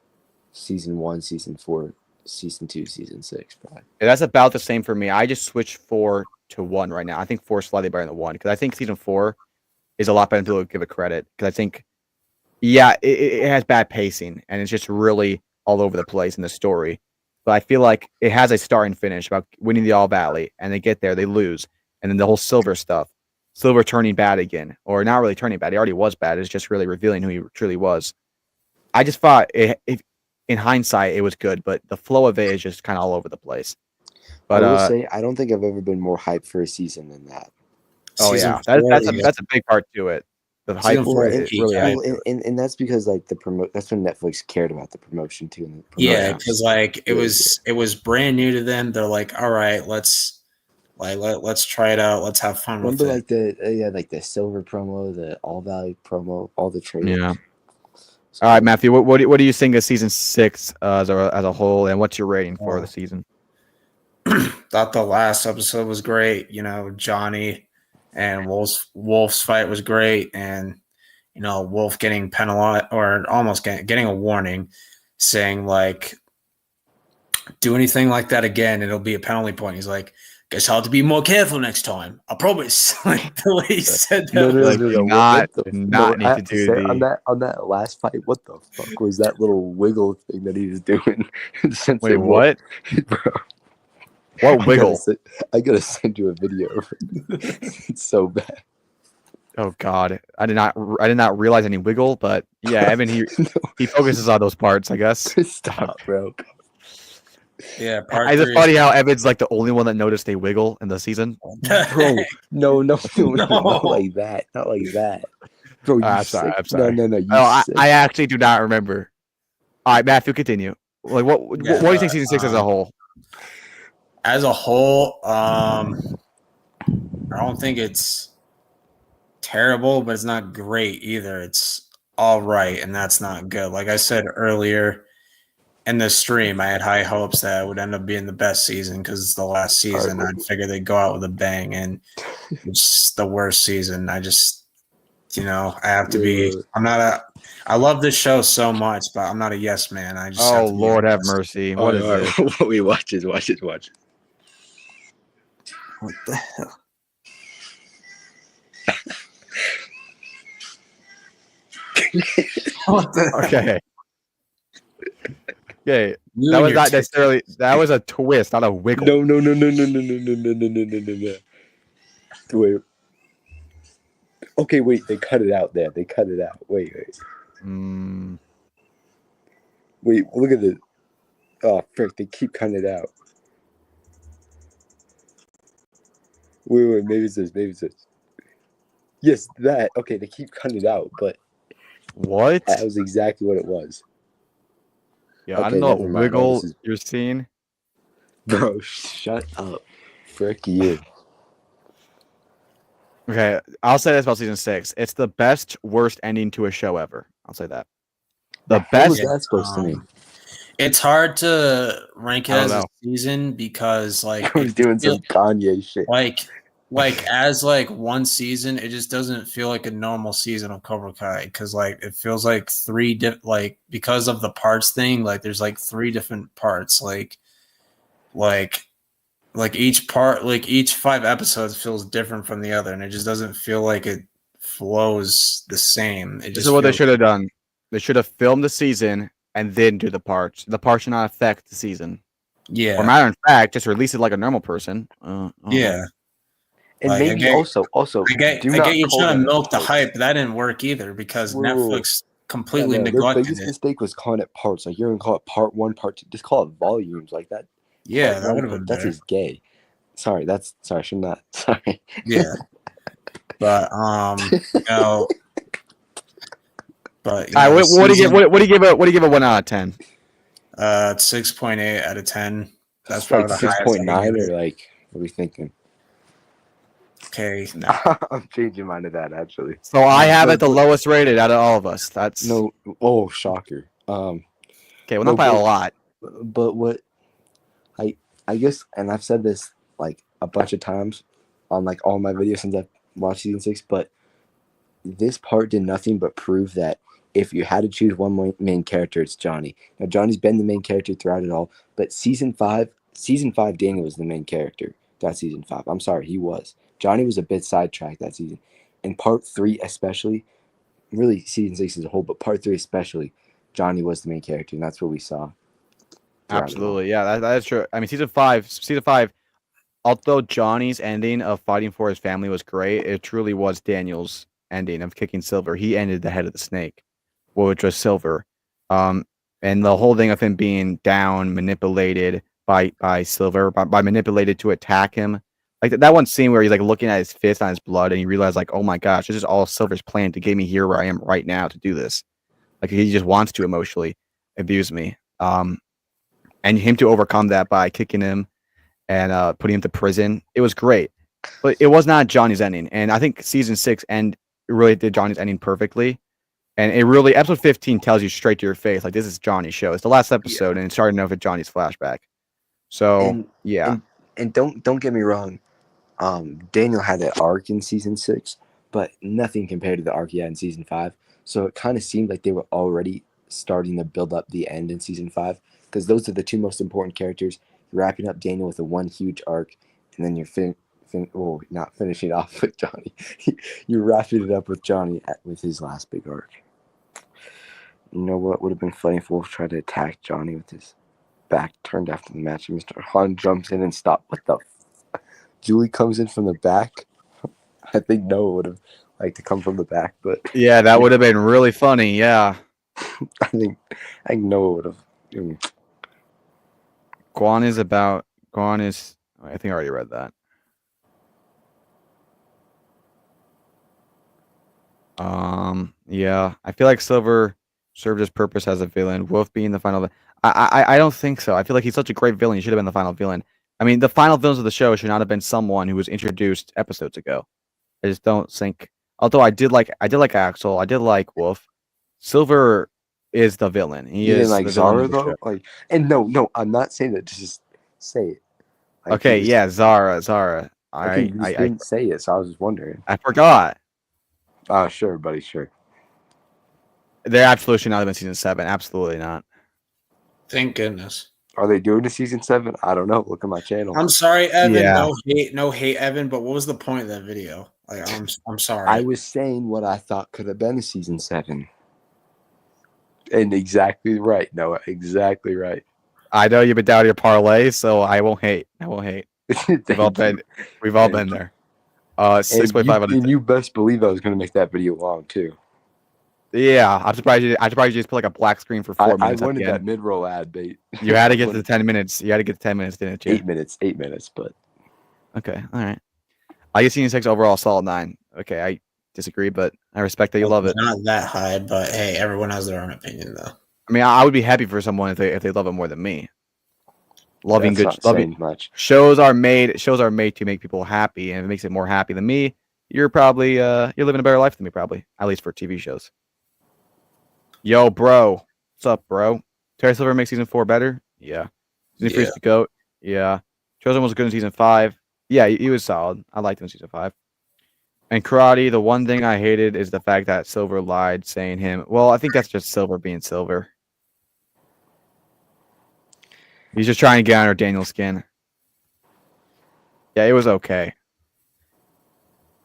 season 1, season 4, season 2, season 6. Probably. Yeah, that's about the same for me. I just switched 4 to 1 right now. I think 4 is slightly better than 1 because I think season 4 is a lot better to give it credit because I think, yeah, it has bad pacing and it's just really all over the place in the story. But I feel like it has a start and finish about winning the All Valley, and they get there, they lose, and then the whole Silver stuff, Silver turning bad again, or not really turning bad. He already was bad. It's just really revealing who he truly was. I just thought in hindsight it was good, but the flow of it is just kind of all over the place. But I will say I don't think I've ever been more hyped for a season than that. Oh yeah, that's a big part to it. The hype for it really hyped. And that's because like that's when Netflix cared about the promotion too. Yeah, because like it was brand new to them. They're like, all right, let's try it out. Let's have fun with it. Remember like the Silver promo, the All Valley promo, all the trailers. Yeah. So, all right, Matthew, what do you think of season 6 as a whole, and what's your rating for the season? Thought the last episode was great. You know, Johnny and Wolf's fight was great, and you know, Wolf getting penalized or almost getting a warning, saying like, "Do anything like that again, it'll be a penalty point." He's like, "Guess I'll have to be more careful next time. I promise." Like the way he said that. Not need to do on that last fight. What the fuck was that little wiggle thing that he was doing? Wait, what? Bro. What wiggle? I gotta send you a video of it. It's so bad. Oh God, I did not realize any wiggle, but yeah, Evan he focuses on those parts, I guess. Stop, bro. Yeah, is it funny how Evan's like the only one that noticed a wiggle in the season? Bro, no, not like that. Not like that. Bro, you I'm sick? sorry. I'm sorry. No, you Oh, sick. I actually do not remember. All right, Matthew, continue. Like, what do you think season 6 as a whole? As a whole, I don't think it's terrible, but it's not great either. It's all right, and that's not good. Like I said earlier in the stream, I had high hopes that it would end up being the best season because it's the last season. I'd figure they'd go out with a bang, and it's the worst season. I just, I have to be. I love this show so much, but I'm not a yes man. I just have to be Lord have honest. mercy. What is this? Wait, watch it. What the hell? What the hell? Okay. Okay. You That and was your not TikTok. necessarily. That was a twist, not a wiggle. No. Wait. Okay, wait. They cut it out there. They cut it out. Wait. Wait, look at this. Oh, frick. They keep cutting it out. Wait. Maybe it's this. Yes, that. Okay, they keep cutting it out, but What? that was exactly what it was. Yeah, Okay, I don't know what never mind. wiggle No, this is- you're seeing. Bro, shut up. Frick you. Okay, I'll say this about season 6. It's the best, worst ending to a show ever. I'll say that. The What best. was that supposed to mean? It's hard to rank it I don't as a know. season because like I was doing some Kanye shit. like as like one season, it just doesn't feel like a normal season of Cobra Kai because like it feels like because of the parts thing, like there's like 3 different parts, like each part, like each 5 episodes feels different from the other, and it just doesn't feel like it flows the same. This is what they should have done. They should have filmed the season and then do the parts. The parts should not affect the season. Yeah. Or matter of fact, just release it like a normal person. Yeah. And Like, maybe also I get you're trying to milk the hype, but that didn't work either because Netflix completely neglected their biggest it. mistake was calling it parts. Like, you're gonna call it part 1, part 2. Just call it volumes like that. Yeah, Part that 1, would have been that's better. just gay. Sorry, I should not. Sorry. Yeah. But but All right, what do you give a 1 out of 10? 6.8 out of 10. That's like probably the highest. 6.9 or like, what are we thinking? Okay. I'm changing mine to that actually. So I have it the lowest rated out of all of us. That's no. Oh, shocker. Okay, well, not by a lot. But what I guess, and I've said this like a bunch of times on like all my videos since I've watched season 6, but this part did nothing but prove that if you had to choose one main character, it's Johnny. Now Johnny's been the main character throughout it all, but season 5, Daniel was the main character. That season 5. I'm sorry, he was. Johnny was a bit sidetracked that season. And part 3 especially, really season 6 as a whole, but part 3 especially, Johnny was the main character, and that's what we saw. Absolutely, yeah, that is true. I mean, season 5, although Johnny's ending of fighting for his family was great, it truly was Daniel's ending of kicking Silver. He ended the head of the snake, which was Silver. And the whole thing of him being down, manipulated by Silver, by manipulated to attack him. Like that one scene where he's like looking at his fist on his blood and he realized like, oh my gosh, this is all Silver's plan to get me here where I am right now to do this. Like he just wants to emotionally abuse me. And him to overcome that by kicking him and putting him to prison. It was great. But it was not Johnny's ending. And I think season 6 really did Johnny's ending perfectly. And it really, episode 15 tells you straight to your face, like, this is Johnny's show. It's the last episode, and it's starting to know if it's Johnny's flashback. So, And don't get me wrong. Daniel had an arc in season 6, but nothing compared to the arc he had in season 5. So it kind of seemed like they were already starting to build up the end in season 5, because those are the 2 most important characters. You're wrapping up Daniel with a 1 huge arc, and then you're not finishing off with Johnny. You're wrapping it up with Johnny with his last big arc. You know what would have been funny if Wolf tried to attack Johnny with his back turned after the match, and Mr. Han jumps in and stops. What the? Julie comes in from the back. I think Noah would have liked to come from the back, but yeah, that would have been really funny. Yeah, I think Noah would have. Guan is. I think I already read that. Yeah, I feel like Silver served his purpose as a villain. Wolf being the final. I don't think so. I feel like he's such a great villain. He should have been the final villain. I mean, the final villains of the show should not have been someone who was introduced episodes ago. I just don't think. Although I did like Axel. I did like Wolf. Silver is the villain. He You didn't is like the villain Zara of the though? show. Like, and no, I'm not saying that. Just say it. Like, Okay, he was- yeah, Zara. Okay, you just didn't say it, so I was just wondering. I forgot. Oh, sure, buddy, sure. There absolutely should not have been season 7. Absolutely not. Thank goodness. Are they doing a season 7? I don't know. Look at my channel. I'm sorry, Evan. Yeah. No hate, Evan. But what was the point of that video? Like, I'm sorry. I was saying what I thought could have been a season 7. And exactly right. No, exactly right. I know you've been down your parlay, so I won't hate. Thank We've all been there. 6.5 out of 10. And you best believe I was going to make that video long too. Yeah, I'm surprised you just put like a black screen for 4 I minutes. wanted at the that end. mid-roll ad bait. You had to get to the 10 minutes. You had to get to 10 minutes, didn't you? 8 minutes, but Okay, all right. I guess season 6 overall solid 9. Okay, I disagree, but I respect that you love it. Not that high, but hey, everyone has their own opinion, though. I mean, I would be happy for someone if they love it more than me. Loving that's good not loving saying much. shows are made to make people happy, and if it makes it more happy than me, you're probably you're living a better life than me, probably, at least for TV shows. Yo, bro, what's up, bro? Terry Silver makes season 4 better. Yeah, season 3 is the goat. Yeah, Chosen was good in season 5. Yeah, he was solid. I liked him in season 5. And Karate, the one thing I hated is the fact that Silver lied, saying him. Well, I think that's just Silver being Silver. He's just trying to get under Daniel's skin. Yeah, it was okay.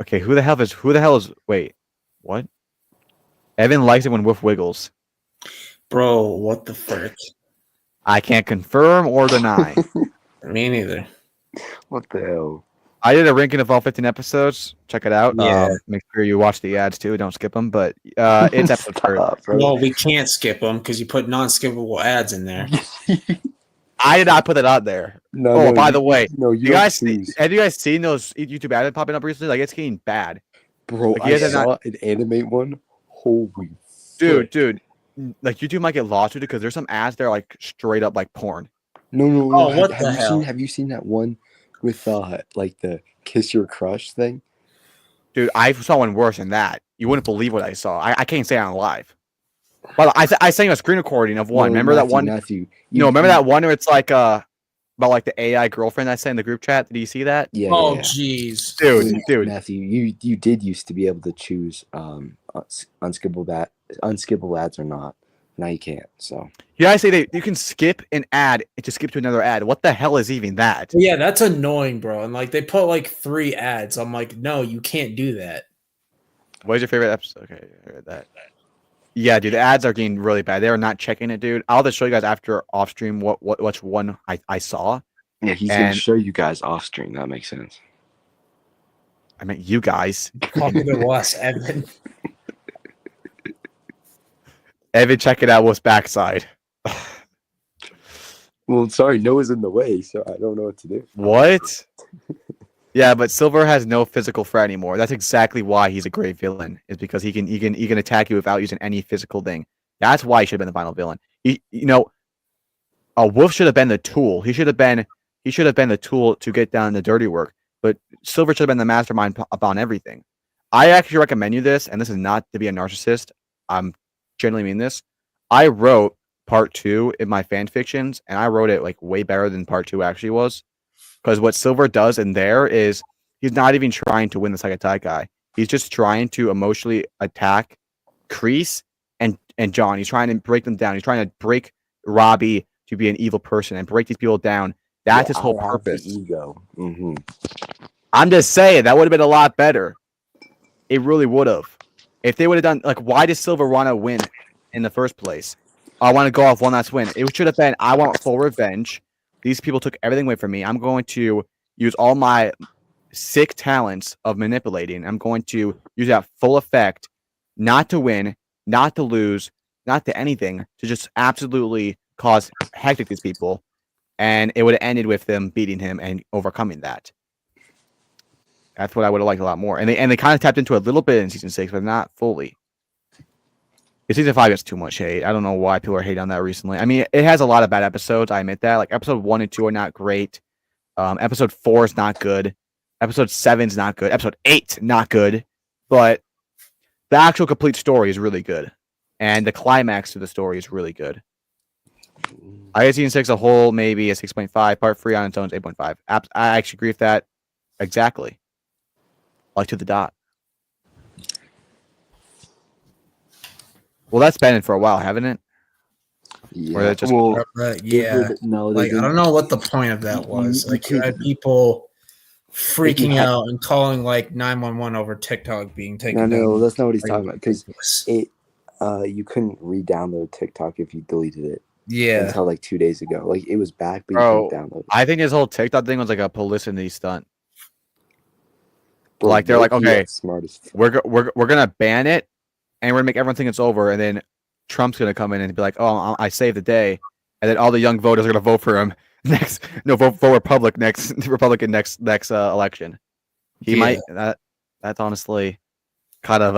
Okay, who the hell is wait, what? Evan likes it when Wolf wiggles. Bro, what the frick? I can't confirm or deny. Me neither. What the hell? I did a ranking of all 15 episodes. Check it out. Yeah. Make sure you watch the ads too. Don't skip them. But it's episode 30. Stop, bro. Well, we can't skip them because you put non-skippable ads in there. I did not put that out there. No, By the way, no, you guys, have you guys seen those YouTube ads popping up recently? Like, it's getting bad. bro, like, I you guys have saw an animate one. Holy Dude, like YouTube might get lost with it because there's some ads that are like straight up like porn. No. Oh, what have the you hell? Have you seen that one with like the kiss your crush thing? Dude, I saw one worse than that. You wouldn't believe what I saw. I can't say it on live. But I sent you a screen recording of one. No, remember that one? Matthew. Remember that one where it's like about like the AI girlfriend I sent in the group chat? Did you see that? Yeah. Oh, yeah. jeez. Dude. Matthew, you did used to be able to choose unskippable ads or not. Now you can't. So You guys say that you can skip an ad to skip to another ad. What the hell is even that? Yeah, that's annoying, bro. And like they put like 3 ads. I'm like, no, you can't do that. What is your favorite episode? Okay, I heard that. Yeah, dude, the ads are getting really bad. They are not checking it, dude. I'll just show you guys after off stream which one I saw. yeah, he's gonna show you guys off stream. That makes sense. I meant you guys. Talking to us, Evan. Evan, check it out. What's backside? Well, sorry, Noah's in the way, so I don't know what to do. What? Yeah, but Silver has no physical threat anymore. That's exactly why he's a great villain. Is because he can attack you without using any physical thing. That's why he should have been the final villain. Wolf should have been the tool. He should have been the tool to get down the dirty work. But Silver should have been the mastermind upon everything. I actually recommend you this, and this is not to be a narcissist. I'm genuinely mean this. I wrote part 2 in my fan fictions, and I wrote it like way better than part 2 actually was. Because what Silver does in there is he's not even trying to win the second tie guy. He's just trying to emotionally attack Kreese and John. He's trying to break them down. He's trying to break Robbie to be an evil person and break these people down. That's his whole purpose. Ego. Mm-hmm. I'm just saying that would have been a lot better. It really would have. If they would have done like, why does Silver want to win in the first place? I want to go off one last win. It should have been, I want full revenge. These people took everything away from me. I'm going to use all my sick talents of manipulating. I'm going to use that full effect, not to win, not to lose, not to anything, to just absolutely cause hectic these people. And it would have ended with them beating him and overcoming that. That's what I would have liked a lot more. And they kind of tapped into a little bit in season 6, but not fully. In season 5 gets too much hate. I don't know why people are hating on that recently. I mean, it has a lot of bad episodes. I admit that. Like episode 1 and 2 are not great. Episode 4 is not good. Episode 7 is not good. Episode 8 not good. But the actual complete story is really good, and the climax to the story is really good. I get season 6 a whole maybe a 6.5. Part 3 on its own is 8.5. I actually agree with that exactly, like to the dot. Well, that's been it for a while, haven't it? Yeah. Or that's just Yeah. No, Like, I don't know what the point of that was. Like, you had people freaking out and calling like 911 over TikTok being taken down. No, that's not what he's talking about. Because Ridiculous. you couldn't re-download TikTok if you deleted it Yeah. until like 2 days ago. Like it was back, but you Bro, couldn't download it. I think this whole TikTok thing was like a publicity stunt. Bro, Like they're like, Loki okay, is smart as fuck. we're gonna ban it, and we're gonna make everyone think it's over, and then Trump's gonna come in and be like, oh, I saved the day, and then all the young voters are gonna vote for him vote for Republican next election. He might. That's honestly kind of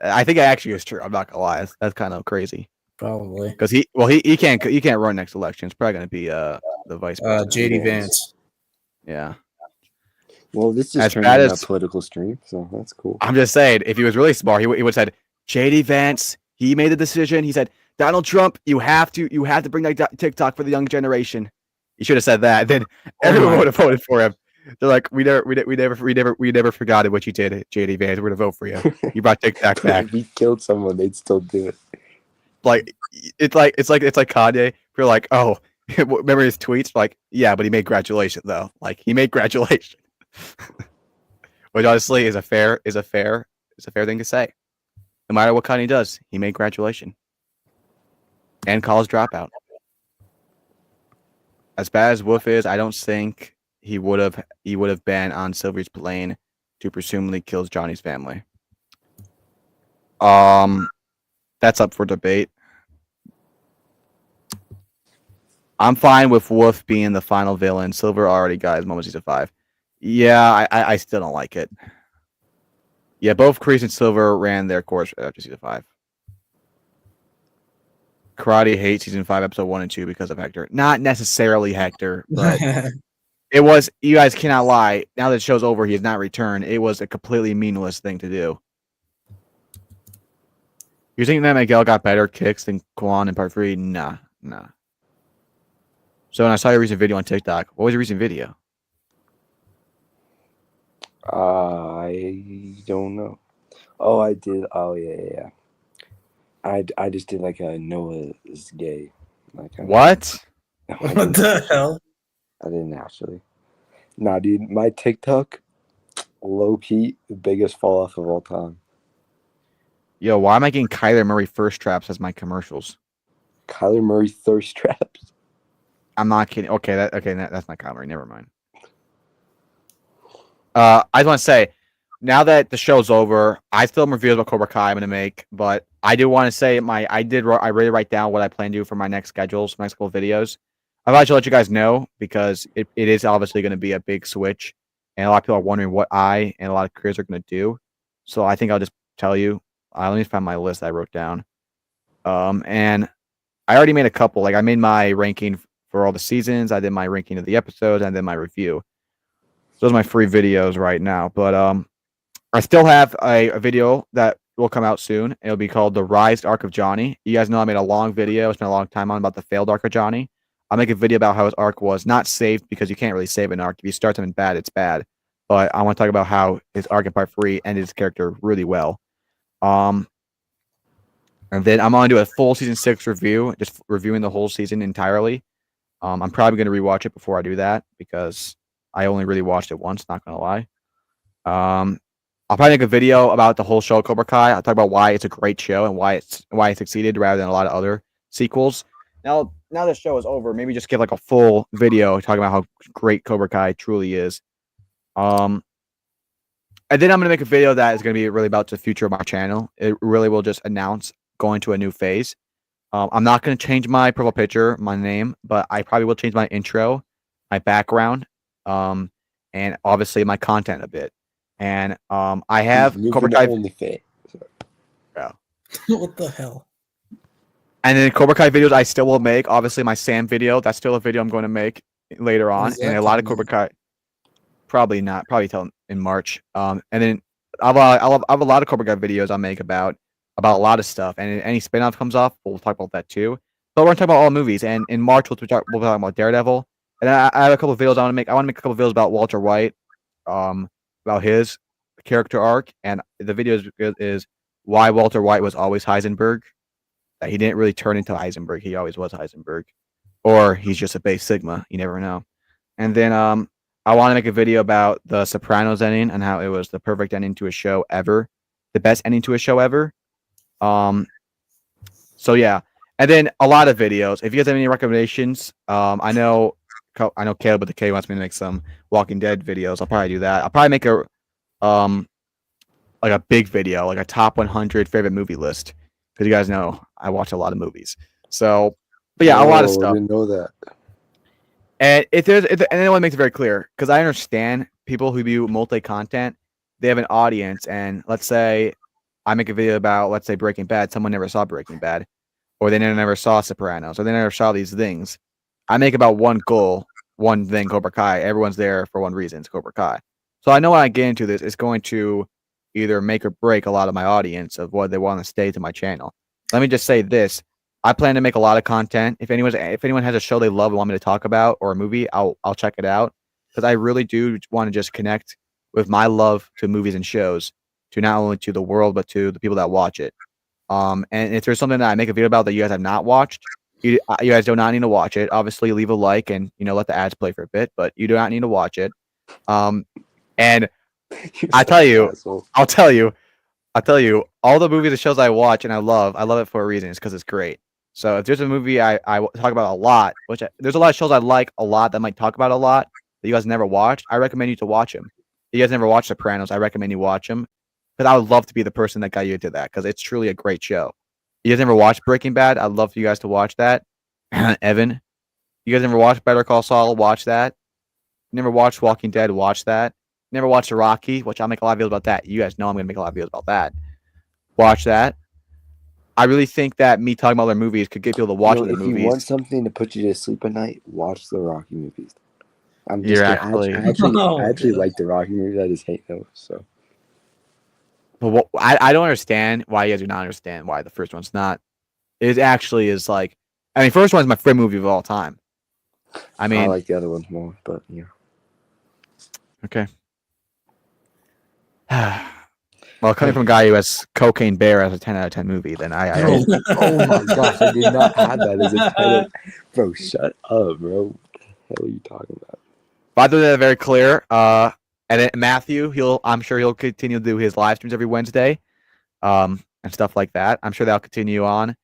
I think it actually is true. I'm not gonna lie. That's kind of crazy. Probably. Because he can't run next election. It's probably gonna be the vice president. JD Vance. Yeah. Well, this As just turned bad into as- a political stream, so that's cool. I'm just saying, if he was really smart, he would have said, JD Vance, he made the decision. He said, Donald Trump, you have to bring that TikTok for the young generation. He should have said that. Then everyone would have voted for him. They're like, we never forgot what you did, JD Vance. We're gonna vote for you. You brought TikTok back. If he killed someone, they'd still do it. Like it's like Kanye. We're like, oh, remember his tweets? Like, yeah, but he made graduation though. Like he made graduation. Which honestly is a fair thing to say. No matter what Kanye does, he made graduation and college dropout. As bad as Wolf is, I don't think he would have been on Silver's plane to presumably kill Johnny's family. That's up for debate. I'm fine with Wolf being the final villain. Silver already got his moment season 5. Yeah, I still don't like it. Yeah, both Kreese and Silver ran their course after season 5. Karate hates season 5, episode 1 and 2 because of Hector. Not necessarily Hector, but it was. You guys cannot lie. Now that the show's over, he has not returned. It was a completely meaningless thing to do. You think that Miguel got better kicks than Quan in part 3? Nah. So when I saw your recent video on TikTok, what was your recent video? I don't know. Oh, I did. Oh, yeah. I just did like a Noah is gay. Like What? What the hell? I didn't actually. Nah, dude, my TikTok, low key, the biggest fall off of all time. Yo, why am I getting Kyler Murray first traps as my commercials? Kyler Murray thirst traps. I'm not kidding. Okay, that's not Kyler Murray. Never mind. I just want to say, now that the show's over, I still have reviews about Cobra Kai I'm going to make, but I do want to say I really write down what I plan to do for my next schedules, my next couple of videos. I'd like to let you guys know because it is obviously going to be a big switch, and a lot of people are wondering what I and a lot of creators are going to do. So I think I'll just tell you. Let me find my list I wrote down. And I already made a couple. Like I made my ranking for all the seasons. I did my ranking of the episodes, and then my review. Those are my free videos right now. But I still have a video that will come out soon. It'll be called The Rise Arc of Johnny. You guys know I made a long video. I spent a long time on about the failed arc of Johnny. I'll make a video about how his arc was not saved because you can't really save an arc. If you start something bad, it's bad. But I want to talk about how his arc in part 3 ended his character really well. And then I'm going to do a full season 6 review, just reviewing the whole season entirely. I'm probably going to rewatch it before I do that because I only really watched it once, not going to lie. I'll probably make a video about the whole show Cobra Kai. I'll talk about why it's a great show and why it succeeded rather than a lot of other sequels. Now the show is over, maybe just give like a full video talking about how great Cobra Kai truly is. And then I'm going to make a video that is going to be really about the future of my channel. It really will just announce going to a new phase. I'm not going to change my profile picture, my name, but I probably will change my intro, my background, and obviously my content a bit. And I have Cobra Kai. OnlyFans. What the hell? And then Cobra Kai videos I still will make. Obviously, my Sam video, that's still a video I'm going to make later on. Is And that a lot of coming Cobra Kai, probably not, probably till in March. And then I'll have a lot of Cobra Kai videos I'll make about a lot of stuff. And any spin-off comes off, we'll talk about that too. But we're going to talk about all movies. And in March, we'll be talking about Daredevil. And I have a couple of videos I want to make. I want to make a couple of videos about Walter White, about his character arc. And the video is why Walter White was always Heisenberg. That he didn't really turn into Heisenberg. He always was Heisenberg. Or he's just a base Sigma. You never know. And then I want to make a video about the Sopranos ending and how it was the perfect ending to a show ever. The best ending to a show ever. So yeah. And then a lot of videos. If you guys have any recommendations, I know Caleb with the K wants me to make some Walking Dead videos. I'll probably do that. I'll probably make a like a big video, like a top 100 favorite movie list. Because you guys know I watch a lot of movies. So, but yeah, a lot of stuff. I didn't know that. And and I want to make it very clear, because I understand people who do multi-content, they have an audience, and let's say I make a video about, let's say, Breaking Bad, someone never saw Breaking Bad, or they never saw Sopranos, or they never saw these things. I make about one goal, one thing, Cobra Kai. Everyone's there for one reason, it's Cobra Kai. So I know when I get into this, it's going to either make or break a lot of my audience of what they want to stay to my channel. Let me just say this. I plan to make a lot of content. If anyone has a show they love and want me to talk about, or a movie, I'll check it out, because I really do want to just connect with my love to movies and shows, to not only to the world but to the people that watch it. And if there's something that I make a video about that you guys have not watched, you guys do not need to watch it. Obviously, leave a like and let the ads play for a bit, but you do not need to watch it. And I'll tell you, all the movies and shows I watch and I love it for a reason. It's because it's great. So if there's a movie I talk about a lot, there's a lot of shows I like a lot that I might talk about a lot that you guys never watched, I recommend you to watch them. If you guys never watched Sopranos, I recommend you watch them, because I would love to be the person that got you into that, because it's truly a great show. You guys never watched Breaking Bad? I'd love for you guys to watch that. Evan, you guys never watched Better Call Saul? Watch that. Never watched Walking Dead? Watch that. Never watched Rocky, which I'll make a lot of videos about that. You guys know I'm going to make a lot of videos about that. Watch that. I really think that me talking about other movies could get people to watch other movies. If you want something to put you to sleep at night, watch the Rocky movies. I'm just You're kidding. actually- I actually like the Rocky movies. I just hate those. So, But I don't understand why you guys do not understand why the first one's not. It actually is like, I mean, first one's my favorite movie of all time. I mean, I like the other ones more, but yeah. Okay. Well, coming from a guy who has Cocaine Bear as a 10 out of 10 movie, then I Oh my gosh, I did not have that as a title. Bro, shut up, bro. What the hell are you talking about? By the way, very clear. And then Matthew, I'm sure he'll continue to do his live streams every Wednesday, and stuff like that. I'm sure that'll continue on.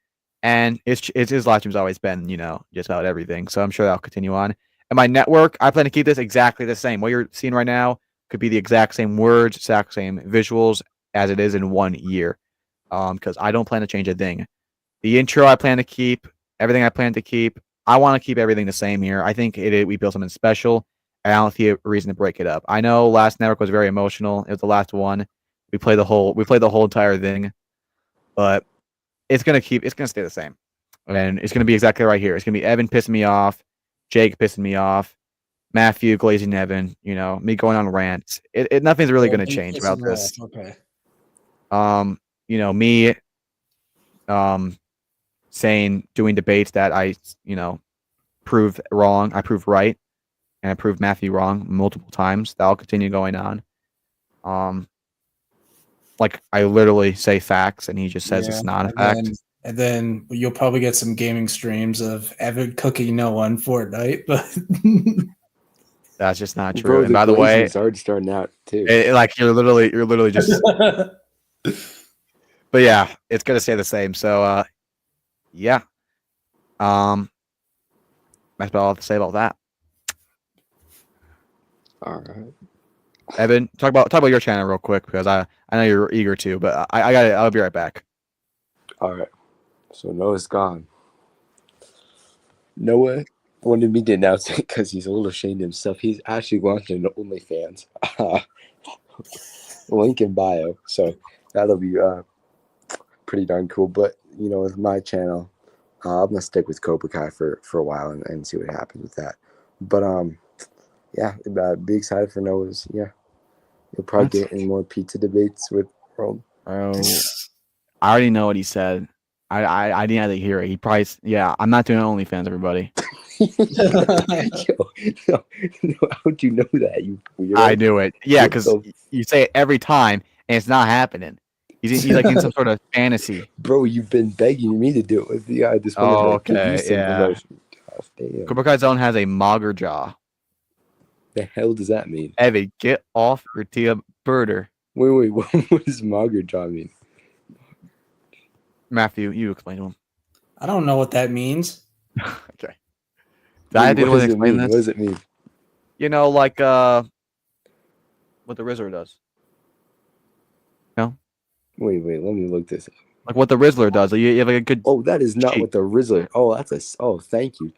And it's his live stream's always been, just about everything. So I'm sure that'll continue on. And my network, I plan to keep this exactly the same. What you're seeing right now could be the exact same words, exact same visuals as it is in 1 year. Because I don't plan to change a thing. The intro I plan to keep, everything I plan to keep. I want to keep everything the same here. I think we built something special, and I don't see a reason to break it up. I know last network was very emotional. It was the last one. We played the whole entire thing, but it's gonna stay the same, and it's gonna be exactly right here. It's gonna be Evan pissing me off, Jake pissing me off, Matthew glazing Evan. Me going on rants. Nothing's really gonna change about this. Okay. Me doing debates that I prove wrong, I prove right, and I prove Matthew wrong multiple times. That'll continue going on. Like I literally say facts and he just says it's not a fact. And then you'll probably get some gaming streams of Evan cooking no one Fortnite, but that's just not true. Bro, and by the way, it's already starting out too. You're literally just. But yeah, it's gonna stay the same. So yeah. That's about all I have to say about that. All right. Evan, talk about your channel real quick, because I know you're eager to, but I'll be right back. All right. So Noah's gone. Noah wanted me to announce it because he's a little ashamed of himself. He's actually launching an OnlyFans. link in bio. So that'll be pretty darn cool. But with my channel, I'm gonna stick with Cobra Kai for a while and see what happens with that. But yeah, be excited for Noah's. Yeah, you'll probably get in more pizza debates with World. Oh, I already know what he said. I didn't have to hear it. He probably, yeah, I'm not doing OnlyFans, everybody. Yo, no, how'd you know that? You weirdo. I knew it. Yeah, What because the- you say it every time, and it's not happening. He's like in some sort of fantasy. Bro, you've been begging me to do it with the I just wanted Oh, to give you okay, some yeah. promotion. Gosh, damn. Cobra Kai Zone has a mager jaw. The hell does that mean? Evan, get off your Tia birder. Wait, what does mager jaw mean? Matthew, you explain to him. I don't know what that means. Okay. I didn't What want does to it mean? explain What this. does it mean? You know, like what the Rizzler does. No? Wait, let me look this up. Like what the Rizzler does. Like you have like a good Oh, that is not cheek. what the Rizzler. Oh, thank you.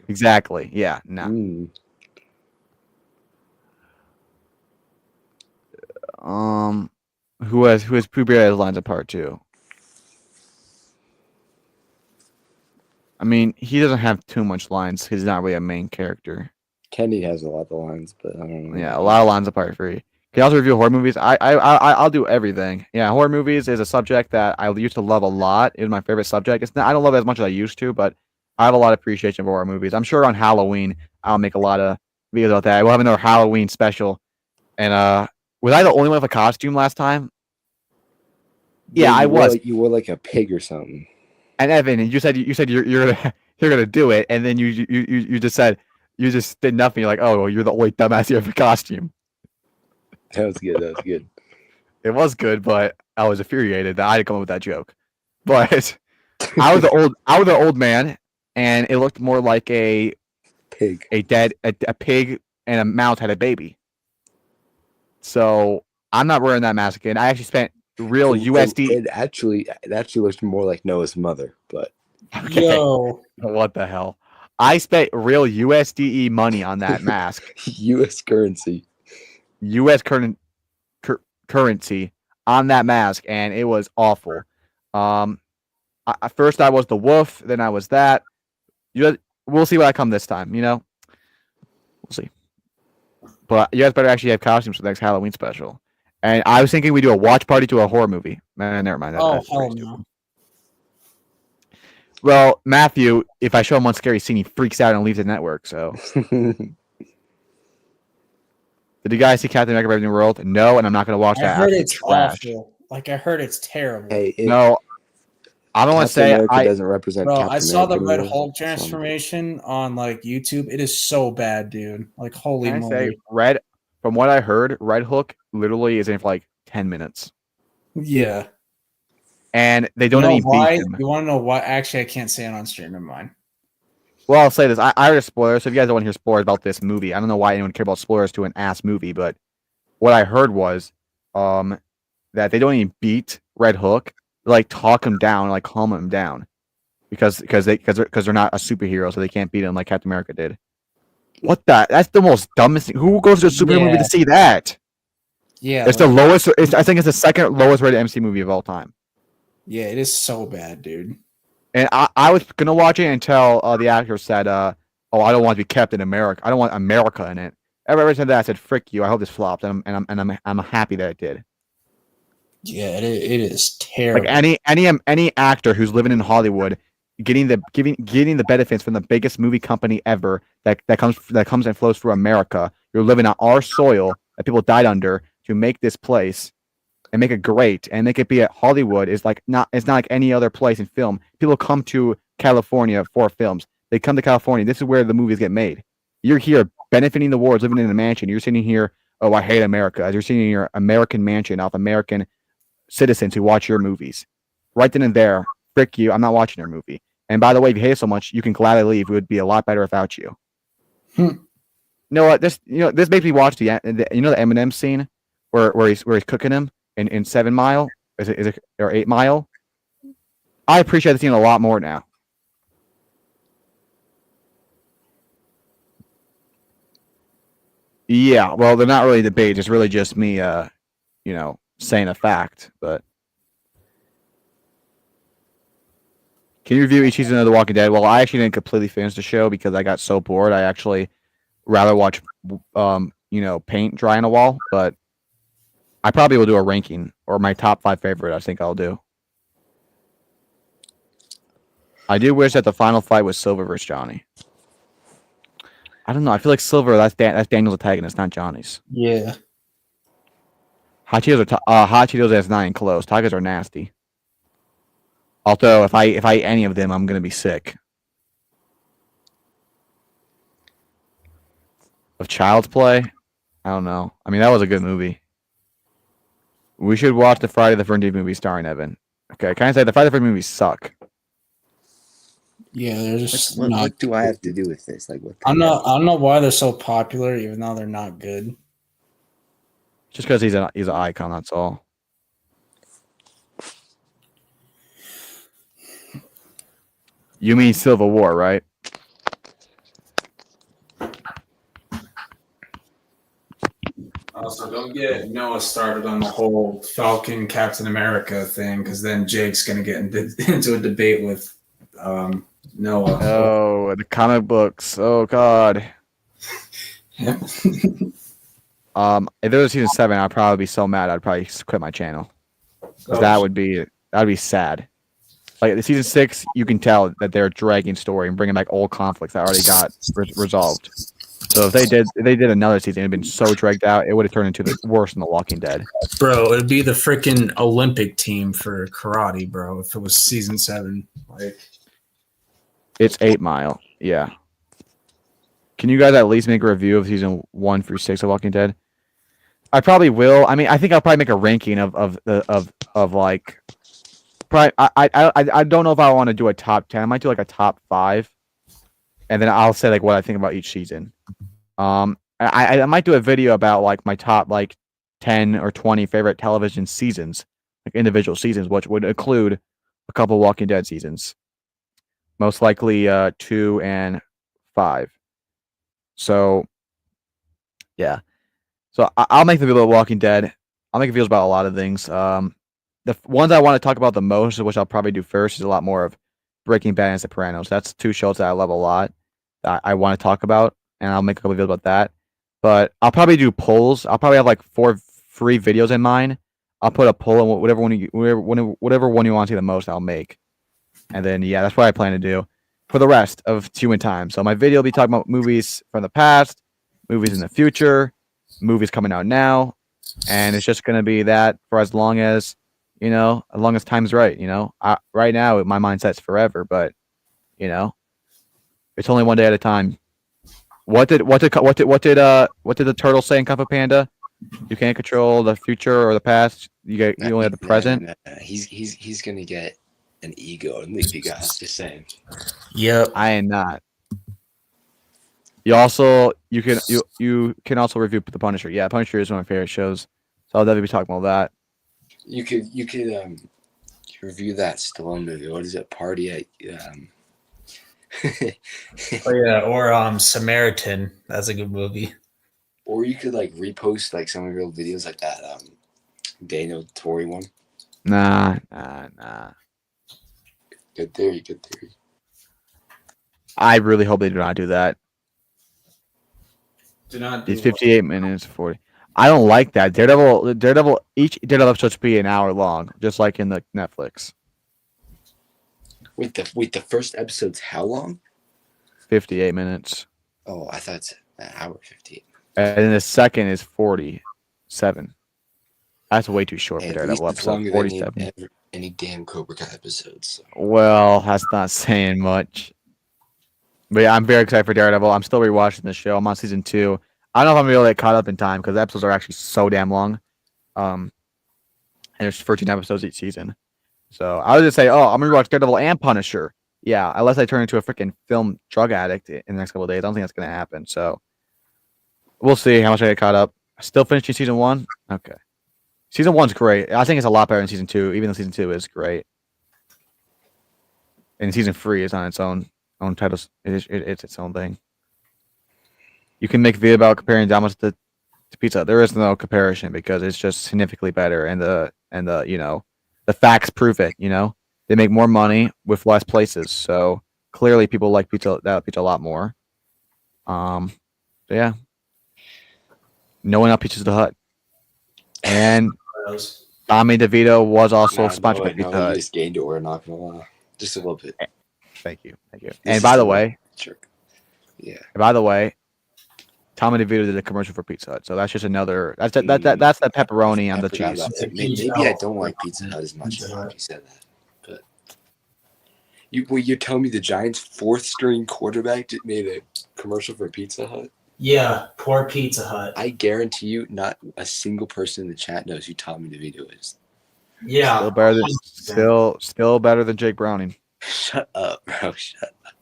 Exactly. Yeah, no. Who has Pooh Bear as lines apart too? I mean, he doesn't have too much lines. He's not really a main character. Kenny has a lot of lines, but I don't know. Yeah, a lot of lines apart for you. Can you also review horror movies? I'll do everything. Yeah, horror movies is a subject that I used to love a lot. It was my favorite subject. It's not, I don't love it as much as I used to, but I have a lot of appreciation for horror movies. I'm sure on Halloween I'll make a lot of videos about that. We'll have another Halloween special. And was I the only one with a costume last time? Yeah, I was. You wore like a pig or something. And Evan, you said you're gonna do it, and then you just said you just did nothing. You're like, oh, well, you're the only dumbass here for costume. That was good. It was good, but I was infuriated that I had to come up with that joke. But I was the old man, and it looked more like a Pig. a pig and a mouse had a baby. So I'm not wearing that mask again. I actually spent real USD. It actually looks more like Noah's mother, but Okay. Yo, What the hell? I spent real USDE money on that mask. U.S. currency. U.S. currency on that mask, and it was awful. First I was the wolf, then I was that. We'll see what I come this time. We'll see. But you guys better actually have costumes for the next Halloween special. And I was thinking we do a watch party to a horror movie. Never mind. oh That's hell pretty no. stupid. Well, Matthew, if I show him one scary scene, he freaks out and leaves the network. So. Did you guys see Captain America: Brave New World? No, and I'm not going to watch I that. heard Absolute it's trash. awful. Like I heard it's terrible. Hey, No, I don't want to say America doesn't represent. Bro, Captain I saw the America Red anymore. Hulk transformation on like YouTube. It is so bad, dude. Like holy Can I moly. say from what I heard, Red Hook literally is in for like 10 minutes. Yeah. And they You don't know even why? beat him. You want to know why? Actually, I can't say it on stream. Never mind. Well, I'll say this. I heard a spoiler, so if you guys don't want to hear spoilers about this movie, I don't know why anyone cared about spoilers to an ass movie, but what I heard was that they don't even beat Red Hook. They like talk him down, like calm him down. Because they're not a superhero, so they can't beat him like Captain America did. What the? That's the most dumbest thing. Who goes to a superhero movie to see that? Yeah. It's the lowest. I think it's the second lowest rated MC movie of all time. Yeah, it is so bad, dude. And I was gonna watch it until the actor said, "Oh, I don't want to be kept in America. I don't want America in it." Ever since that, I said, "Frick you! I hope this flops," and I'm happy that it did. Yeah, it is terrible. Like any actor who's living in Hollywood, getting the benefits from the biggest movie company ever that comes and flows through America. You're living on our soil that people died under to make this place and make it great and make it be at Hollywood it's not like any other place in film. People come to California for films. They come to California. This is where the movies get made. You're here benefiting the wars, living in a mansion. You're sitting here, oh, I hate America. As you're sitting in your American mansion off American citizens who watch your movies. Right then and there, frick you, I'm not watching your movie. And by the way, if you hate it so much, you can gladly leave. It would be a lot better without you. You know what? This makes me watch the Eminem scene where he's cooking him in 7 Mile, is it or 8 Mile? I appreciate the scene a lot more now. Yeah, well, they're not really debates. It's really just me, saying a fact. But can you review each season of The Walking Dead? Well, I actually didn't completely finish the show because I got so bored. I actually rather watch, paint dry on a wall. But I probably will do a ranking or my top 5 favorite. I think I'll do. I do wish that the final fight was Silver versus Johnny. I don't know. I feel like Silver. That's Daniel's antagonist, not Johnny's. Yeah. Hot Cheetos has 9 close. Tigers are nasty. Although if I eat any of them, I'm gonna be sick. Of Child's Play, I don't know. I mean, that was a good movie. We should watch the Friday the 13th movie starring Evan. Okay, can I say the Friday the 13th movies suck? Yeah, they're just What, not. what do I have to do with this? Like, what? I don't know why they're so popular, even though they're not good. Just because he's an icon, that's all. You mean Civil War, right? Also, don't get Noah started on the whole Falcon Captain America thing, because then Jake's gonna get into a debate with Noah. Oh, the comic books. Oh God. If there was season 7, I'd probably be so mad. I'd probably quit my channel. 'Cause that'd be sad. Like the season 6, you can tell that they're dragging story and bringing back old conflicts that already got resolved. So if they did another season, it'd been so dragged out, it would have turned into the worse than The Walking Dead. Bro, it'd be the freaking Olympic team for karate, bro. If it was season 7, like It's 8 Mile. Yeah. Can you guys at least make a review of season 1 through 6 of Walking Dead? I probably will. I mean, I think I'll probably make a ranking of like. Probably, I don't know if I want to do a top 10. I might do like a top 5, and then I'll say like what I think about each season. I might do a video about like my top like 10 or 20 favorite television seasons, like individual seasons, which would include a couple Walking Dead seasons, most likely 2 and 5. So, yeah. So I'll make the video about Walking Dead. I'll make videos about a lot of things. The ones I want to talk about the most, which I'll probably do first, is a lot more of Breaking Bad and Sopranos. That's 2 shows that I love a lot that I want to talk about, and I'll make a couple videos about that. But I'll probably do polls. I'll probably have like 4 free videos in mind. I'll put a poll on whatever one you want to see the most, I'll make. And then yeah, that's what I plan to do for the rest of Human Time. So my video will be talking about movies from the past, movies in the future, movies coming out now, and it's just gonna be that for as long as time's right. Right now my mindset's forever, but it's only one day at a time. What did the turtle say in Kung Fu Panda? You can't control the future or the past. You only have the present. No. He's gonna get an ego and leave you guys. Just saying. Yep. I am not. You can also review The Punisher. Yeah, Punisher is one of my favorite shows, so I'll definitely be talking about that. You could review that Stallone movie. What is it? Party at Oh yeah, or Samaritan. That's a good movie. Or you could like repost like some of your old videos like that Daniel Tory one. Nah. Good theory. I really hope they do not do that. Do not do It's 58 minutes 40. I don't like that. Daredevil. Each Daredevil episode should be an hour long, just like in the Netflix. Wait, the first episode's how long? 58 minutes. Oh, I thought it's an hour 58. And then the second is 47. That's way too short for Daredevil episode. 47. Any damn Cobra Kai episodes. So. Well, that's not saying much. But yeah, I'm very excited for Daredevil. I'm still rewatching the show. I'm on season 2. I don't know if I'm gonna be able to get caught up in time because the episodes are actually so damn long. And there's 13 episodes each season. So I was just say, I'm gonna watch Daredevil and Punisher. Yeah, unless I turn into a freaking film drug addict in the next couple of days. I don't think that's gonna happen. So we'll see how much I get caught up. Still finishing season 1? Okay. Season 1's great. I think it's a lot better than season 2, even though season 2 is great. And season 3 is on its own titles. It's its own thing. You can make a video about comparing Domino's to Pizza Hut. There is no comparison because it's just significantly better, and the the facts prove it. They make more money with less places, so clearly people like pizza a lot more. Yeah, no one out Pizza Hut, and Tommy DeVito was also sponsored by Pizza Hut. You just gained it. We're not gonna lie, just a little bit. Thank you. And by the way, yeah. By the way, Tommy DeVito did a commercial for Pizza Hut, so that's just another. That's the pepperoni and the cheese. Maybe I don't like Pizza Hut as much as you said that, but you tell me the Giants' fourth string quarterback made a commercial for Pizza Hut? Yeah, poor Pizza Hut. I guarantee you, not a single person in the chat knows who Tommy DeVito is. Yeah, still better than Jake Browning. Shut up, bro. Shut up.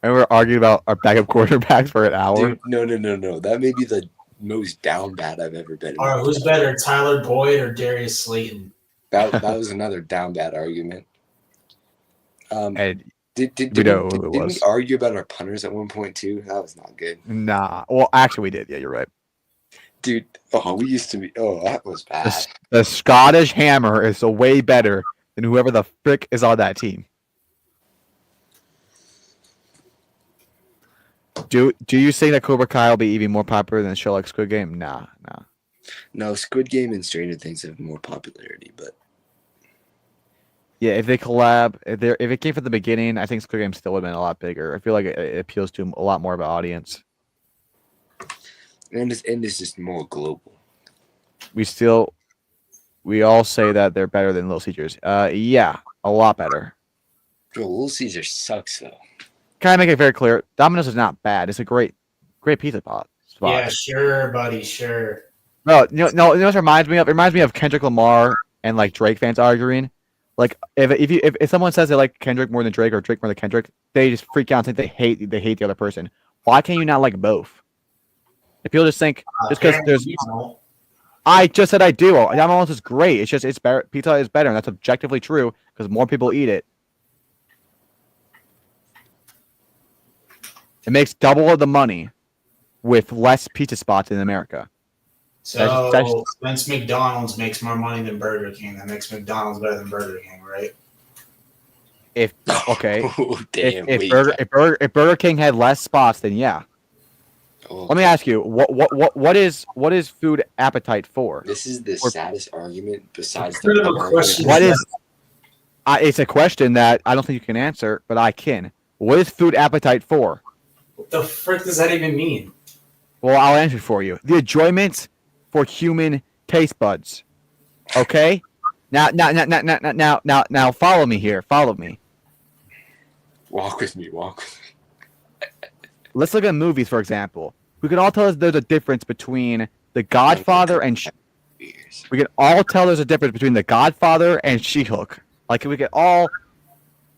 And we're arguing about our backup quarterbacks for an hour. Dude, no. That may be the most down bad I've ever been. All right, who's better, Tyler Boyd or Darius Slayton? That was another down bad argument. And didn't we argue about our punters at one point too? That was not good. Nah. Well, actually, we did. Yeah, you're right. Dude, we used to be. Oh, that was bad. The Scottish Hammer is way better than whoever the frick is on that team. Do you think that Cobra Kai will be even more popular than a show like Squid Game? Nah. No, Squid Game and Stranger Things have more popularity, but yeah, if they collab, if it came from the beginning, I think Squid Game still would have been a lot bigger. I feel like it appeals to a lot more of an audience. And it's just more global. We all say that they're better than Little Caesars. Yeah, a lot better. Bro, Little Caesar sucks though. Can I make it very clear? Domino's is not bad. It's a great pizza spot. Yeah, sure, buddy, sure. No, you know what it reminds me of? It reminds me of Kendrick Lamar and like Drake fans arguing. Like if someone says they like Kendrick more than Drake or Drake more than Kendrick, they just freak out and think they hate the other person. Why can't you not like both? If people just think just because there's, I just said I do. Domino's is great. It's better. Pizza is better, and that's objectively true because more people eat it. It makes double of the money with less pizza spots in America. So since McDonald's makes more money than Burger King, that makes McDonald's better than Burger King, right? If Burger King had less spots, then yeah. Oh, let me ask you, what is food appetite for? This is the saddest argument besides the question. What is? It's a question that I don't think you can answer, but I can. What is food appetite for? What the frick does that even mean? Well, I'll answer for you. The enjoyment for human taste buds. Okay? Now, follow me here. Follow me. Walk with me. Let's look at movies, for example. We can all tell there's a difference between The Godfather and we can all tell there's a difference between The Godfather and She-Hulk. Like, we can all...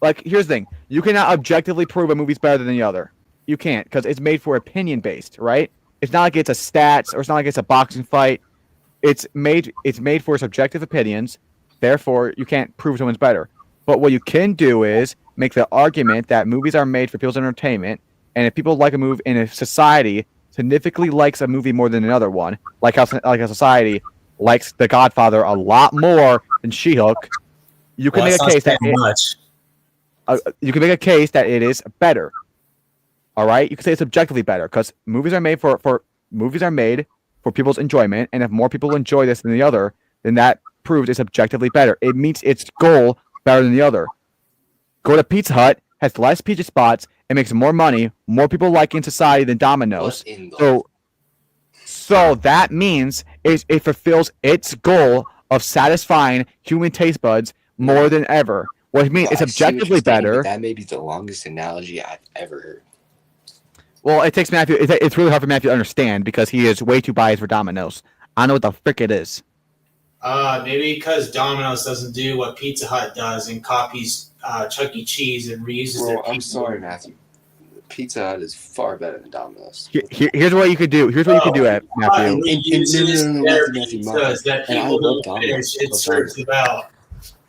Like, here's the thing. You cannot objectively prove a movie's better than the other. You can't, because it's made for opinion-based, right? It's not like it's a stats, or it's not like it's a boxing fight. It's made for subjective opinions. Therefore, you can't prove someone's better. But what you can do is make the argument that movies are made for people's entertainment, and if people like a movie, and if society significantly likes a movie more than another one, like how a society likes The Godfather a lot more than She-Hulk, you can make a case that you can make a case that it is better. All right, you can say it's objectively better because movies are made for people's enjoyment, and if more people enjoy this than the other, then that proves it's objectively better. It meets its goal better than the other. Go to Pizza Hut, has less pizza spots, and makes more money, more people like in society than Domino's. So that means it fulfills its goal of satisfying human taste buds more than ever. What it means it's objectively better. That may be the longest analogy I've ever heard. Well, it takes Matthew. It's really hard for Matthew to understand because he is way too biased for Domino's. I know what the frick it is. Maybe because Domino's doesn't do what Pizza Hut does and copies Chuck E. Cheese and reuses their. I'm sorry, Matthew. Pizza Hut is far better than Domino's. Here's what you could do. Matthew.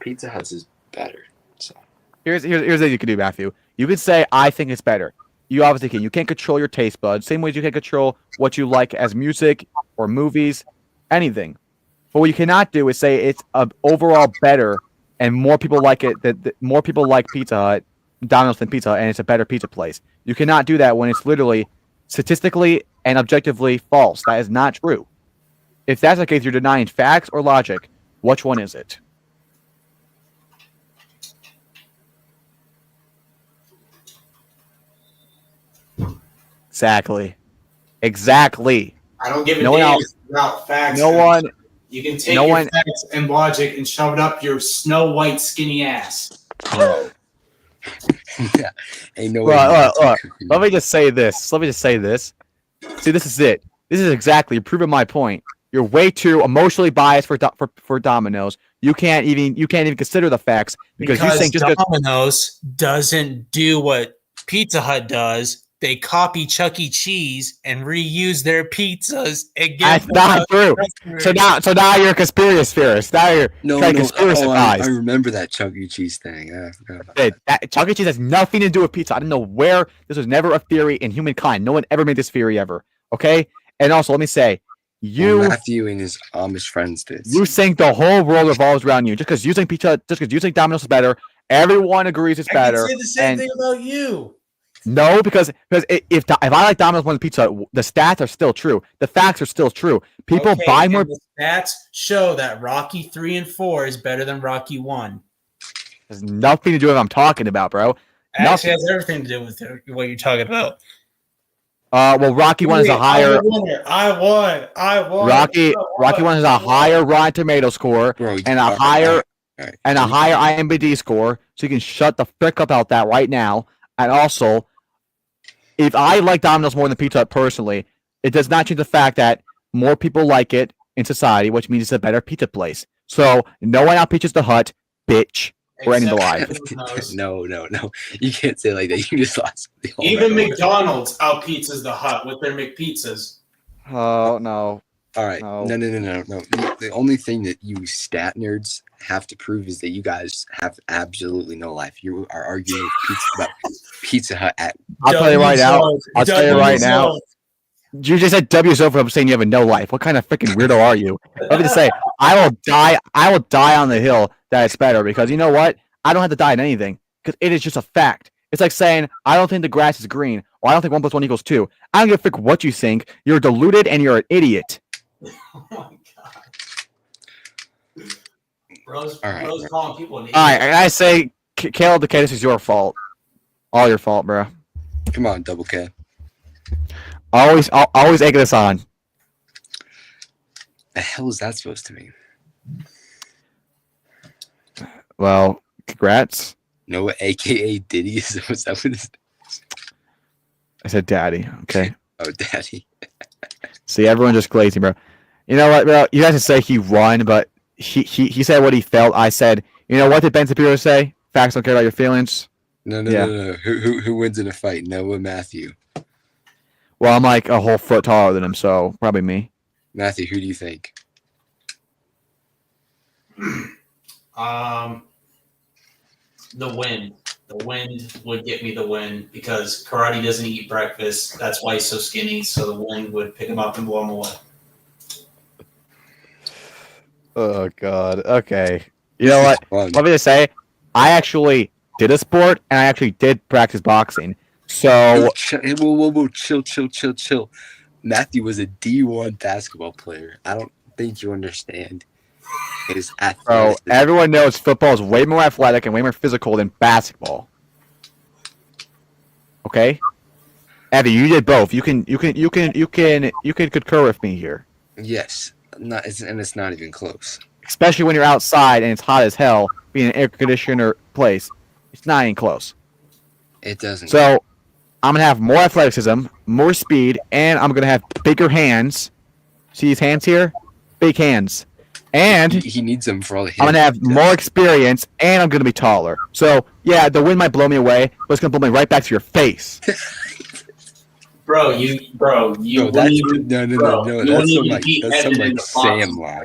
Pizza Hut is better. So here's what you could do, Matthew. You could say I think it's better. you obviously can. You can't control your taste buds. Same way you can't control what you like as music or movies, anything. But what you cannot do is say it's overall better and more people like it. That more people like Pizza Hut, Domino's than Pizza Hut, and it's a better pizza place. You cannot do that when it's literally statistically and objectively false. That is not true. If that's the case, you're denying facts or logic. Which one is it? Exactly. I don't give a No one damn else- about facts. No one. You can take no your one- facts and logic and shove it up your Snow White skinny ass. Yeah. Ain't no Look, way. Let me just say this. See, this is it. This is exactly proving my point. You're way too emotionally biased for Domino's. You can't even consider the facts because you think just Domino's doesn't do what Pizza Hut does. They copy Chuck E. Cheese and reuse their pizzas and that's give not true. So now you're a conspiracy theorist. Now you're trying to conspiracy I remember that Chuck E. Cheese thing. Yeah, I forgot about that. Chuck E. Cheese has nothing to do with pizza. I don't know where this was never a theory in humankind. No one ever made this theory ever. Okay, and also let me say, Matthew and his Amish friends did. You think the whole world revolves around you just because you think pizza, just because you think Domino's is better. Everyone agrees it's better. I can say the same thing about you. No, because if I like Domino's more than Pizza Hut, the stats are still true. The facts are still true. People buy more. The stats show that Rocky 3 and 4 is better than Rocky 1. Has nothing to do with what I'm talking about, bro. Actually, has everything to do with what you're talking about. Well, Rocky 1 is a higher. I won. Rocky 1 has a higher Rotten Tomato score and a higher IMDb score, so you can shut the frick up about that right now. And also, if I like Domino's more than Pizza Hut personally, it does not change the fact that more people like it in society, which means it's a better pizza place. So no one outpitches the Hut, bitch. We're ending the live. No. You can't say it like that. You just lost. Even McDonald's outpizzas the Hut with their McPizzas. Oh, no. All right. No. No. The only thing that you stat nerds have to prove is that you guys have absolutely no life. You are arguing about Pizza Hut at. I'll tell you right now. You just said W's over. I'm saying you have a no life. What kind of freaking weirdo are you? Let me just say, I will die on the hill that it's better because you know what? I don't have to die on anything because it is just a fact. It's like saying I don't think the grass is green or I don't think 1 + 1 = 2. I don't give a frick what you think. You're deluded and you're an idiot. Oh my god. Bro's calling people an idiot. All right, I say, Caleb, this is your fault. All your fault, bro. Come on, Double K. Always egging us on. The hell is that supposed to mean? Well, congrats. No, AKA Diddy is that what it is? I said daddy. Okay. Oh, daddy. See, everyone just glazing, bro. You know what, bro? You guys can say he won, but he said what he felt. I said, you know what did Ben Shapiro say? Facts don't care about your feelings. No. Who wins in a fight? Noah, Matthew. Well, I'm like a whole foot taller than him, so probably me. Matthew, who do you think? The wind. The wind would get me the win because karate doesn't eat breakfast. That's why he's so skinny. So the wind would pick him up and blow him away. Oh God. Okay. You know what? Fun. Let me just say, I actually did a sport and I actually did practice boxing. So Whoa, chill. Matthew was a D1 basketball player. I don't think you understand his bro, everyone knows football is way more athletic and way more physical than basketball. Okay? Abby, you did both. You can concur with me here. Yes. It's not even close. Especially when you're outside and it's hot as hell, being an air conditioner place. It's not even close. It doesn't. So I'm gonna have more athleticism, more speed, and I'm gonna have bigger hands. See these hands here? Big hands. And he needs them for all the. I'm gonna have more experience, and I'm gonna be taller. So yeah, the wind might blow me away, but it's gonna blow me right back to your face. Bro, you. No. That's some like Sam line.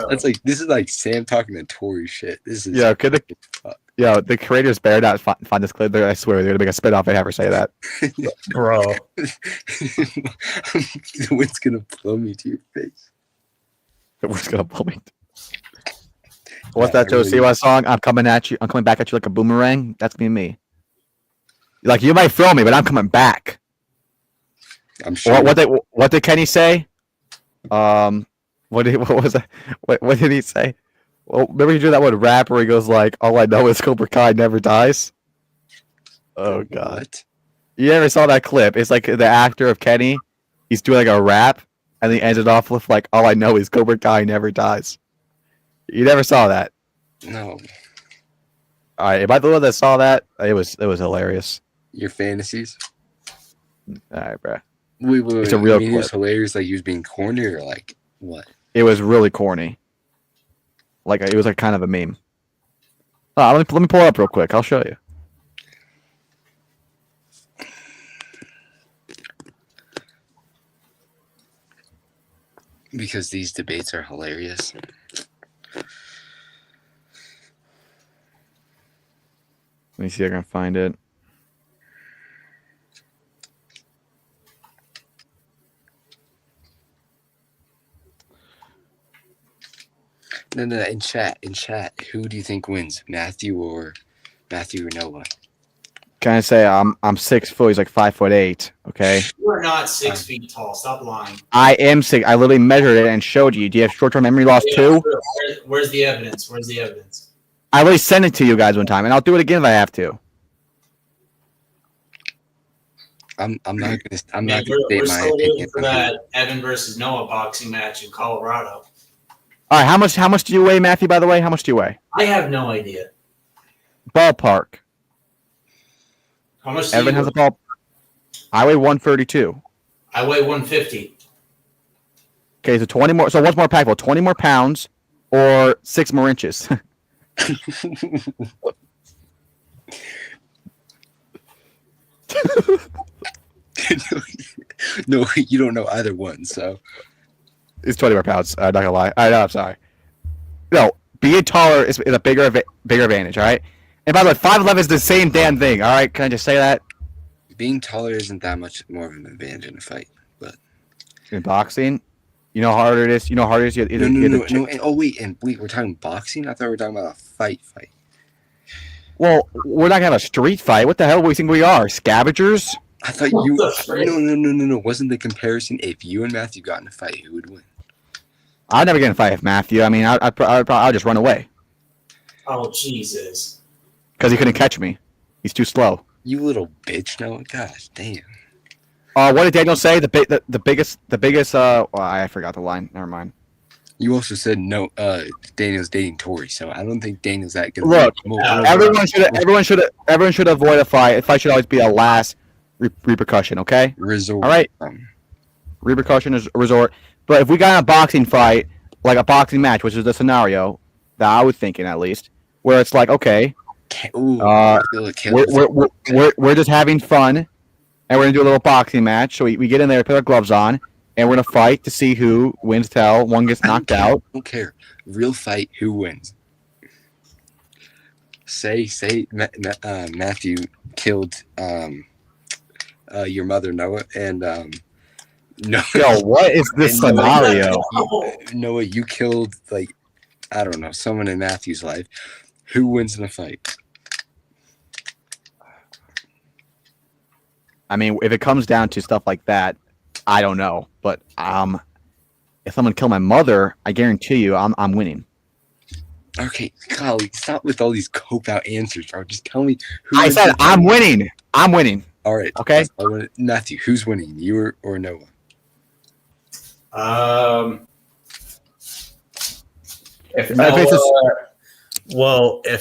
That's like this is like Sam talking to Tori shit. This is yeah. Yo, the creators better not find this clip. I swear they're gonna make a spin-off and have her say that. Bro. The wind's gonna blow me to your face. We're just gonna blow me. What's that Joe Siwa song? I'm coming at you. I'm coming back at you like a boomerang. That's gonna be me. Like you might throw me, but I'm coming back. I'm sure. What did Kenny say? What was that? What did he say? Well, remember you do that one rap where he goes like, "All I know is Cobra Kai never dies." Oh god! What? You never saw that clip? It's like the actor of Kenny. He's doing like a rap, and he ends it off with like, "All I know is Cobra Kai never dies." You never saw that? No. All right, if I the one that saw that, it was hilarious. Your fantasies. All right, bro. Wait. It's a real It was clip. hilarious. Like he was being corny, or like what? It was really corny. Like it was like kind of a meme. Let me pull it up real quick. I'll show you. Because these debates are hilarious. Let me see if I can find it. No. In chat. Who do you think wins, Matthew or Noah? Can I say I'm 6 foot? He's like 5'8". Okay. You are not 6 feet tall. Stop lying. I am 6. I literally measured it and showed you. Do you have short-term memory loss too? Where's the evidence? I already sent it to you guys one time, and I'll do it again if I have to. I'm not gonna. I'm Man, not gonna we're state my still waiting opinion. for that Evan versus Noah boxing match in Colorado. All right. How much do you weigh, Matthew? By the way, how much do you weigh? I have no idea. Ballpark. How much do Evan you has a ball. I weigh 132. I weigh 150. Okay, so 20 more. So what's more impactful? 20 more pounds or 6 more inches? No, you don't know either one. So It's 20 more pounds. I'm not gonna lie. I'm sorry. No, being taller is a bigger advantage. All right. And by the way, 5'11" is the same damn thing. All right. Can I just say that? being taller isn't that much more of an advantage in a fight. But in boxing, you know how hard it is. You know how hard it is. No. Oh wait, we're talking boxing. I thought we were talking about a fight. Well, we're not gonna have a street fight. What the hell do we think we are? Scavengers? I thought you. No. Wasn't the comparison if you and Matthew got in a fight, who would win? I'd never get in a fight with Matthew. I mean, I'd just run away Oh, Jesus. because he couldn't catch me. He's too slow. You little bitch! No, gosh, damn. What did Daniel say? The biggest. Well, I forgot the line. Never mind. You also said no. Daniel's dating Tori, so I don't think Daniel's that good. Look, everyone should avoid a fight. A fight should always be a last repercussion. Okay. Resort. All right. Repercussion is a resort. But if we got in a boxing fight, like a boxing match, which is the scenario that I was thinking at least, where it's like, okay, we're just having fun, and we're gonna do a little boxing match. So we get in there, put our gloves on, and we're gonna fight to see who wins till one gets knocked out. I don't care. Real fight, who wins? Say Matthew killed your mother Noah, and no. Yo, what is this scenario? Noah, you killed I don't know, someone in Matthew's life. Who wins in a fight? I mean, if it comes down to stuff like that, I don't know. But if someone killed my mother, I guarantee you, I'm winning. Okay, golly, stop with all these cope-out answers, bro. Just tell me who. I said I'm winning. I'm winning. All right. Okay. Matthew, who's winning? You or Noah? If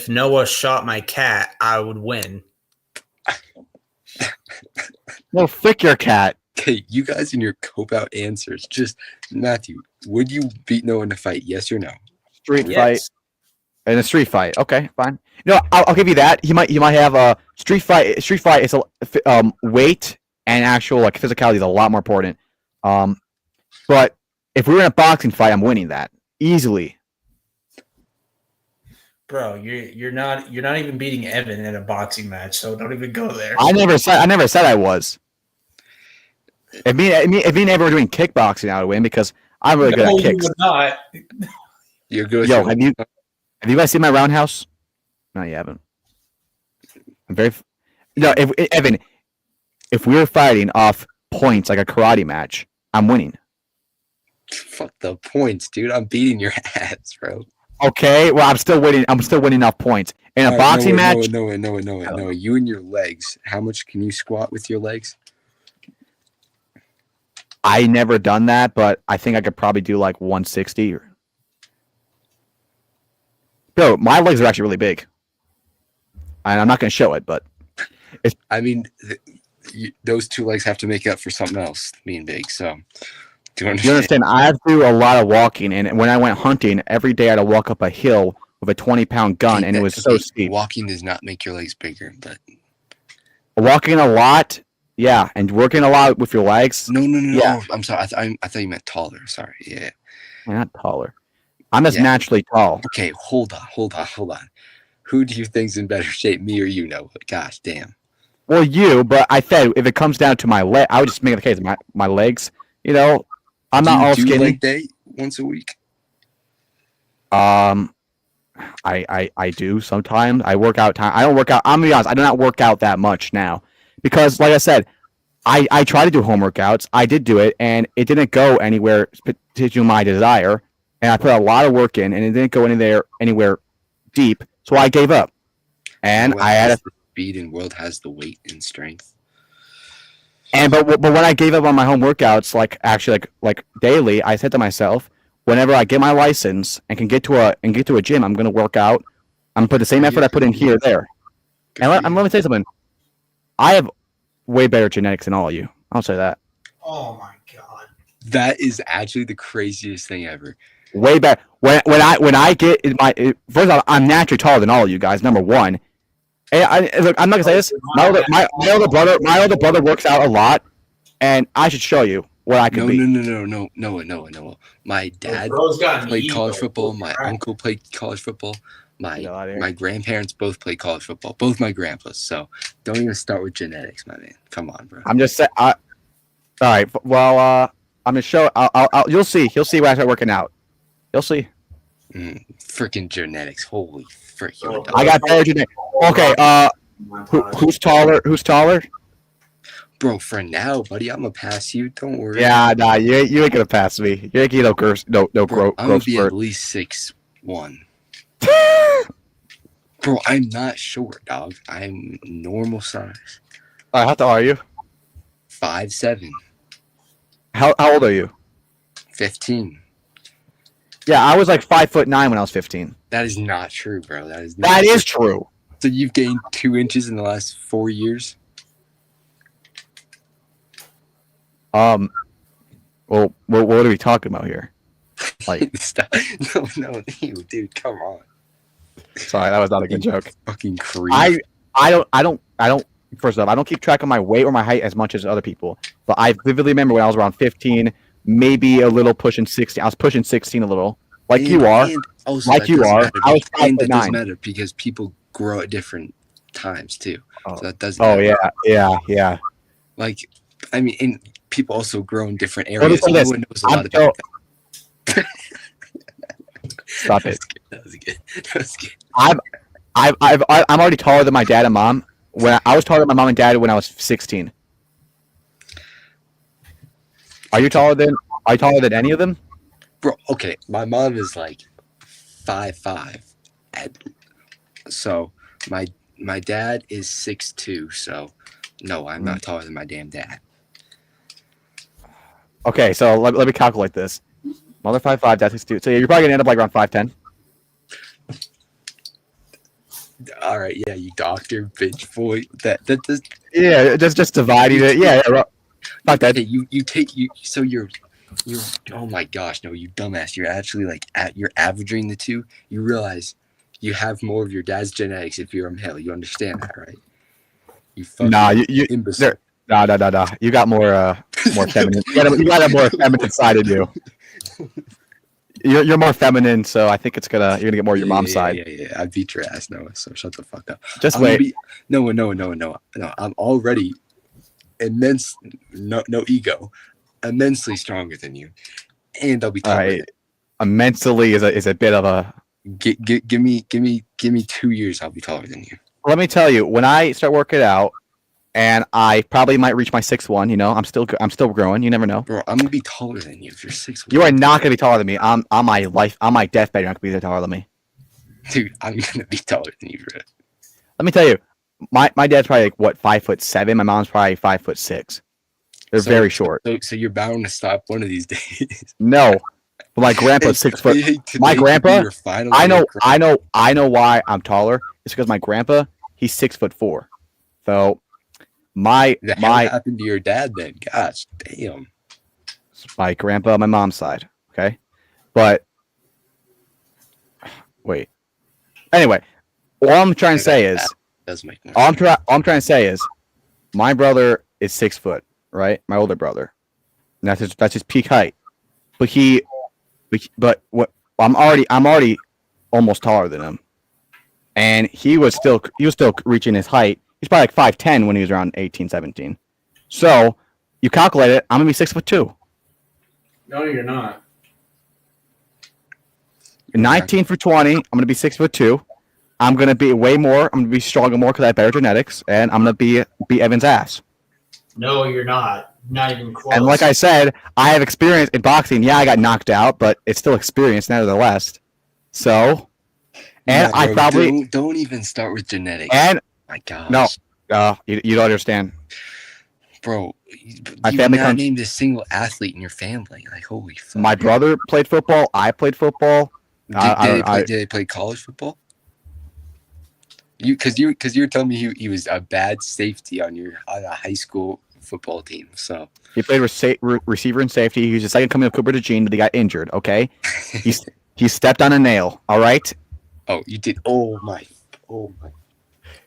Noah shot my cat, I would win. No, frick your cat. Okay, you guys and your cope-out answers. Just Matthew, would you beat Noah in a fight? Yes or no? Street fight. In a street fight. Okay, fine. You know, I'll give you that. He might have a street fight. Street fight is weight and actual physicality is a lot more important. But if we were in a boxing fight, I'm winning that easily. Bro, you're not even beating Evan in a boxing match, so don't even go there. I never said I was. If me and Evan were doing kickboxing, I would win because I'm really good at You kicks. would not. You're good. Yo, have you guys seen my roundhouse? No, you haven't. I'm very. No, if Evan, if we were fighting off points like a karate match, I'm winning. Fuck the points, dude. I'm beating your ass, bro. Okay, well, I'm still winning. I'm still winning off points in a boxing match. No. You and your legs. How much can you squat with your legs? I never done that, but I think I could probably do like 160. Bro, my legs are actually really big, and I'm not going to show it, but I mean, those two legs have to make up for something else being big. So, do you understand? I have to do a lot of walking, and when I went hunting, every day I had to walk up a hill with a 20-pound gun, and it was so steep. Walking does not make your legs bigger, but walking a lot, yeah, and working a lot with your legs. No. Yeah. I'm sorry. I thought you meant taller. Sorry. Yeah. I'm not taller. I'm just naturally tall. Okay, hold on. Who do you think's in better shape, me or you, Noah? Gosh damn. Well, you, but I said if it comes down to my leg, I would just make the case. My legs, you know, I'm not all skinny. Leg day once a week? I do sometimes. I work out time. I don't work out. I'm gonna be honest. I do not work out that much now because, like I said, I try to do home workouts. I did do it, and it didn't go anywhere to my desire. And I put a lot of work in, and it didn't go anywhere deep. So I gave up. And I had the speed, and World has the weight and strength. And but when I gave up on my home workouts, like daily, I said to myself, whenever I get my license and can get to a gym, I'm gonna work out. I'm gonna put the same effort I put in here there. And let me tell you something. I have way better genetics than all of you. I'll say that. Oh my god. That is actually the craziest thing ever. Way better. When I get first of all, I'm naturally taller than all of you guys. Number one. And look, I'm not gonna say this. My older brother works out a lot, and I should show you what I can be. No. My dad played college football. My uncle played college football. My grandparents both played college football. Both my grandpas. So don't even start with genetics, my man. Come on, bro. I'm just saying. All right. Well, I'm gonna show. You'll see. You'll see when I start working out. You'll see. Freaking genetics. Holy frick. I got better genetics. Okay. Who's taller? Who's taller? Bro, for now, buddy, I'm gonna pass you. Don't worry. Yeah, nah, you ain't gonna pass me. You ain't gonna growth. No, growth. I'm gonna be at least 6'1". Bro, I'm not short, dog. I'm normal size. All right, how tall are you? 5'7". How old are you? 15. Yeah, I was like 5'9" when I was 15. That is not true, bro. That is true. So you've gained 2 inches in the last 4 years? Well, what are we talking about here? Like, Stop. No, dude, come on. Sorry, that was not a good joke. Fucking creep. I don't. First off, I don't keep track of my weight or my height as much as other people. But I vividly remember when I was around 15, maybe a little pushing 16. I was pushing 16 a little, like you are. Like you are. I was 5'9". That doesn't matter because people grow at different times too. So that doesn't. Oh yeah. Like, I mean, and people also grow in different areas. No one knows a lot about that. Stop it. That was good. I'm already taller than my dad and mom. When I was taller than my mom and dad when I was 16. Are you taller than any of them? Bro, okay. My mom is like 5'5". So my dad is 6'2", so no, I'm not taller than my damn dad. Okay, so let me calculate this. Mother 5'5", dad 6'2". So you're probably gonna end up like around 5'10". All right, yeah, you doctor bitch boy. That does. Yeah, just dividing it. Yeah, not that. Okay, you're. Oh my gosh, no, you dumbass! You're actually you're averaging the two. You realize you have more of your dad's genetics if you're a male. You understand that, right? You fucking you imbecile. No. You got more feminine. You got a more feminine side in you. You're more feminine, so I think you're gonna get more your mom's side. Yeah. I beat your ass, Noah. So shut the fuck up. Just wait. No. I'm already no ego, immensely stronger than you, and I'll be taller. All right. Immensely is a bit of a. Give me 2 years. I'll be taller than you. Let me tell you, when I start working out, and I probably might reach my 6'1", I'm still growing. You never know. Bro, I'm gonna be taller than you if you're 6'1". You are not gonna be taller than me. On my deathbed, you're not gonna be taller than me. Dude, I'm gonna be taller than you, bro. Let me tell you, my dad's probably like what 5'7". My mom's probably 5'6". They're very short. So you're bound to stop one of these days. No, but my grandpa's 6 foot. My grandpa, I know why I'm taller. It's because my grandpa, he's 6'4". So what happened to your dad then? Gosh, damn. My grandpa, my mom's side. Okay, but wait. Anyway, all I'm trying to say is, I'm trying to say is, my brother is 6 foot, right? My older brother, and that's his peak height. But I'm already almost taller than him, and he was still reaching his height. He's probably like 5'10" when he was around 18, 17. So you calculate it, I'm gonna be 6'2". No, you're not. 19 for 20, I'm gonna be 6'2". I'm gonna be way more. I'm gonna be stronger more because I have better genetics, and I'm gonna be Evan's ass. No, you're not. Not even close. And like I said, I have experience in boxing. Yeah, I got knocked out, but it's still experience nevertheless. So, and I probably don't even start with genetics. And my God, no, you don't understand, bro. My you family not named a single athlete in your family. Like, holy fuck. My brother played football. I played football. Did they play college football? Because you're telling me he was a bad safety on a high school football team. So he played receiver and safety. He was the second coming of Cooper DeJean, but he got injured. Okay, he stepped on a nail. All right. Oh, you did. Oh my.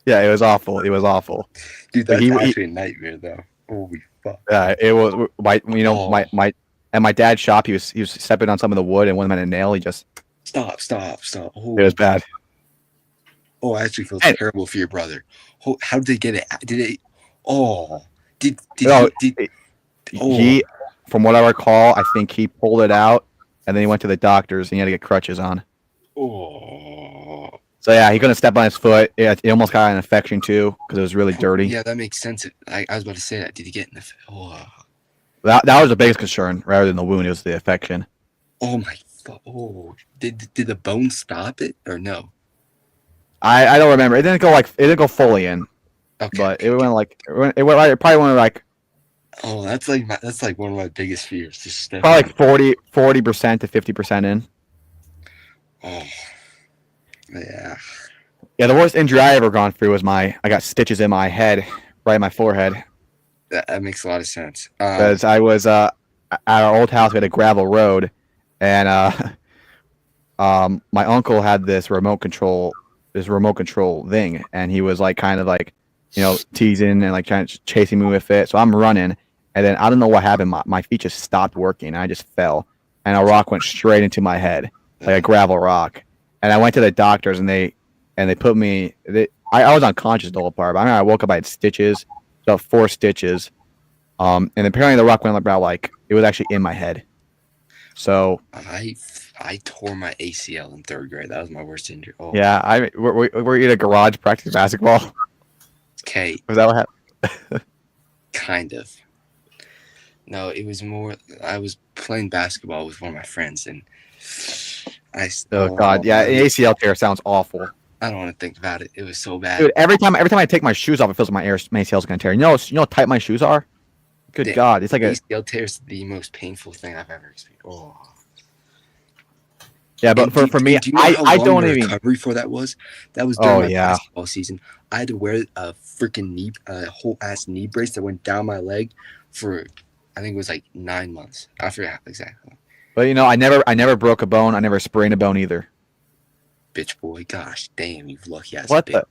Yeah, it was awful. It was awful. Dude, that's actually a nightmare, though. Holy fuck. Yeah, it was. My dad's shop. He was stepping on some of the wood, and when I had a nail, he just stop. Oh. It was bad. Oh, I actually feel terrible for your brother. How did they get it? Did they? Oh, he? From what I recall, I think he pulled it out, and then he went to the doctors, and he had to get crutches on. Oh. So yeah, he couldn't step on his foot. He almost got an infection too because it was really dirty. Yeah, that makes sense. I was about to say that. Did he get an infection? Oh. That was the biggest concern, rather than the wound. It was the infection. Oh my god! Oh, did the bone stop it or no? I don't remember. It didn't go fully in. Okay. But it probably went like. Oh, that's like one of my biggest fears. Just probably like 40% to 50% in. Oh. Yeah. Yeah, the worst injury I ever gone through was I got stitches in my head, right in my forehead. That makes a lot of sense. Because I was at our old house, we had a gravel road, and my uncle had this remote control thing, and he was like kind of like, teasing and like trying to chasing me with it. So I'm running, and then I don't know what happened. My feet just stopped working, and I just fell, and a rock went straight into my head, like a gravel rock. And I went to the doctors, and they put me. I was unconscious the whole part. But I woke up. I had stitches, about 4 stitches, and apparently the rock went about like it was actually in my head. So I tore my ACL in 3rd grade. That was my worst injury. Oh. Yeah, we're in a garage practicing basketball. Okay. Was that what happened? Kind of. No, it was more. I was playing basketball with one of my friends, and oh god, yeah, ACL tear sounds awful. I don't want to think about it. It was so bad. Dude, every time I take my shoes off, it feels like my ACL's gonna tear. You know how tight my shoes are? Good god, it's like ACL tear is the most painful thing I've ever experienced. Oh. Yeah, but for me, I don't even recovery for that was. That was during my basketball season. I had to wear a freaking whole ass knee brace that went down my leg for, I think it was like 9 months. I forgot exactly. But I never broke a bone. I never sprained a bone either. Bitch boy, gosh damn, you lucky ass. What the?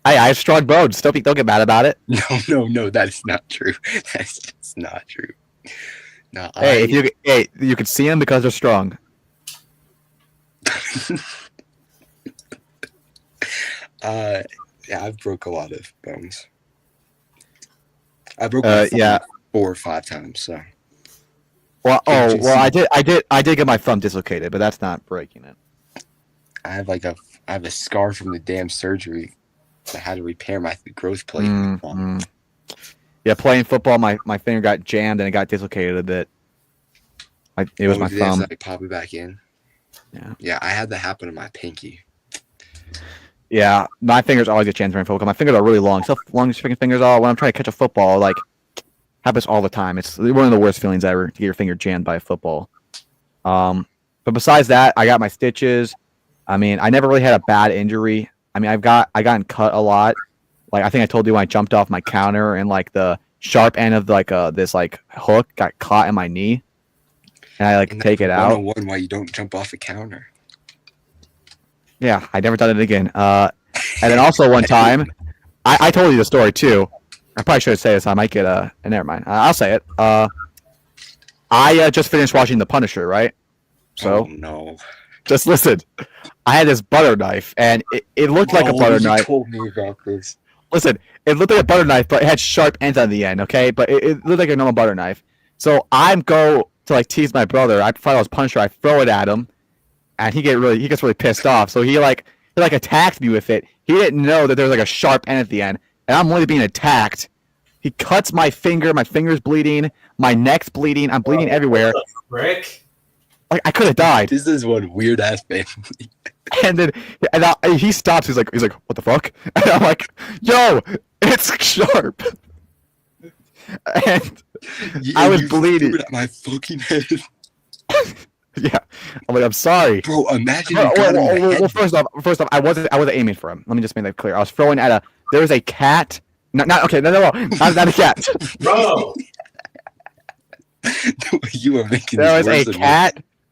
I have strong bones. Don't get mad about it. No, that is not true. That's just not true. No. Hey, you can see them because they're strong. Yeah, I've broke a lot of bones. I broke my thumb yeah. 4 or 5 times. So. Well, HJC. I did get my thumb dislocated, but that's not breaking it. I have a scar from the damn surgery. I had to repair my growth plate. In my thumb. Yeah, playing football, my finger got jammed and it got dislocated a bit. It was my Did thumb. they like pop it back in? Yeah. Yeah, I had that happen to my pinky. Yeah, my fingers always get jammed playing football. My fingers are really long. So long as freaking fingers are. When I'm trying to catch a football, like happens all the time. It's one of the worst feelings ever to get your finger jammed by a football. But besides that, I got my stitches. I mean, I never really had a bad injury. I mean, I gotten cut a lot. Like I think I told you when I jumped off my counter and like the sharp end of like this like hook got caught in my knee, and I like take it out. 101 why you don't jump off a counter. Yeah, I never done it again. And then also one time, I told you the story too. I probably should say this. I might get never mind. I'll say it. I just finished watching The Punisher, right? So no. Just listen. I had this butter knife, and it looked like a butter knife. You told me about this. Listen, it looked like a butter knife, but it had sharp ends on the end. Okay, but it looked like a normal butter knife. So I go to like tease my brother. I thought I was Punisher. I throw it at him, and he gets really pissed off. So he attacked me with it. He didn't know that there was like a sharp end at the end, and I'm really being attacked. He cuts my finger. My finger's bleeding. My neck's bleeding. I'm bleeding everywhere. Rick. Like I could have died. This is one weird ass family. And then he stops. He's like, what the fuck? And I'm like, yo, it's sharp. And I was bleeding. Threw it at my fucking head. Yeah, I'm like, I'm sorry, bro. Imagine. Well, first off, I wasn't aiming for him. Let me just make that clear. I was throwing at there was a cat. Not a cat. Bro. You were making. There was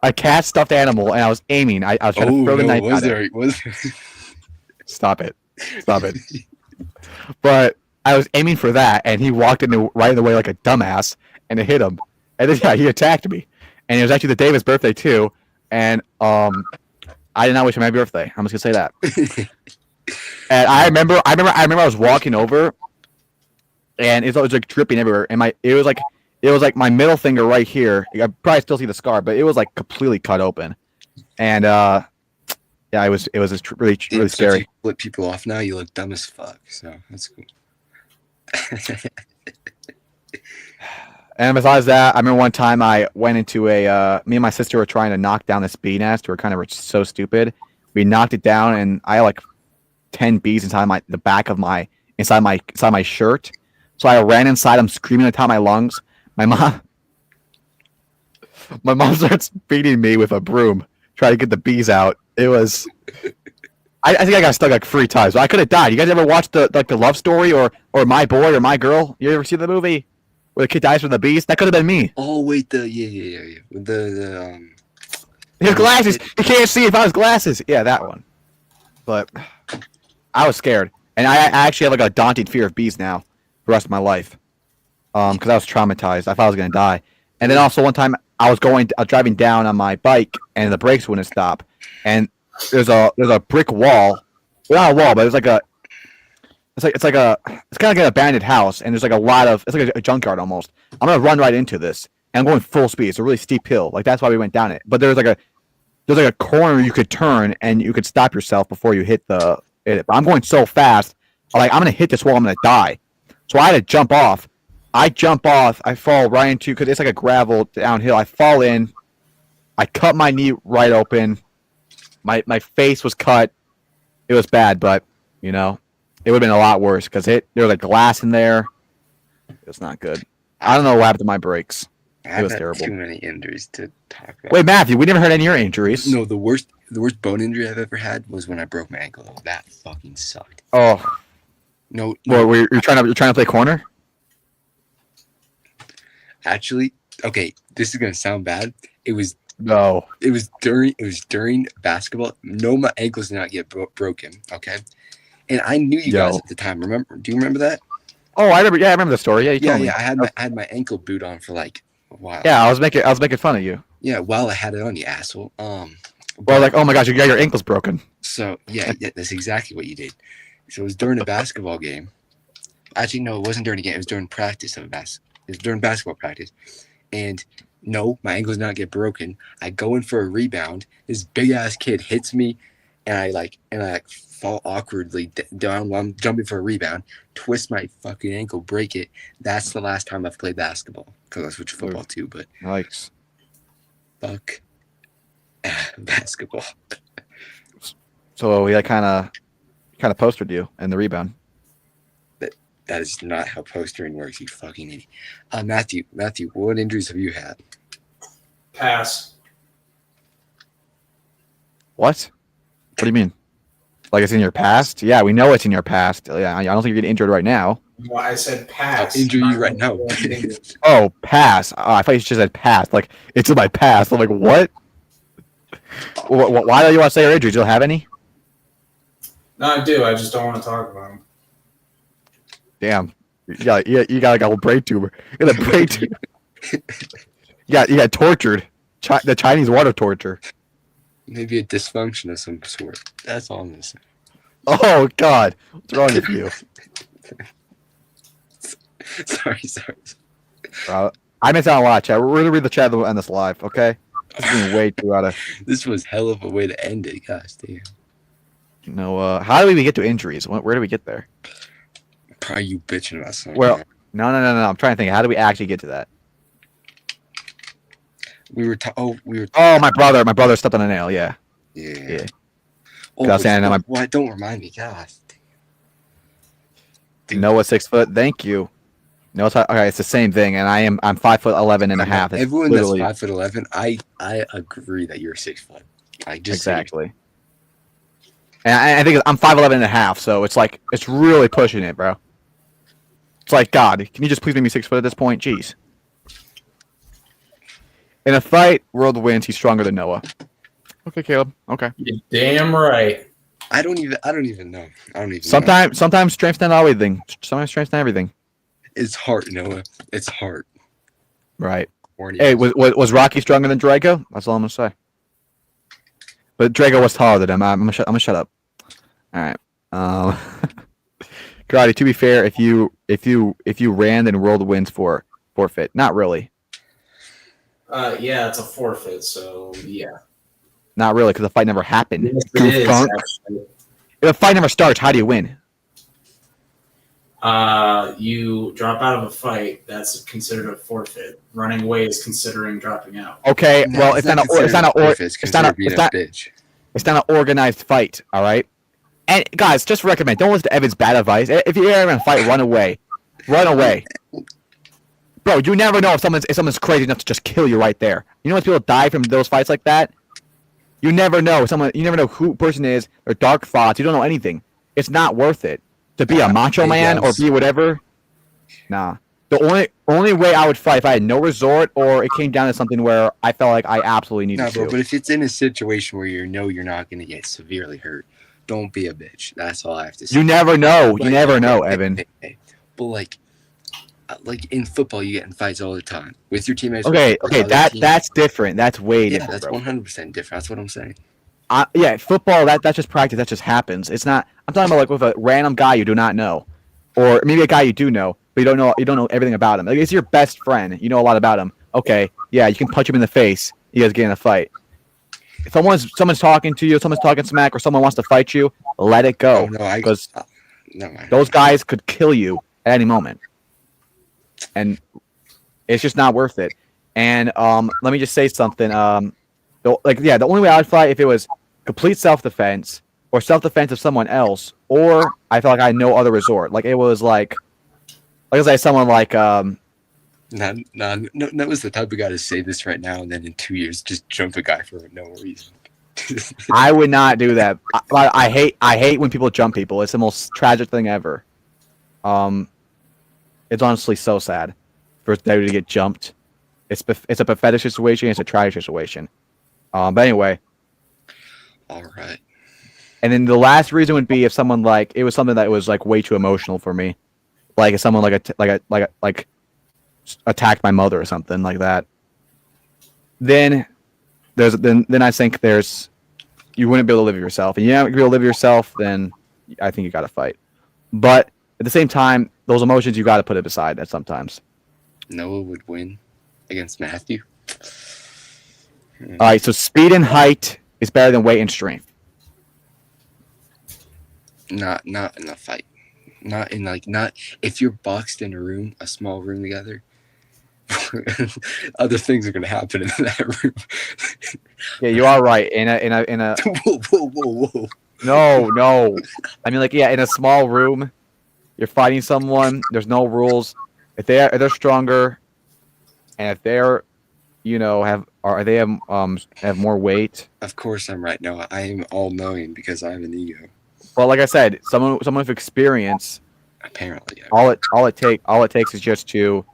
a cat stuffed animal, and I was aiming. I was trying to throw the knife at it. Stop it. But I was aiming for that, and he walked right in the way like a dumbass, and it hit him. And then he attacked me. And it was actually the day of his birthday too. And I did not wish him happy birthday. I'm just gonna say that. And I remember I was walking over, and it was like dripping everywhere. And it was like my middle finger right here. I probably still see the scar, but it was like completely cut open. And yeah, it was just really scary. You flip people off now. You look dumb as fuck. So that's cool. And besides that, I remember one time I went into me and my sister were trying to knock down this bee nest. We were so stupid. We knocked it down, and I had like 10 bees inside the back of inside my shirt. So I ran inside. I'm screaming at the top of my lungs. My mom starts beating me with a broom, trying to get the bees out. It was. I think I got stuck like 3 times. I could have died. You guys ever watched the Love Story or My Boy or My Girl? You ever see the movie where the kid dies from the bees? That could have been me. Oh wait, yeah. The his glasses. He can't see without his glasses. Yeah, that one. But I was scared, and I actually have like a daunting fear of bees now, the rest of my life. Because I was traumatized. I thought I was gonna die. And then also one time I was driving down on my bike, and the brakes wouldn't stop, and there's a brick wall. Well, not a wall, but it's kind of like an abandoned house, and there's like it's like a junkyard almost. I'm gonna run right into this, and I'm going full speed. It's a really steep hill, like that's why we went down it. But there's like a corner you could turn, and you could stop yourself before you hit it. But I'm going so fast, I'm gonna hit this wall, I'm gonna die. So I had to jump off. I jump off, I fall right into, because it's like a gravel downhill. I fall in, I cut my knee right open. My face was cut. It was bad, but it would have been a lot worse because there was like glass in there. It was not good. I don't know what happened to my brakes. It was terrible. Too many injuries to talk about. Wait, Matthew, we never heard any of your injuries. No, the worst bone injury I've ever had was when I broke my ankle. That fucking sucked. Oh. No. Well, you're trying to play corner? Actually, okay, this is gonna sound bad. It was during basketball. No, my ankles did not get broken. Okay, and I knew you guys at the time. Remember? Do you remember that? Oh, I remember. Yeah, I remember the story. Yeah, you told me. I had my ankle boot on for like a while. Yeah, I was making fun of you. Yeah, while I had it on, you asshole. Well, like, oh my gosh, you got your ankles broken. So yeah, that's exactly what you did. So it was during a basketball game. Actually, no, it wasn't during a game. It was during practice of a It was during basketball practice, and no, my ankles did not get broken. I go in for a rebound. This big ass kid hits me, and I fall awkwardly down while I'm jumping for a rebound, twist my fucking ankle, break it. That's the last time I've played basketball because I switched to football too. But Nice. fuck basketball. So he like kind of postered you in the rebound. That is not how postering works, you fucking idiot. Matthew, what injuries have you had? Pass. What? What do you mean? Like it's in your past? Yeah, we know it's in your past. Yeah, I don't think you're getting injured right now. Well, I said pass. I'll injure you right now. Oh, pass. Oh, I thought you just said pass. Like it's in my past. I'm like, what? Why do you want to say your injuries? You don't have any? No, I do. I just don't want to talk about them. Damn. You got like a whole brain tumor. You got a brain tumor. You got tortured. The Chinese water torture. Maybe a dysfunction of some sort. That's all I'm gonna say. Oh God, what's wrong with you? Sorry. Bro, I missed out on a lot, chat. We're gonna read the chat on this live, okay? This is being way too out of. This was hell of a way to end it. Gosh damn. No, how do we get to injuries? Where do we get there? Probably you bitching about something. Well, no. I'm trying to think. How do we actually get to that? we were. Oh, my brother stepped on a nail. Yeah. Yeah. I was saying, Why don't remind me, gosh. Dude. Noah 6 foot. Thank you. No, it's okay. It's the same thing, and I'm 5'11" and a half. It's Everyone literally... that's 5'11", I agree that you're 6 foot. I just exactly. And I think I'm 5'11" and a half, so it's like it's really pushing it, bro. It's like, God, can you just please make me 6 foot at this point? Jeez. In a fight, World wins. He's stronger than Noah. Okay, Caleb. Okay. You're damn right. I don't even know. Sometimes strength's not everything. Sometimes strength's not everything. It's heart, Noah. It's heart. Right. Hey, was Rocky stronger than Drago? That's all I'm gonna say. But Drago was taller than him. I'm gonna shut up. All right. Karate. To be fair, if you ran, then World wins for forfeit. Not really. Yeah, it's a forfeit. So yeah. Not really, because the fight never happened. Yes, it is, actually. If the fight never starts, how do you win? You drop out of a fight. That's considered a forfeit. Running away is considering dropping out. Okay, well, it's not an organized fight. All right, and guys, just recommend don't listen to Evan's bad advice. If you're ever in a fight, run away, bro. You never know if someone's crazy enough to just kill you right there. You know when people die from those fights like that. You never know You never know who person is or dark thoughts. You don't know anything. It's not worth it to be a macho man or be whatever. Nah. The only way I would fight if I had no resort or it came down to something where I felt like I absolutely needed to. No, but if it's in a situation where you're not going to get severely hurt, don't be a bitch. That's all I have to say. You never know. You never know, Evan. But like in football, you get in fights all the time with your teammates. Okay, that's different. That's way different. That's 100% different. That's what I'm saying. Yeah, football. That's just practice. That just happens. It's not. I'm talking about like with a random guy you do not know, or maybe a guy you do know, but you don't know everything about him. Like it's your best friend. You know a lot about him. Okay, yeah, you can punch him in the face. You guys get in a fight. If someone's talking to you, someone's talking smack, or someone wants to fight you, let it go. Because those guys could kill you at any moment. And it's just not worth it. And let me just say something. The only way I would fight if it was complete self-defense or self-defense of someone else, or I felt like I had no other resort. Like it was like I say someone like No, that was the type of guy to say this right now and then in 2 years just jump a guy for no reason. I would not do that. I hate when people jump people. It's the most tragic thing ever. It's honestly so sad for them to get jumped. It's a pathetic situation. It's a tragic situation. But anyway. All right. And then the last reason would be if someone like it was something that was like way too emotional for me, like if someone like attacked my mother or something like that. Then I think there's you wouldn't be able to live with yourself. And you're not going to be able to live with yourself, then I think you got to fight. But at the same time, those emotions, you got to put it aside at sometimes. Noah would win against Matthew. All right, so speed and height is better than weight and strength. Not in a fight. Not if you're boxed in a small room together. Other things are gonna happen in that room. Yeah, you are right. In a Whoa. No. I mean, in a small room, you're fighting someone. There's no rules. If they're stronger, and if they're, have more weight. Of course, I'm right, Noah. I am all knowing because I have an ego. Well, like I said, someone with experience. Apparently, yeah. All it takes is just to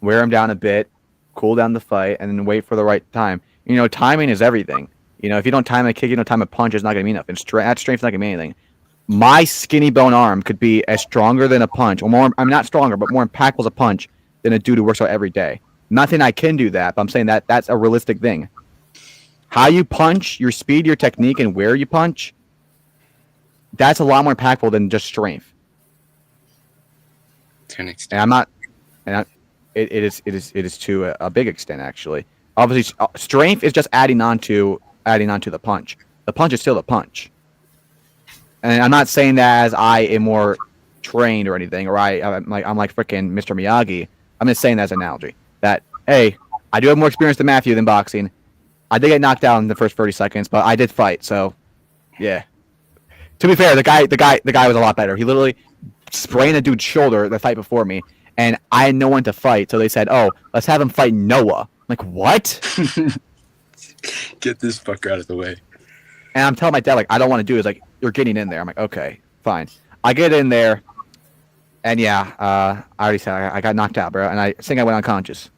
wear them down a bit, cool down the fight, and then wait for the right time. Timing is everything. If you don't time a kick, you don't time a punch, it's not gonna mean nothing. That strength's not gonna mean anything. My skinny bone arm could be as stronger than a punch, or more. I'm not stronger, but more impactful as a punch than a dude who works out every day. Not saying I can do that, but I'm saying that that's a realistic thing. How you punch, your speed, your technique, and where you punch, that's a lot more impactful than just strength. To an extent. And I'm not, it is to a big extent actually. Obviously, strength is just adding on to the punch. The punch is still the punch. And I'm not saying that as I am more trained or anything, or I'm like freaking Mr. Miyagi. I'm just saying that as an analogy. That hey, I do have more experience than Matthew than boxing. I did get knocked out in the first 30 seconds, but I did fight. So, yeah. To be fair, the guy was a lot better. He literally sprained a dude's shoulder the fight before me, and I had no one to fight. So they said, "Oh, let's have him fight Noah." I'm like, what? Get this fucker out of the way. And I'm telling my dad, I don't want to do it. He's like, you're getting in there. I'm like, okay, fine. I get in there, and I already said I got knocked out, bro, and I think I went unconscious.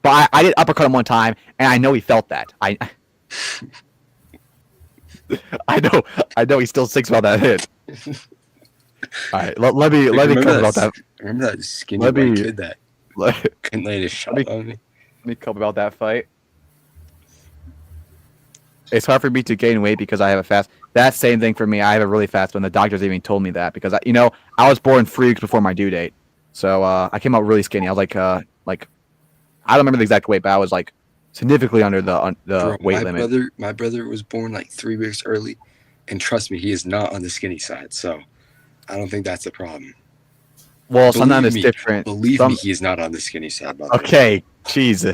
But I did uppercut him one time, and I know he felt that. I know he still thinks about that hit. All right, let me cover about that. Remember that skinny white kid that couldn't lay a shot on me? Let me cover about that fight. It's hard for me to gain weight because I have a fast. That same thing for me. I have a really fast one. The doctors even told me that because I was born 3 weeks before my due date, so I came out really skinny. I was like I don't remember the exact weight, but I was significantly under the weight limit. My brother was born 3 weeks early, and trust me, he is not on the skinny side. So I don't think that's a problem. Well, sometimes it's different. Believe me, he is not on the skinny side. Okay, jeez.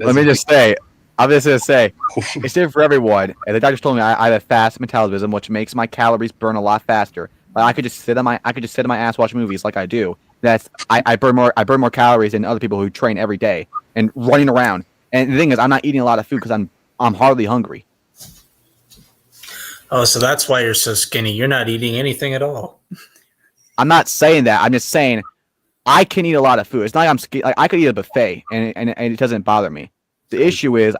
Let me just say. I'm just gonna say, it's different for everyone. And the doctors told me I have a fast metabolism, which makes my calories burn a lot faster. I could just sit on my ass, watch movies like I do. I burn more calories than other people who train every day and running around. And the thing is, I'm not eating a lot of food because I'm hardly hungry. Oh, so that's why you're so skinny. You're not eating anything at all. I'm not saying that. I'm just saying I can eat a lot of food. It's not like I'm skinny. I could eat a buffet and it doesn't bother me. The issue is,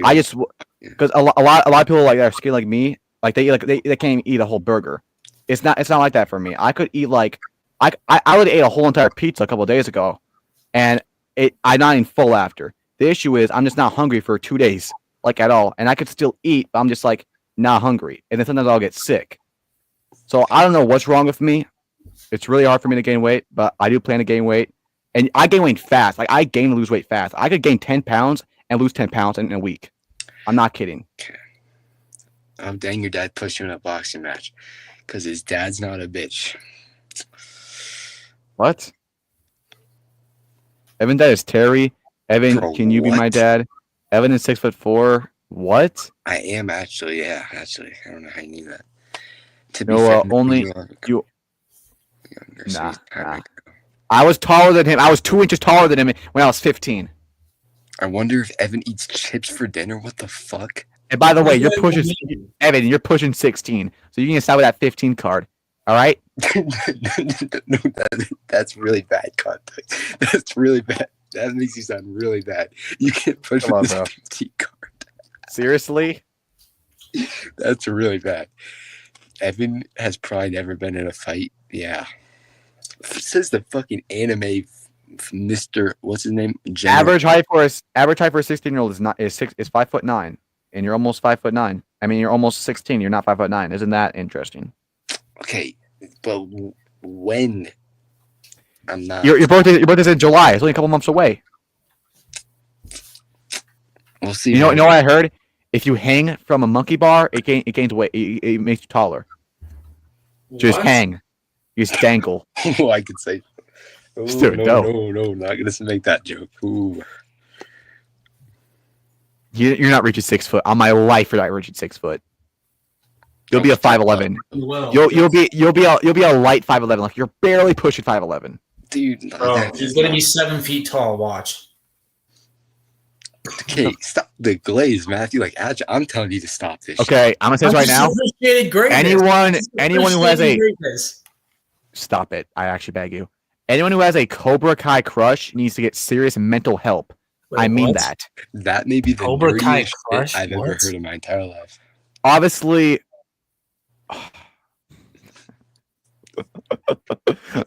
I just because a lot of people that are skinny like me, they can't even eat a whole burger. It's not like that for me. I could eat I would ate a whole entire pizza a couple of days ago, and I'm not even full after. The issue is I'm just not hungry for 2 days at all, and I could still eat, but I'm just not hungry, and then sometimes I'll get sick. So I don't know what's wrong with me. It's really hard for me to gain weight, but I do plan to gain weight, and I gain weight fast. I gain and lose weight fast. I could gain 10 pounds and lose 10 pounds in a week. I'm not kidding. Okay. Dang, your dad pushed you in a boxing match because his dad's not a bitch. What? Evan's dad is Terry. Evan, Bro, can you be my dad? Evan is 6'4". What? I am actually, yeah. Actually, I don't know how you knew that. To be No, fair, only you are you. younger, so Nah, he's kinda- I was taller than him. I was 2 inches taller than him when I was 15. I wonder if Evan eats chips for dinner. What the fuck? And by the way, you're pushing Evan. You're pushing 16, so you can start with that 15 card. All right. No, that's really bad context. That's really bad. That makes you sound really bad. You can't push Come on, with this bro. 15 card. Seriously? That's really bad. Evan has probably never been in a fight. Yeah. Says the fucking anime Mr. What's his name? General. Average height for a 16-year-old is 5'9". and you're almost 5'9". I mean, you're almost 16. You're not 5'9". Isn't that interesting? Okay, but when? I'm not. Your birthday's in July. It's only a couple months away. We'll see. You know what I heard? If you hang from a monkey bar, it gains weight. It makes you taller. Just What? hang. You just dangle. Oh, I could say. Oh, Dude, no, not gonna make that joke. Ooh. You're not reaching 6 foot. On my life, you're not reaching 6 foot. You'll be a 5'11". Well, You'll be a light 5'11". Like you're barely pushing 5'11". Dude, bro, he's gonna be 7 feet tall. Watch. Okay, stop the glaze, Matthew. Like, I'm telling you to stop this. Okay, I'm gonna say this right now. Anyone who has a stop it. I actually beg you. Anyone who has a Cobra Kai crush needs to get serious mental help. Wait, I mean what? that. That may be the Cobra Kai nerdiest crush? shit I've ever What? heard in my entire life. Obviously,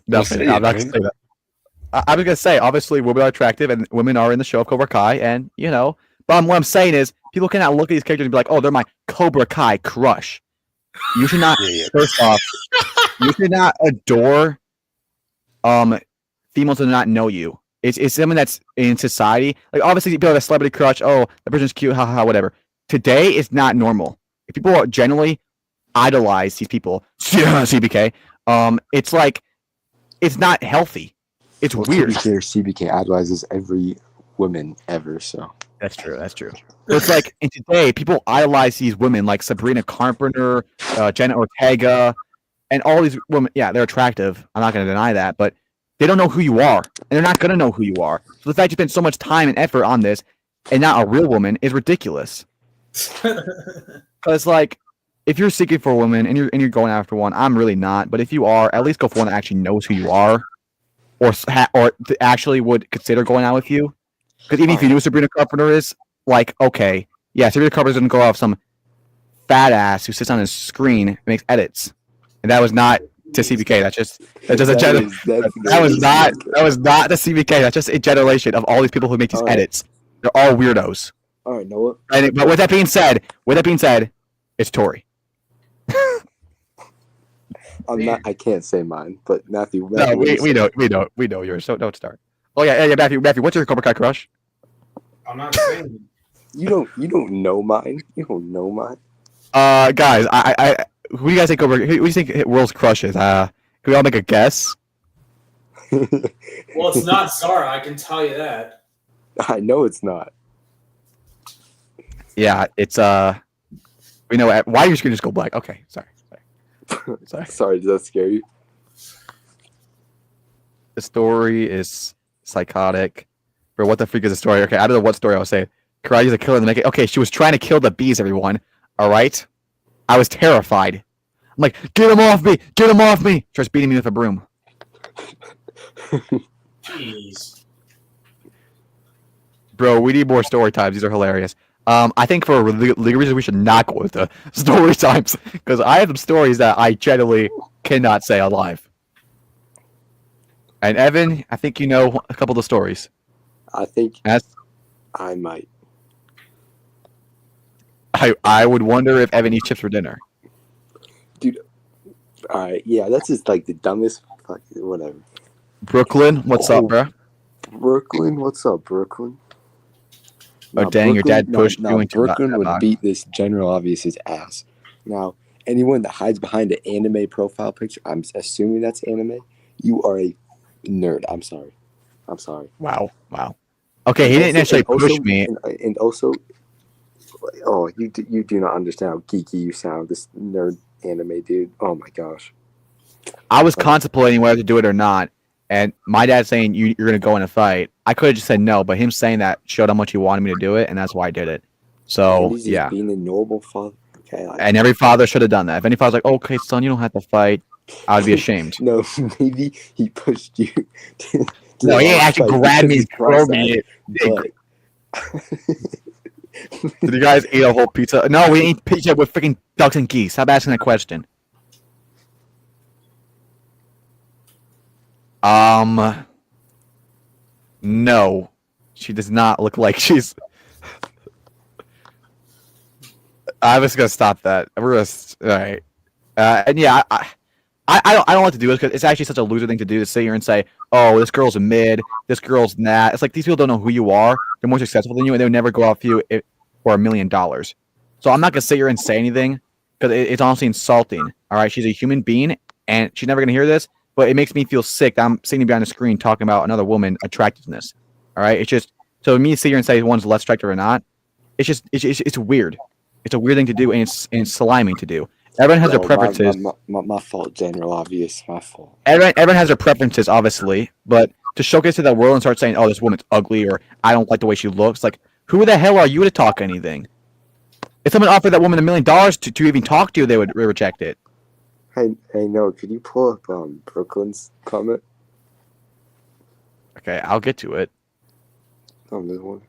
nothing. I'm not gonna say that. I was gonna say, obviously, women are attractive, and women are in the show of Cobra Kai, and you know. But what I'm saying is, people cannot look at these characters and be like, "Oh, they're my Cobra Kai crush." You should not. Yeah. First off, you should not adore females that do not know you. It's something that's in society. Like obviously, people have a celebrity crush. Oh, that person's cute. Ha ha. Whatever. Today is not normal. If people generally idolize these people, CBK. It's like it's not healthy. It's weird. To be fair, CBK idolizes every woman ever. So That's true. It's like in today, people idolize these women like Sabrina Carpenter, Jenna Ortega, and all these women. Yeah, they're attractive. I'm not going to deny that, but they don't know who you are, and they're not going to know who you are. So the fact you spend so much time and effort on this and not a real woman is ridiculous. Because like, if you're seeking for a woman and you're going after one, I'm really not. But if you are, at least go for one that actually knows who you are, or actually would consider going out with you. Because even if you knew Sabrina Carpenter is, like, okay, yeah, Sabrina Carpenter doesn't go off some fat ass who sits on his screen and makes edits, and that was not to CBK. That's just a general. That was not the CBK. That's just a generation of all these people who make these edits. They're all weirdos. all right, Noah. But with that being said, it's Tori. I can't say mine, but Matthew. No, we know yours. So don't start. Oh yeah, Matthew. What's your Cobra Kai crush? I'm not saying. You don't know mine. You don't know mine. Guys, who do you guys think Cobra? Who do you think World's crush is? Can we all make a guess? Well, it's not Zara. I can tell you that. I know it's not. Yeah, it's we know. Why your screen just go black? Okay, sorry. Sorry, does that scare you? The story is psychotic. Bro, what the freak is the story? Okay, I don't know what story I was saying. Karate's a killer in the making. Okay, she was trying to kill the bees, everyone. All right? I was terrified. I'm like, get him off me! Get him off me! Starts beating me with a broom. Jeez. Bro, we need more story times. These are hilarious. I think for legal reasons, we should not go with the story times. Because I have some stories that I generally cannot say on live. And Evan, I think you know a couple of the stories. I think That's, I might. I would wonder if Evan eats chips for dinner. Dude, all right, yeah, that's just like the dumbest fucking whatever. Brooklyn, what's up, bro? Brooklyn, what's up, Brooklyn? Oh, dang, your dad pushed you into Brooklyn would beat this General Obvious's ass. Now, anyone that hides behind an anime profile picture, I'm assuming that's anime, you are a nerd. I'm sorry. Wow. Okay, he didn't necessarily push me. And also, oh, you do not understand how geeky you sound, this nerd anime dude. Oh my gosh. I was contemplating whether to do it or not, and my dad saying you're going to go in a fight. I could have just said no, but him saying that showed how much he wanted me to do it, and that's why I did it. So, yeah. Being a noble father. Okay. And every father should have done that. If any father's like, okay, son, you don't have to fight, I would be ashamed. No, maybe he pushed you. No, he actually grabbed me and threw me. Did you guys eat a whole pizza? No, we ate pizza with freaking ducks and geese. Stop asking that question. No. She does not look like she's... I was gonna stop that. We're gonna all right. And yeah, I don't like to do it because it's actually such a loser thing to do to sit here and say, oh, this girl's a mid, this girl's not. It's like these people don't know who you are. They're more successful than you, and they'll never go off you for $1 million. So I'm not gonna sit here and say anything because it's honestly insulting. All right, she's a human being, and she's never gonna hear this. But it makes me feel sick that I'm sitting behind the screen talking about another woman's attractiveness. All right, it's just so me to sit here and say one's less attractive or not. It's weird. It's a weird thing to do, and it's slimy to do. Everyone has their preferences. My fault, General. Obvious, my fault. Everyone has their preferences, obviously, but to showcase to that world and start saying, "Oh, this woman's ugly," or "I don't like the way she looks," like, who the hell are you to talk anything? If someone offered that woman $1 million to even talk to you, they would reject it. Hey, no, could you pull up Brooklyn's comment Okay, I'll get to it. on this one?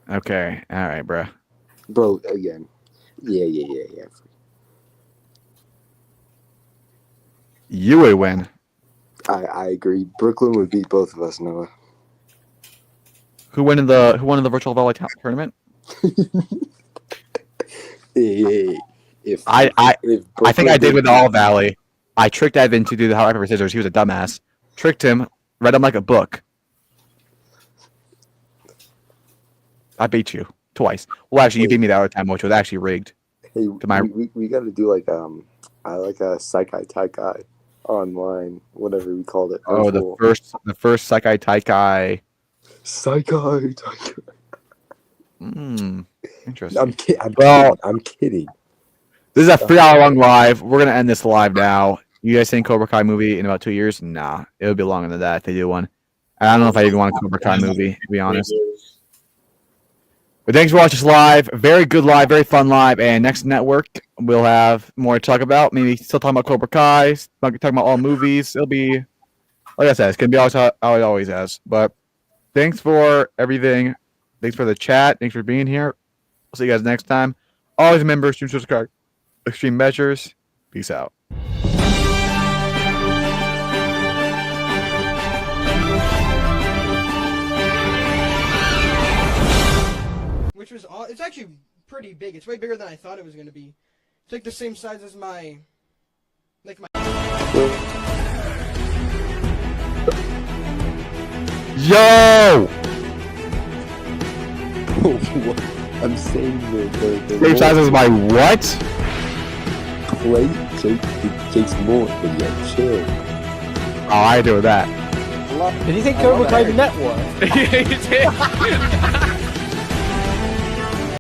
Okay, all right, bruh. Bro, again. Yeah. You would win. I agree. Brooklyn would beat both of us, Noah. Who won in the virtual volley tournament? Yeah. I think I did with All Valley. I tricked Evan to do the rock paper scissors. He was a dumbass. Tricked him. Read him like a book. I beat you twice. Well, actually, you beat me the other time, which was actually rigged. Hey, we got to do like a Saikai Taikai online, whatever we called it. Oh, the first Saikai Taikai. Saikai Interesting. Taikai. I'm kidding. This is a 3-hour long live. We're gonna end this live now. You guys think Cobra Kai movie in about 2 years? Nah, it'll be longer than that if they do one. I don't know if I even want a Cobra Kai movie, to be honest. But thanks for watching this live. Very good live, very fun live. And next network, we'll have more to talk about. Maybe still talking about Cobra Kai, talking about all movies. It'll be, like I said, it's gonna be always how it always has. But thanks for everything. Thanks for the chat. Thanks for being here. We'll see you guys next time. Always remember, extreme measures. Peace out. Which was all, it's actually pretty big. It's way bigger than I thought it was going to be. It's like the same size as my, Yo! I'm saying the Same size as my what? plate. Jake's more, but yeah, chill. Oh, I do with that. Did you think Cobra Kai Network? Yeah, you did.